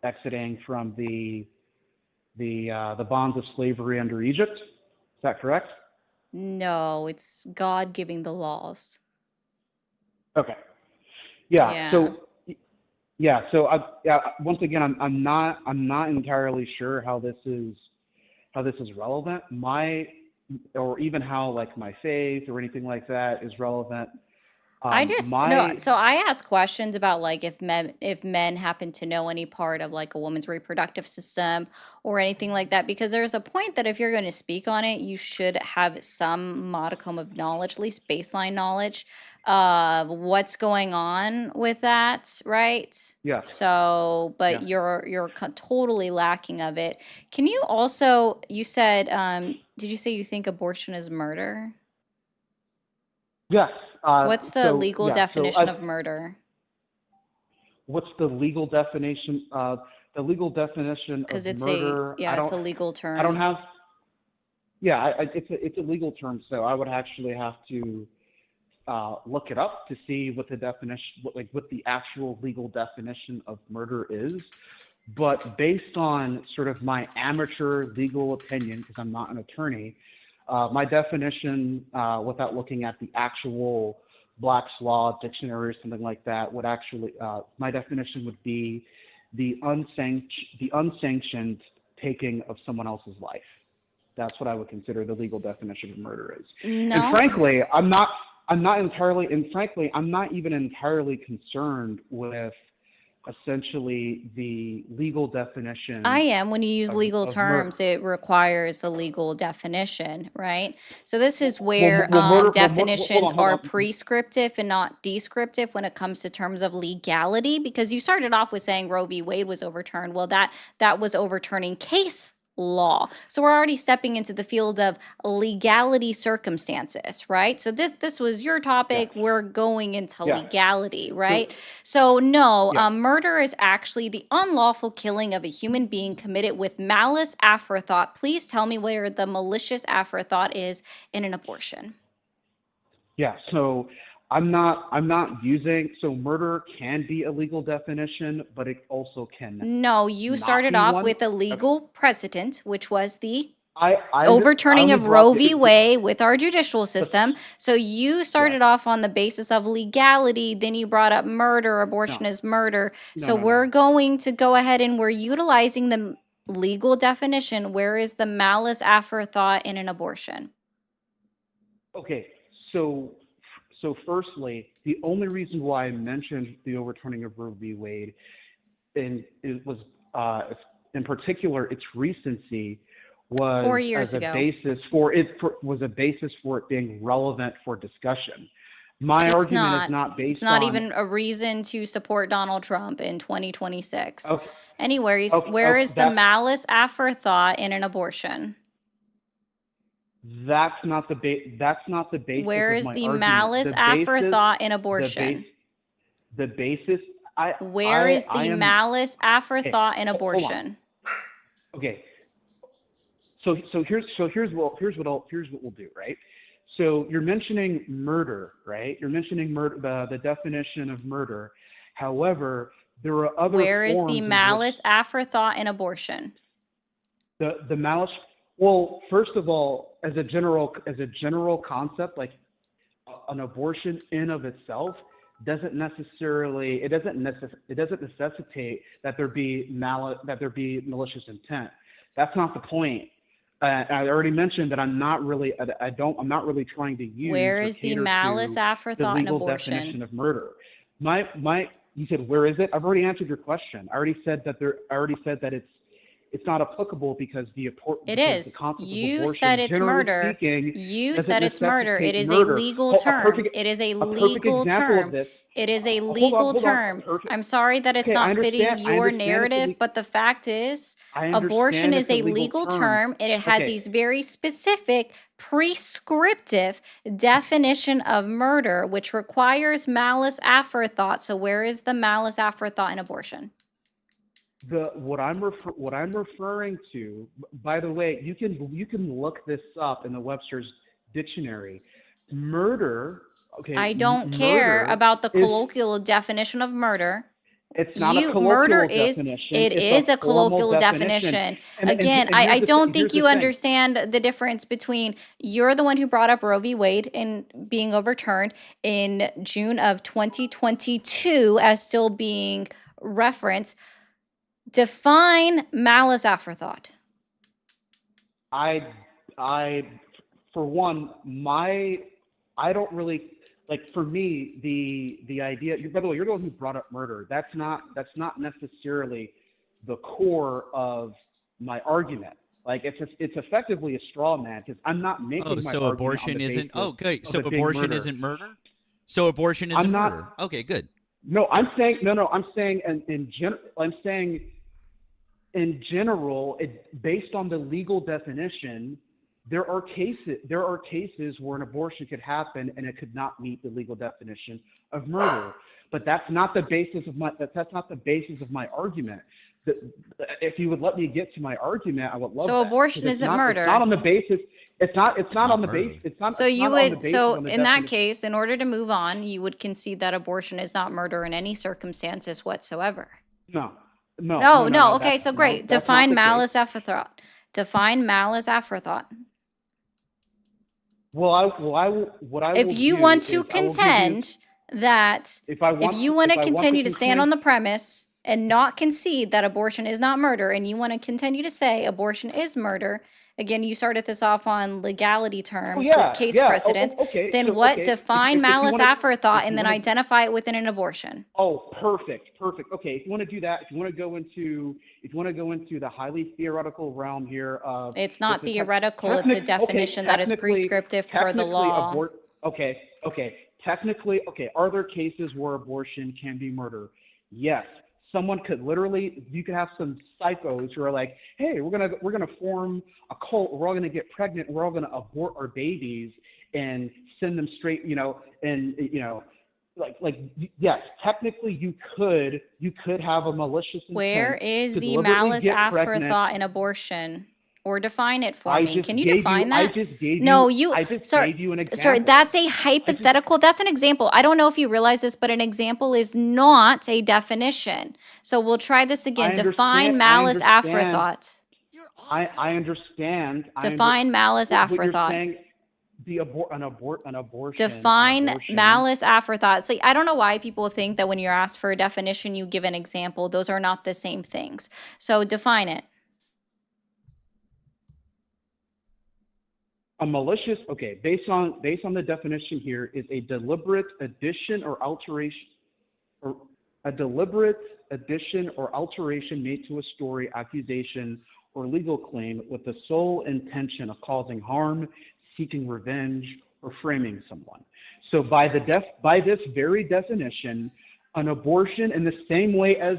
exiting from the bonds of slavery under Egypt? Is that correct? No, it's God giving the laws. Okay. Yeah. Yeah. So once again, I'm not entirely sure how this is relevant. Or even how like my faith or anything like that is relevant. So I ask questions about like if men happen to know any part of like a woman's reproductive system or anything like that, because there's a point that if you're going to speak on it, you should have some modicum of knowledge, at least baseline knowledge of what's going on with that, right? Yes. So, but you're totally lacking of it. Can you also, you said, did you say you think abortion is murder? Yes. What's the legal definition of murder? What's the legal definition? The legal definition of Because it's murder. it's a legal term. I don't have. Yeah, it's a legal term, so I would actually have to look it up to see what the definition, what the actual legal definition of murder is. But based on sort of my amateur legal opinion, because I'm not an attorney, my definition, without looking at the actual Black's Law dictionary or something like that, would actually, my definition would be the unsanctioned taking of someone else's life. That's what I would consider the legal definition of murder is. No. And frankly, I'm not even entirely concerned with essentially the legal definition I am. When you use legal of murder. terms, it requires a legal definition, right? So this is Well, where well, murder. Well, definitions hold are on. prescriptive and not descriptive when it comes to terms of legality. Because you started off with saying Roe v. Wade was overturned. Well, that was overturning case law. So we're already stepping into the field of legality circumstances, right? So this was your topic. Yes. We're going into Yes. legality, So, right? So no, yeah. murder is actually the unlawful killing of a human being committed with malice aforethought. Please tell me where the malicious aforethought is in an abortion. Yeah, so I'm not using, so murder can be a legal definition, but it also can No, you not started be off one. with a Okay. legal precedent, which was the I overturning only of Roe brought v. the, Wade with our judicial but system. So you yeah, started off on the basis of legality, then you brought up murder, abortion no, is murder. no, So no, we're no. going to go ahead and we're utilizing the legal definition. Where is the malice aforethought in an abortion? Okay, so firstly, the only reason why I mentioned the overturning of Roe v. Wade, and it was in particular its recency, 4 was years as a ago. basis for it being relevant for discussion. My It's argument is not. not It's based not on. even a reason to support Donald Trump in 2026. Okay, Anyways, okay, where okay, is the malice aforethought in an abortion? that's not the basis Where of is my the argument. malice The basis, aforethought in the abortion? base, the basis. Where is I the am. malice Okay, aforethought in hold on. abortion? Okay. So here's what we'll do, right? So you're mentioning murder, right? You're mentioning murder, the definition of murder. However, there are other Where is forms the in which malice aforethought in abortion? the malice. Well, first of all, as a general concept, like an abortion in of itself doesn't necessarily it doesn't necessitate that there be malicious intent. That's not the point. I already mentioned that I'm not really trying to use Where or is the cater malice to the aforethought in legal abortion? definition of murder. You said, where is it? I've already answered your question. I already said that it's not applicable because It the is. concept of You said abortion, it's generally murder. speaking, You doesn't said it's murder. It necessitate is a murder. legal A term. perfect It is a a perfect legal example of term. this. It is a Hold on, legal hold on. A term. perfect. I'm sorry that it's Okay, not fitting I your understand it's a narrative, but the fact is, I abortion understand is it's a legal term. term and it has Okay, these very specific prescriptive definition of murder, which requires malice aforethought. So where is the malice aforethought in abortion? what I'm referring to, by the way, you can look this up in the Webster's dictionary. Murder, okay, I don't care murder about the is colloquial definition of murder. it's not a Murder colloquial is, definition. it It's is a a formal colloquial definition. definition. And Again, here's I the don't here's think the you thing. understand the difference between you're the one who brought up Roe v. Wade and being overturned in June of 2022 as still being referenced. Define malice aforethought. I for one, I don't really like. For me, the idea. By the way, you're the one who brought up murder. That's not necessarily the core of my argument. Like it's effectively a straw man because I'm not making Oh, my so argument on abortion the isn't. basis Oh, good. of So it being abortion murder. isn't murder. So abortion isn't I'm not. murder. Okay, good. No, I'm saying no. I'm saying in general, based on the legal definition, there are cases where an abortion could happen and it could not meet the legal definition of murder. But that's not the basis of my argument. If you would let me get to my argument, I would love So that. abortion isn't murder. It's not on the basis. It's not on the murder. base. It's not. So it's you not on the would, basis so on the in that definition. case, in order to move on, you would concede that abortion is not murder in any circumstances whatsoever. No. Okay, That's so great. that's not Define the case. malice aforethought. Define malice aforethought. What I If will you do want is to I will give you, contend that, if I if want you to, want if to I want to continue to stand on complain, the premise and not concede that abortion is not murder, and you want to continue to say abortion is murder, Again, you started this off on legality Oh terms with yeah, case yeah. precedent. Okay. Then So what? okay, Define if you malice want to, aforethought if and you then want to, identify it within an abortion. oh, perfect. Okay, if you want to do that, if you want to go into the highly theoretical realm here of It's with not the theoretical, it's a definition that is prescriptive per the technically law. okay, technically, okay, are there cases where abortion can be murder? Yes. Someone could literally, you could have some psychos who are like, hey, we're gonna form a cult, we're all gonna get pregnant, we're all gonna abort our babies and send them straight, yes, technically you could have a malicious Where intent is to the deliberately malice get pregnant. aforethought in abortion? Or define it for I me. just Can you gave define you I that? just gave No, you I just sorry, gave you an sorry, example. that's a I just hypothetical. That's an example. I don't know if you realize this, but an example is not a definition. So we'll try this again. Define malice aforethought. I understand. Define malice What you're aforethought. saying, an abortion. Define malice aforethought. So I don't know why people think that when you're asked for a definition, you give an example. Those are not the same things. So define it. A malicious, okay, based on the definition here, is a deliberate addition or alteration, or a deliberate addition or alteration made to a story, accusation, or legal claim with the sole intention of causing harm, seeking revenge, or framing someone. So by this very definition, an abortion, in the same way as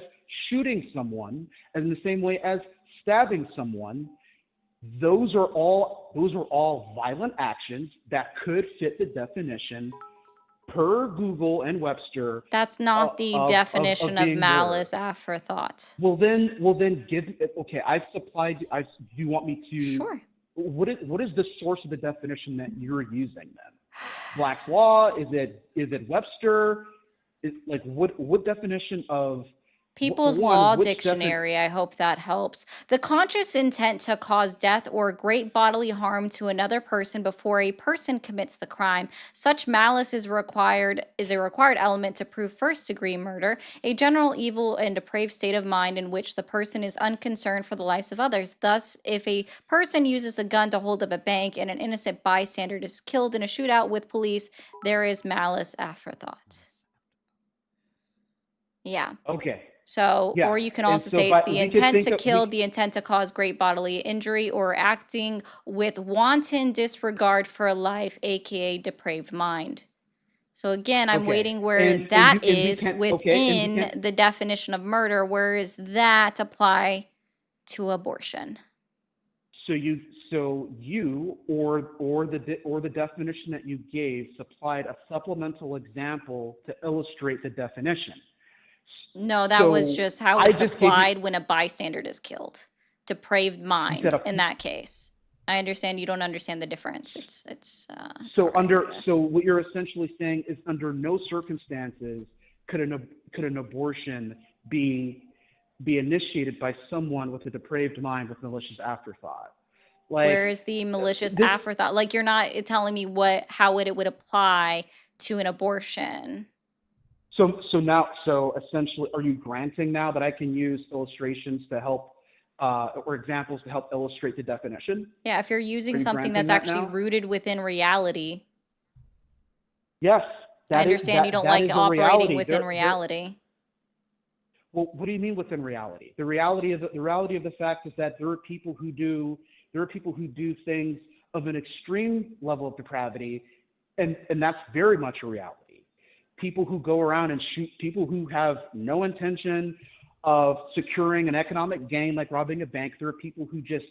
shooting someone, and in the same way as stabbing someone, those are all violent actions that could fit the definition per Google and Webster. That's not the definition of malice aforethought. Well then give, okay, do you want me to? Sure. What is the source of the definition that you're using then? Black's Law? Is it Webster? What definition of People's Law Dictionary, I hope that helps. The conscious intent to cause death or great bodily harm to another person before a person commits the crime. Such malice is a required element to prove first-degree murder, a general evil and depraved state of mind in which the person is unconcerned for the lives of others. Thus, if a person uses a gun to hold up a bank and an innocent bystander is killed in a shootout with police, there is malice aforethought. Yeah. Okay. So, Yeah. or you can And also so say by- it's the we could intent think to of- kill, we- the intent to cause great bodily injury, or acting with wanton disregard for life, aka depraved mind. So again, I'm Okay. waiting where And that you- and we is can't- okay, and we within can't- the definition of murder. Where does that apply to abortion? So you or the definition that you gave supplied a supplemental example to illustrate the definition. No, that was So just how I it's just gave you- applied when a bystander is killed. Depraved mind said a- in that case. I understand you don't understand the difference. It's So all right, I guess. so what you're essentially saying is under no circumstances could an abortion be initiated by someone with a depraved mind with malicious afterthought. Like, Where is the malicious this- afterthought? Like you're not telling me how it would apply to an abortion. So essentially, are you granting now that I can use illustrations to help or examples to help illustrate the definition? Yeah, if you're using Are you something granting that's that actually now? rooted within reality. Yes. I understand you don't like operating within There- reality. Well, what do you mean within reality? The reality of the fact is that there are people who do things of an extreme level of depravity, and that's very much a reality. People who go around and shoot people who have no intention of securing an economic gain, like robbing a bank. There are people who just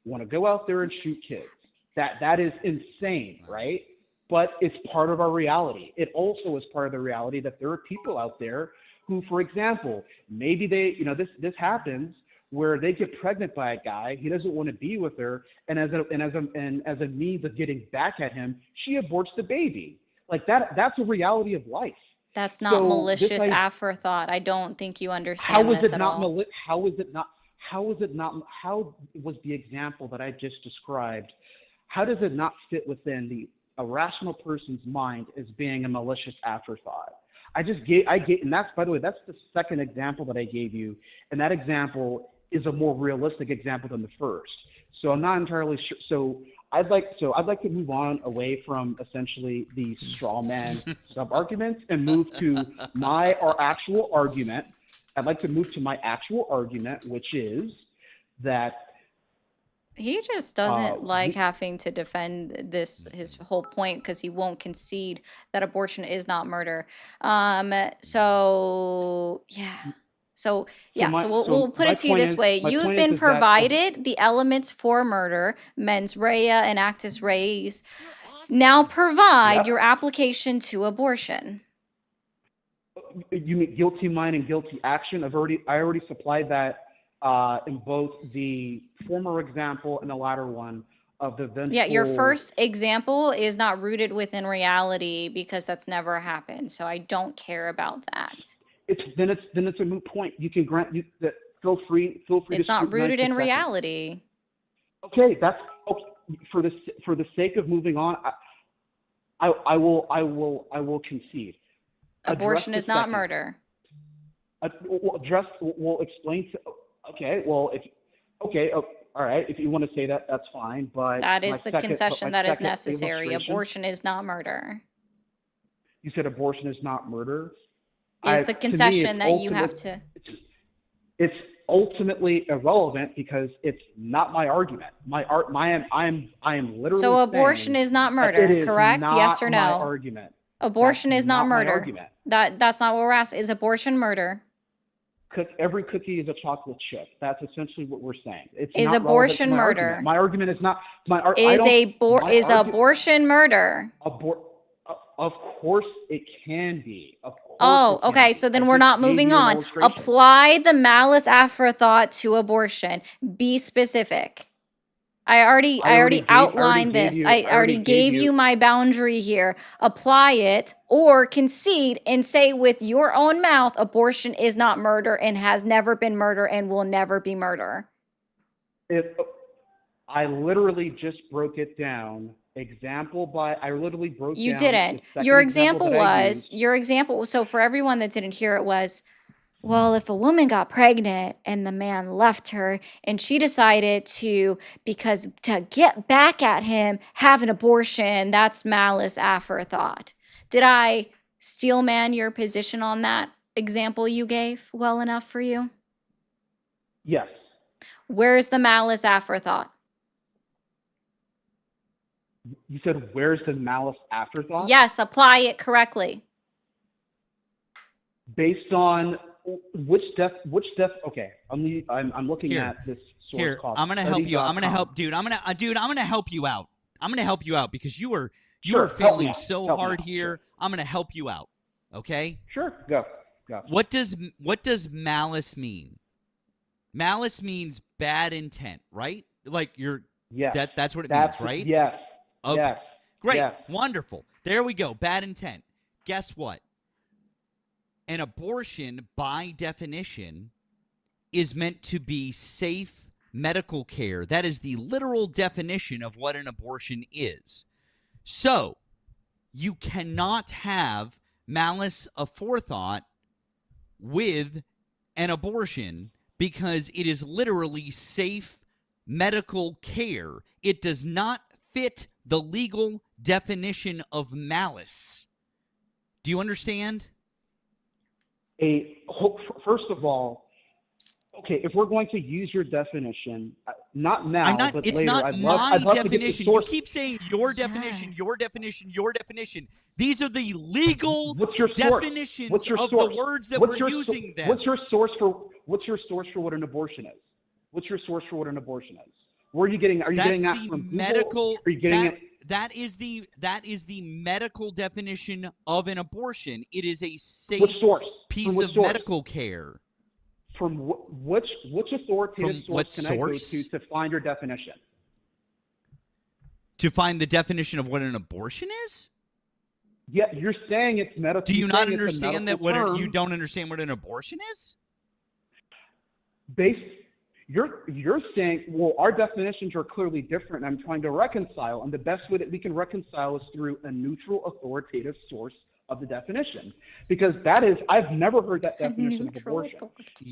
want to go out there and shoot kids. That is insane, right? But it's part of our reality. It also is part of the reality that there are people out there who, for example, maybe this happens where they get pregnant by a guy, he doesn't want to be with her, and as a means of getting back at him, she aborts the baby. Like that's a reality of life. That's not So this malicious idea- afterthought. I don't think you understand How is this it at not all. how was the example that I just described, how does it not fit within a rational person's mind as being a malicious afterthought? And that's, by the way, that's the second example that I gave you, and that example is a more realistic example than the first. So I'm not entirely sure. So I'd like to move on away from essentially the straw man sub arguments and move to our actual argument. I'd like to move to my actual argument, which is that He just doesn't like having to defend his whole point because he won't concede that abortion is not murder. So yeah. So we'll put it to you this way. You've been provided the elements for murder, mens rea and actus reus. Now provide your application to abortion. You mean guilty mind and guilty action? I already supplied that in both the former example and the latter one of the vengeful. Yeah, your first example is not rooted within reality because that's never happened. So I don't care about that. Then it's a moot point. You can grant that. Feel free. It's not rooted in reality. Okay, that's okay. For the sake of moving on, I will concede. Abortion is not murder. We'll explain to. Okay, well, all right. If you want to say that, that's fine. But that is the concession that is necessary. Abortion is not murder. You said abortion is not murder. Is the concession that you have to. It's ultimately irrelevant because it's not my argument. I am literally. So abortion is not murder, correct? Yes or no? My argument. Abortion is not murder. That's not what we're asking. Is abortion murder? Every cookie is a chocolate chip. That's essentially what we're saying. Is abortion murder? My argument is not. Is abortion murder? Of course it can be. Oh, okay. So then we're not moving on. Apply the malice aforethought to abortion. Be specific. I already outlined this. I already gave you my boundary here. Apply it or concede and say with your own mouth, abortion is not murder and has never been murder and will never be murder. I literally just broke it down. I literally broke You down. didn't. Your example was, so for everyone that didn't hear it was, well, if a woman got pregnant and the man left her and she decided to get back at him, have an abortion, that's malice aforethought. Did I steel man your position on that example you gave well enough for you? Yes. Where's the malice aforethought? You said, where's the malice afterthought? Yes, apply it correctly. Based on which death? Okay, I'm looking at this source. Here, I'm gonna help you. I'm gonna help, dude. I'm gonna help you out. I'm gonna help you out because you are failing so hard here. I'm gonna help you out. Okay? Sure. Go. What does malice mean? Malice means bad intent, right? Like that's what it means, right? Yes. Okay. Yes. Great. Yes. Wonderful. There we go. Bad intent. Guess what? An abortion, by definition, is meant to be safe medical care. That is the literal definition of what an abortion is. So, you cannot have malice aforethought with an abortion because it is literally safe medical care. It does not fit the legal definition of malice. Do you understand? First of all, okay, if we're going to use your definition, not now, but later. It's not I'd my love definition. You keep saying your definition, your definition, your definition. These are the legal definitions of the words that we're using. Then what's your source for what an abortion is? What's your source for what an abortion is? Where are you getting? Are you getting that from medical? Are you getting it? That is the medical definition of an abortion. It is a safe piece of medical care. From which authoritative source can I go to find your definition? To find the definition of what an abortion is? Yeah, you're saying it's medical. Do you not understand that? You don't understand what an abortion is? You're saying, well, our definitions are clearly different. I'm trying to reconcile, and the best way that we can reconcile is through a neutral, authoritative source of the definition, because that is, I've never heard that definition of abortion.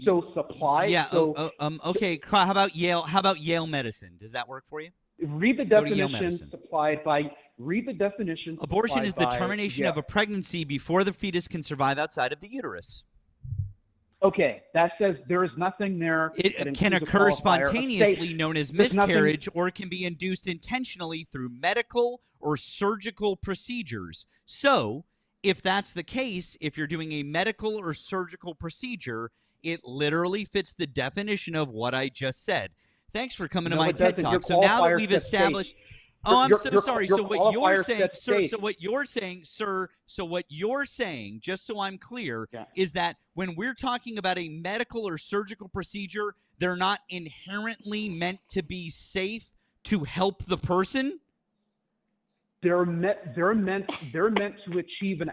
So supply. Yeah. So Okay. How about Yale? How about Yale medicine? Does that work for you? read the Go to Yale definition medicine. supplied by. Read the definition. Abortion is the supplied by termination Yale. of a pregnancy before the fetus can survive outside of the uterus. Okay, that says there is nothing there. that It can includes a occur qualifier of spontaneously, state. known as There's nothing- miscarriage, or it can be induced intentionally through medical or surgical procedures. So, if that's the case, if you're doing a medical or surgical procedure, it literally fits the definition of what I just said. Thanks for coming to No, my it TED doesn't. Your Talk. So now that qualifier we've says established... state. Oh, I'm Your- so your- sorry. your So what you're qualifier saying, says sir, state. so what you're saying, sir, so what you're saying, just so I'm clear, Yeah. is that when we're talking about a medical or surgical procedure, they're not inherently meant to be safe to help the person? They're meant to achieve an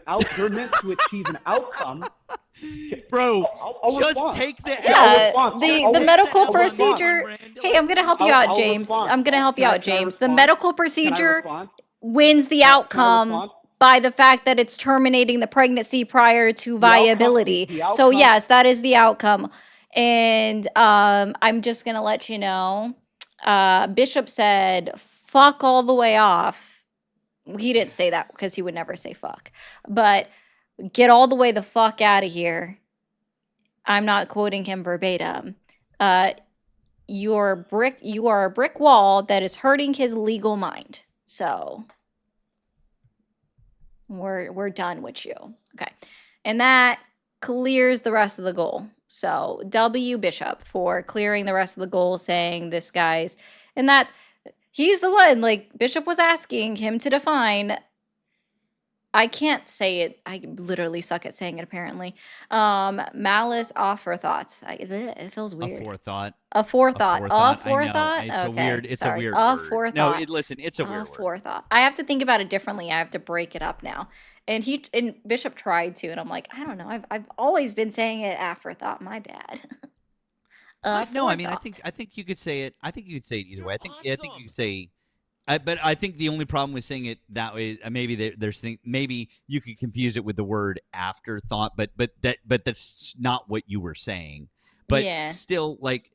outcome. Bro, I'll just respond. take the Yeah, respond. the I'll medical respond. procedure. Hey, I'm gonna help you I'll out, James. respond. I'm gonna help you Can I- out, can I James. The respond? medical Can I procedure respond? wins the Can I outcome respond? by the fact that it's terminating the pregnancy prior to viability. the So outcome- yes, that is the outcome. And I'm just gonna let you know. Bishop said, "Fuck all the way off." He didn't say that because he would never say fuck, but get all the way the fuck out of here. I'm not quoting him verbatim. You are a brick wall that is hurting his legal mind. So we're done with you. Okay. And that clears the rest of the goal. So W Bishop for clearing the rest of the goal, saying this guy's, and that's, he's the one, like Bishop was asking him to define. I can't say it. I literally suck at saying it, apparently. Malice aforethought. It feels A weird. forethought. Aforethought. I Aforethought? know. It's Okay, a weird. It's sorry. a weird word. Aforethought. No, listen. It's a weird word. Aforethought. I have to think about it differently. I have to break it up now. And Bishop tried to, and I'm like, I don't know. I've always been saying it afterthought. My bad. No, I mean, I Aforethought. think you could say it. I think you could say it either way. I think you could say. But I think the only problem with saying it that way, maybe maybe you could confuse it with the word afterthought. But that's not what you were saying. But Yeah. still, like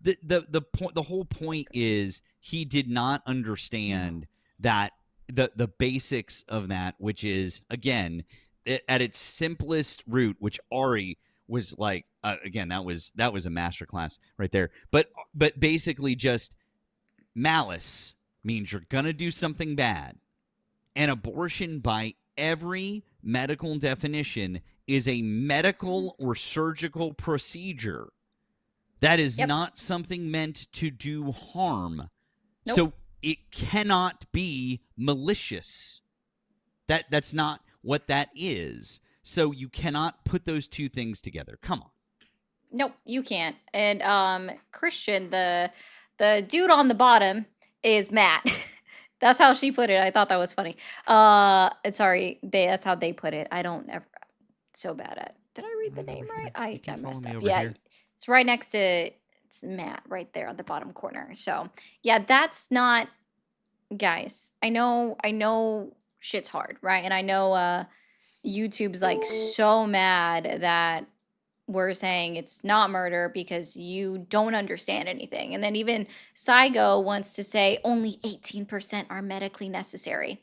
the whole point is he did not understand that the basics of that, which is again at its simplest root, which Ari was like, again, that was a masterclass right there. But basically just malice means you're going to do something bad. And abortion, by every medical definition, is a medical or surgical procedure. That is not something meant to do harm. Nope. So it cannot be malicious. That's not what that is. So you cannot put those two things together. Come on. Nope, you can't. And Christian, the dude on the bottom is Matt. That's how she put it. I thought that was funny. Sorry, that's how they put it. I don't ever. So bad at. Did I read the name right? I messed up. Yeah, here. it's right next to. It's Matt right there on the bottom corner. So yeah, that's not. Guys, I know shit's hard, right? And I know YouTube's like so mad that we're saying it's not murder because you don't understand anything. And then even Saigo wants to say only 18% are medically necessary.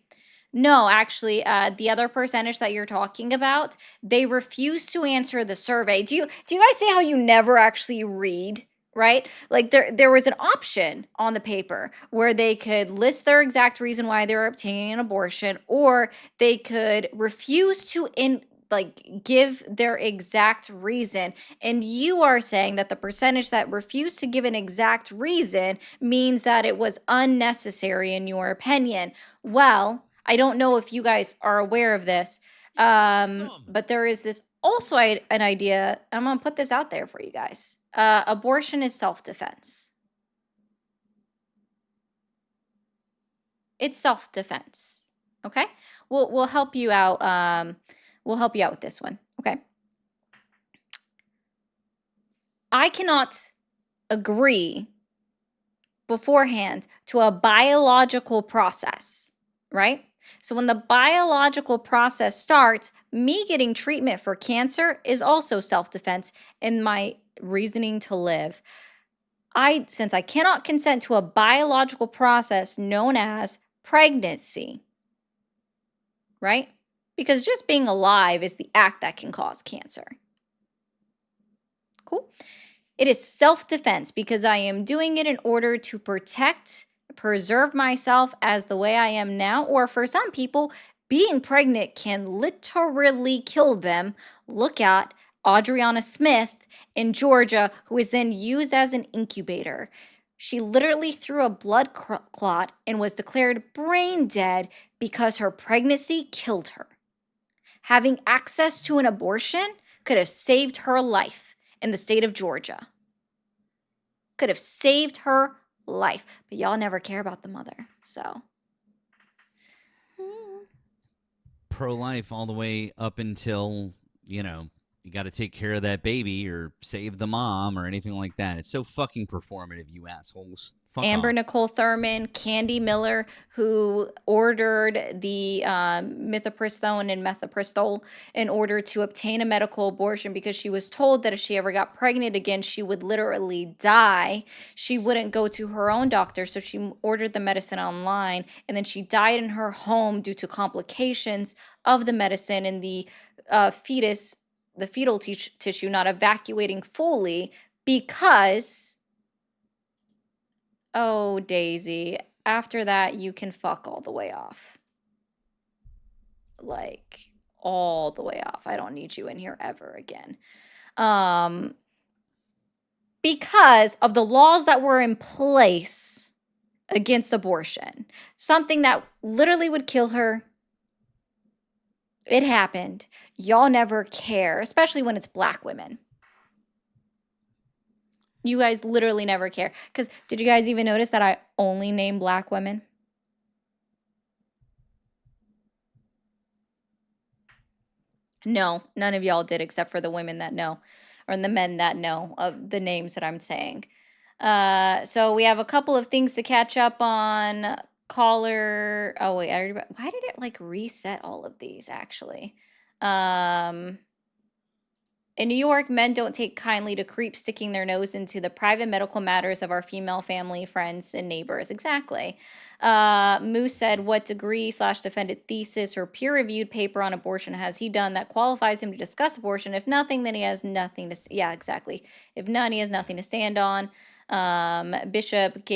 No, actually, the other percentage that you're talking about, they refuse to answer the survey. Do you guys see how you never actually read? Right? Like there was an option on the paper where they could list their exact reason why they're obtaining an abortion, or they could refuse to give their exact reason. And you are saying that the percentage that refused to give an exact reason means that it was unnecessary in your opinion. Well, I don't know if you guys are aware of this, but there is this also an idea. I'm gonna put this out there for you guys. Abortion is self-defense. It's self-defense. Okay, we'll help you out. We'll help you out with this one. Okay. I cannot agree beforehand to a biological process, right? So when the biological process starts, me getting treatment for cancer is also self-defense in my reasoning to live. Since I cannot consent to a biological process known as pregnancy, right? Because just being alive is the act that can cause cancer. Cool. It is self-defense because I am doing it in order to preserve myself as the way I am now. Or for some people, being pregnant can literally kill them. Look at Adriana Smith in Georgia, who is then used as an incubator. She literally threw a blood clot and was declared brain dead because her pregnancy killed her. Having access to an abortion could have saved her life in the state of Georgia. Could have saved her life. But y'all never care about the mother, so. Pro-life all the way up until, you got to take care of that baby or save the mom or anything like that. It's so fucking performative, you assholes. Fuck Amber off. Nicole Thurman, Candy Miller, who ordered the mifepristone and mifepristol in order to obtain a medical abortion because she was told that if she ever got pregnant again, she would literally die. She wouldn't go to her own doctor, so she ordered the medicine online, and then she died in her home due to complications of the medicine and the fetal tissue not evacuating fully because... Oh, Daisy. After that, you can fuck all the way off. Like, all the way off. I don't need you in here ever again. Because of the laws that were in place against abortion. Something that literally would kill her. It happened. Y'all never care, especially when it's black women. You guys literally never care. Because did you guys even notice that I only name black women? No, none of y'all did except for the women that know, or the men that know of the names that I'm saying. So we have a couple of things to catch up on. Caller. Oh, wait. Why did it like reset all of these actually? In New York, men don't take kindly to creeps sticking their nose into the private medical matters of our female family, friends, and neighbors. Exactly. Moose said, what degree/defended thesis or peer-reviewed paper on abortion has he done that qualifies him to discuss abortion? If nothing, then he has nothing to... Yeah, exactly. If none, he has nothing to stand on. Bishop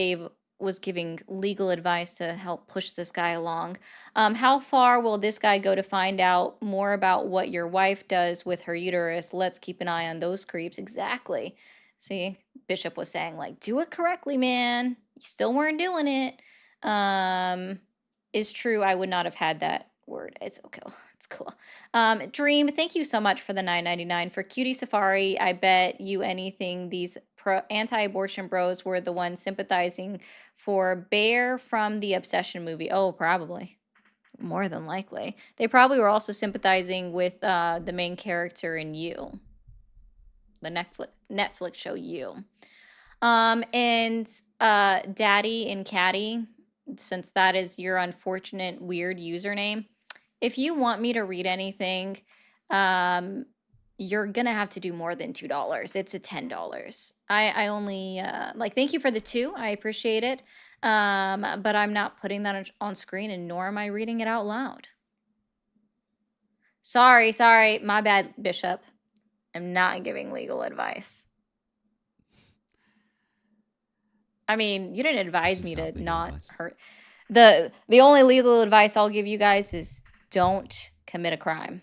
was giving legal advice to help push this guy along. How far will this guy go to find out more about what your wife does with her uterus? Let's keep an eye on those creeps. Exactly. See, Bishop was saying, like, do it correctly, man. You still weren't doing it. Is true. I would not have had that word. It's okay. It's cool. Dream, thank you so much for the $9.99. For Cutie Safari, I bet you anything these anti-abortion bros were the ones sympathizing for Bear from the Obsession movie. Oh, probably. More than likely. They probably were also sympathizing with the main character in You. The Netflix show You. And Daddy and Caddy, since that is your unfortunate weird username, if you want me to read anything, you're gonna have to do more than $2. It's a $10. I only thank you for the 2. I appreciate it. But I'm not putting that on screen, and nor am I reading it out loud. Sorry, my bad, Bishop. I'm not giving legal advice. I mean, you didn't advise me to not hurt. The only legal advice I'll give you guys is don't commit a crime.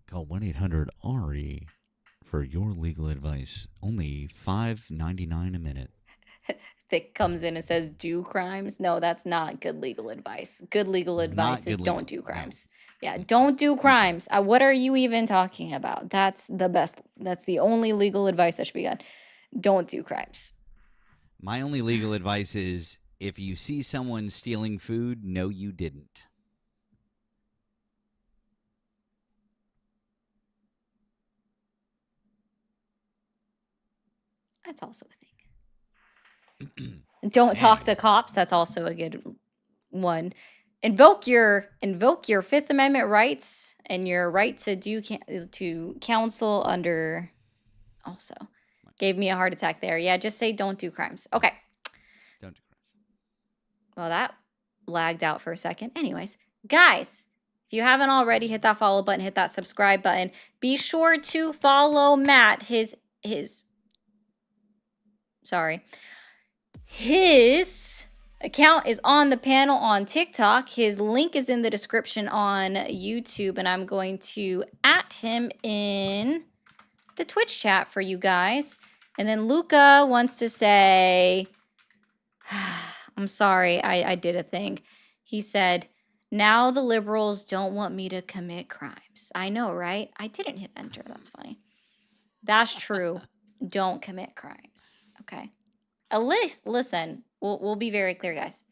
Call 1-800-ARI for your legal advice. Only $5.99 a minute. Thick comes in and says, do crimes. No, that's not good legal advice. Good legal advice is don't do crimes. No. Yeah, don't do crimes. What are you even talking about? That's the best. That's the only legal advice that should be done. Don't do crimes. My only legal advice is if you see someone stealing food, no, you didn't. That's also a thing. Don't talk to Anyways. cops. That's also a good one. Invoke your Fifth Amendment rights and your right to to counsel under. Also, gave me a heart attack there. Yeah, just say don't do crimes. Okay. Don't do crimes. Well, that lagged out for a second. Anyways, guys, if you haven't already, hit that follow button, hit that subscribe button. Be sure to follow Matt. His account is on the panel on TikTok. His link is in the description on YouTube, and I'm going to @ him in the Twitch chat for you guys. And then Luca wants to say, I'm sorry, I did a thing. He said, now the liberals don't want me to commit crimes. I know, right? I didn't hit enter. That's funny. That's true. Don't commit crimes. Okay. At least, listen, we'll be very clear, guys.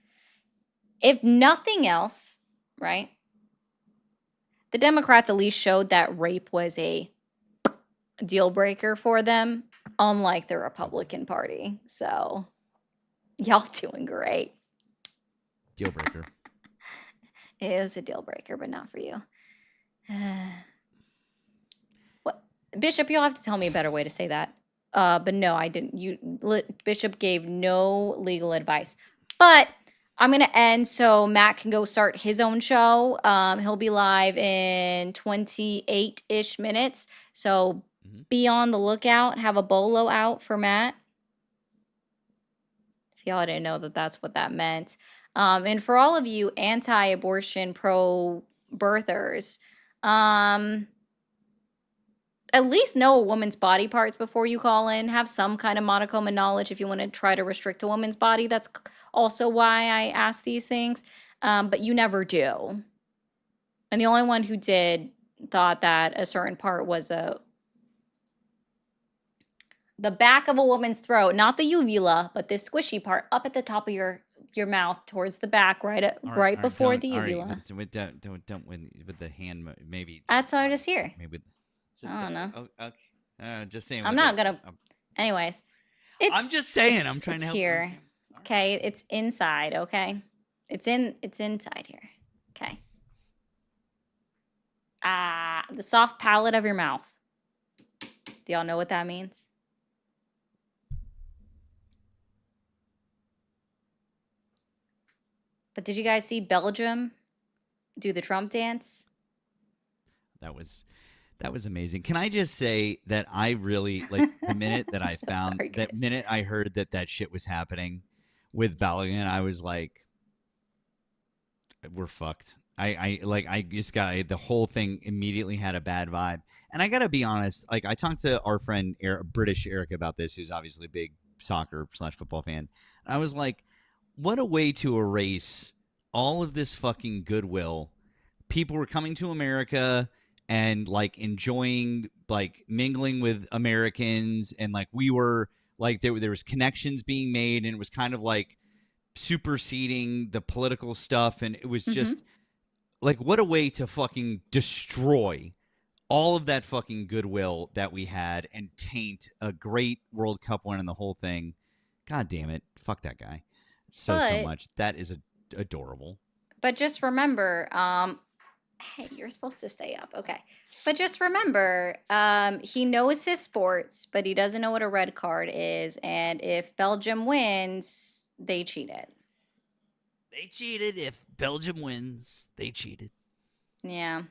If nothing else, right? The Democrats at least showed that rape was a deal breaker for them, unlike the Republican Party. So, y'all doing great. Deal breaker. It is a deal breaker, but not for you. What, Bishop? You'll have to tell me a better way to say that. But no, I didn't. Bishop gave no legal advice. But I'm gonna end so Matt can go start his own show. He'll be live in 28-ish minutes. So be on the lookout. Have a bolo out for Matt. If y'all didn't know that that's what that meant. And for all of you anti-abortion, pro-birthers, at least know a woman's body parts before you call in. Have some kind of modicum of knowledge if you want to try to restrict a woman's body. That's also why I ask these things. But you never do. And the only one who did thought that a certain part was the back of a woman's throat, not the uvula, but this squishy part up at the top of your mouth towards the back, right before the uvula. Don't with the hand, maybe. That's what I just hear. Maybe. I don't know. Oh, okay. Just saying. I'm not gonna. Anyways, I'm just saying. I'm trying to help. Here. Okay, it's inside. Okay, it's inside here. Okay. The soft palate of your mouth. Do y'all know what that means? But did you guys see Belgium do the Trump dance? That was amazing. Can I just say that I really like the minute that I found sorry, that guys. minute I heard that shit was happening with Belgium, I was like, we're fucked. I just got the whole thing immediately had a bad vibe. And I gotta be honest, like I talked to our friend British Eric about this, who's obviously a big soccer/football fan. I was like, what a way to erase all of this fucking goodwill. People were coming to America and like enjoying like mingling with Americans, and like we were like there was connections being made, and it was kind of like superseding the political stuff, and it was just like what a way to fucking destroy all of that fucking goodwill that we had and taint a great World Cup win and the whole thing. God damn it. Fuck that guy. So much. That is adorable. But just remember, hey, you're supposed to stay up. Okay. But just remember, he knows his sports, but he doesn't know what a red card is. And if Belgium wins, they cheated. They cheated. If Belgium wins, they cheated. Yeah.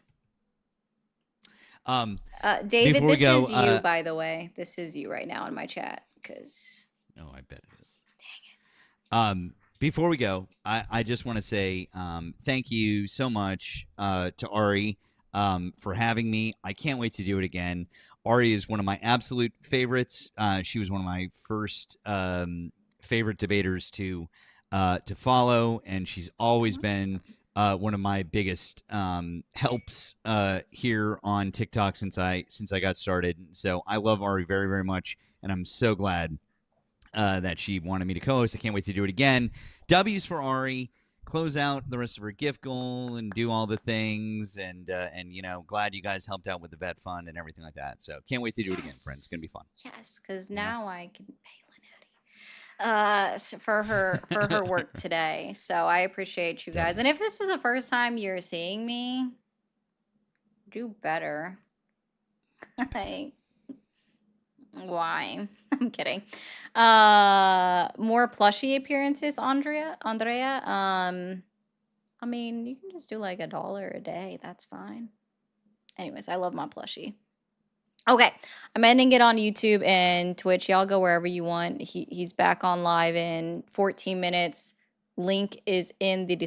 Before David, we this go, is you, by the way. This is you right now in my chat. Because. Oh, I bet it is. Dang it. Before we go, I just want to say thank you so much to Ari for having me. I can't wait to do it again. Ari is one of my absolute favorites. She was one of my first favorite debaters to follow, and she's always been one of my biggest helps here on TikTok since I got started. So I love Ari very, very much, and I'm so glad that she wanted me to co-host. I can't wait to do it again. W's for Ari. Close out the rest of her gift goal and do all the things, and you know, glad you guys helped out with the vet fund and everything like that. So can't wait to do it again, friends. It's gonna be fun. Yes, because now I can pay for her work today. So I appreciate you guys. And if this is the first time you're seeing me, do better. Like, why? I'm kidding. More plushie appearances, Andrea. I mean, you can just do like $1 a day. That's fine. Anyways, I love my plushie. Okay, I'm ending it on YouTube and Twitch. Y'all go wherever you want. He's back on live in 14 minutes. Link is in the description.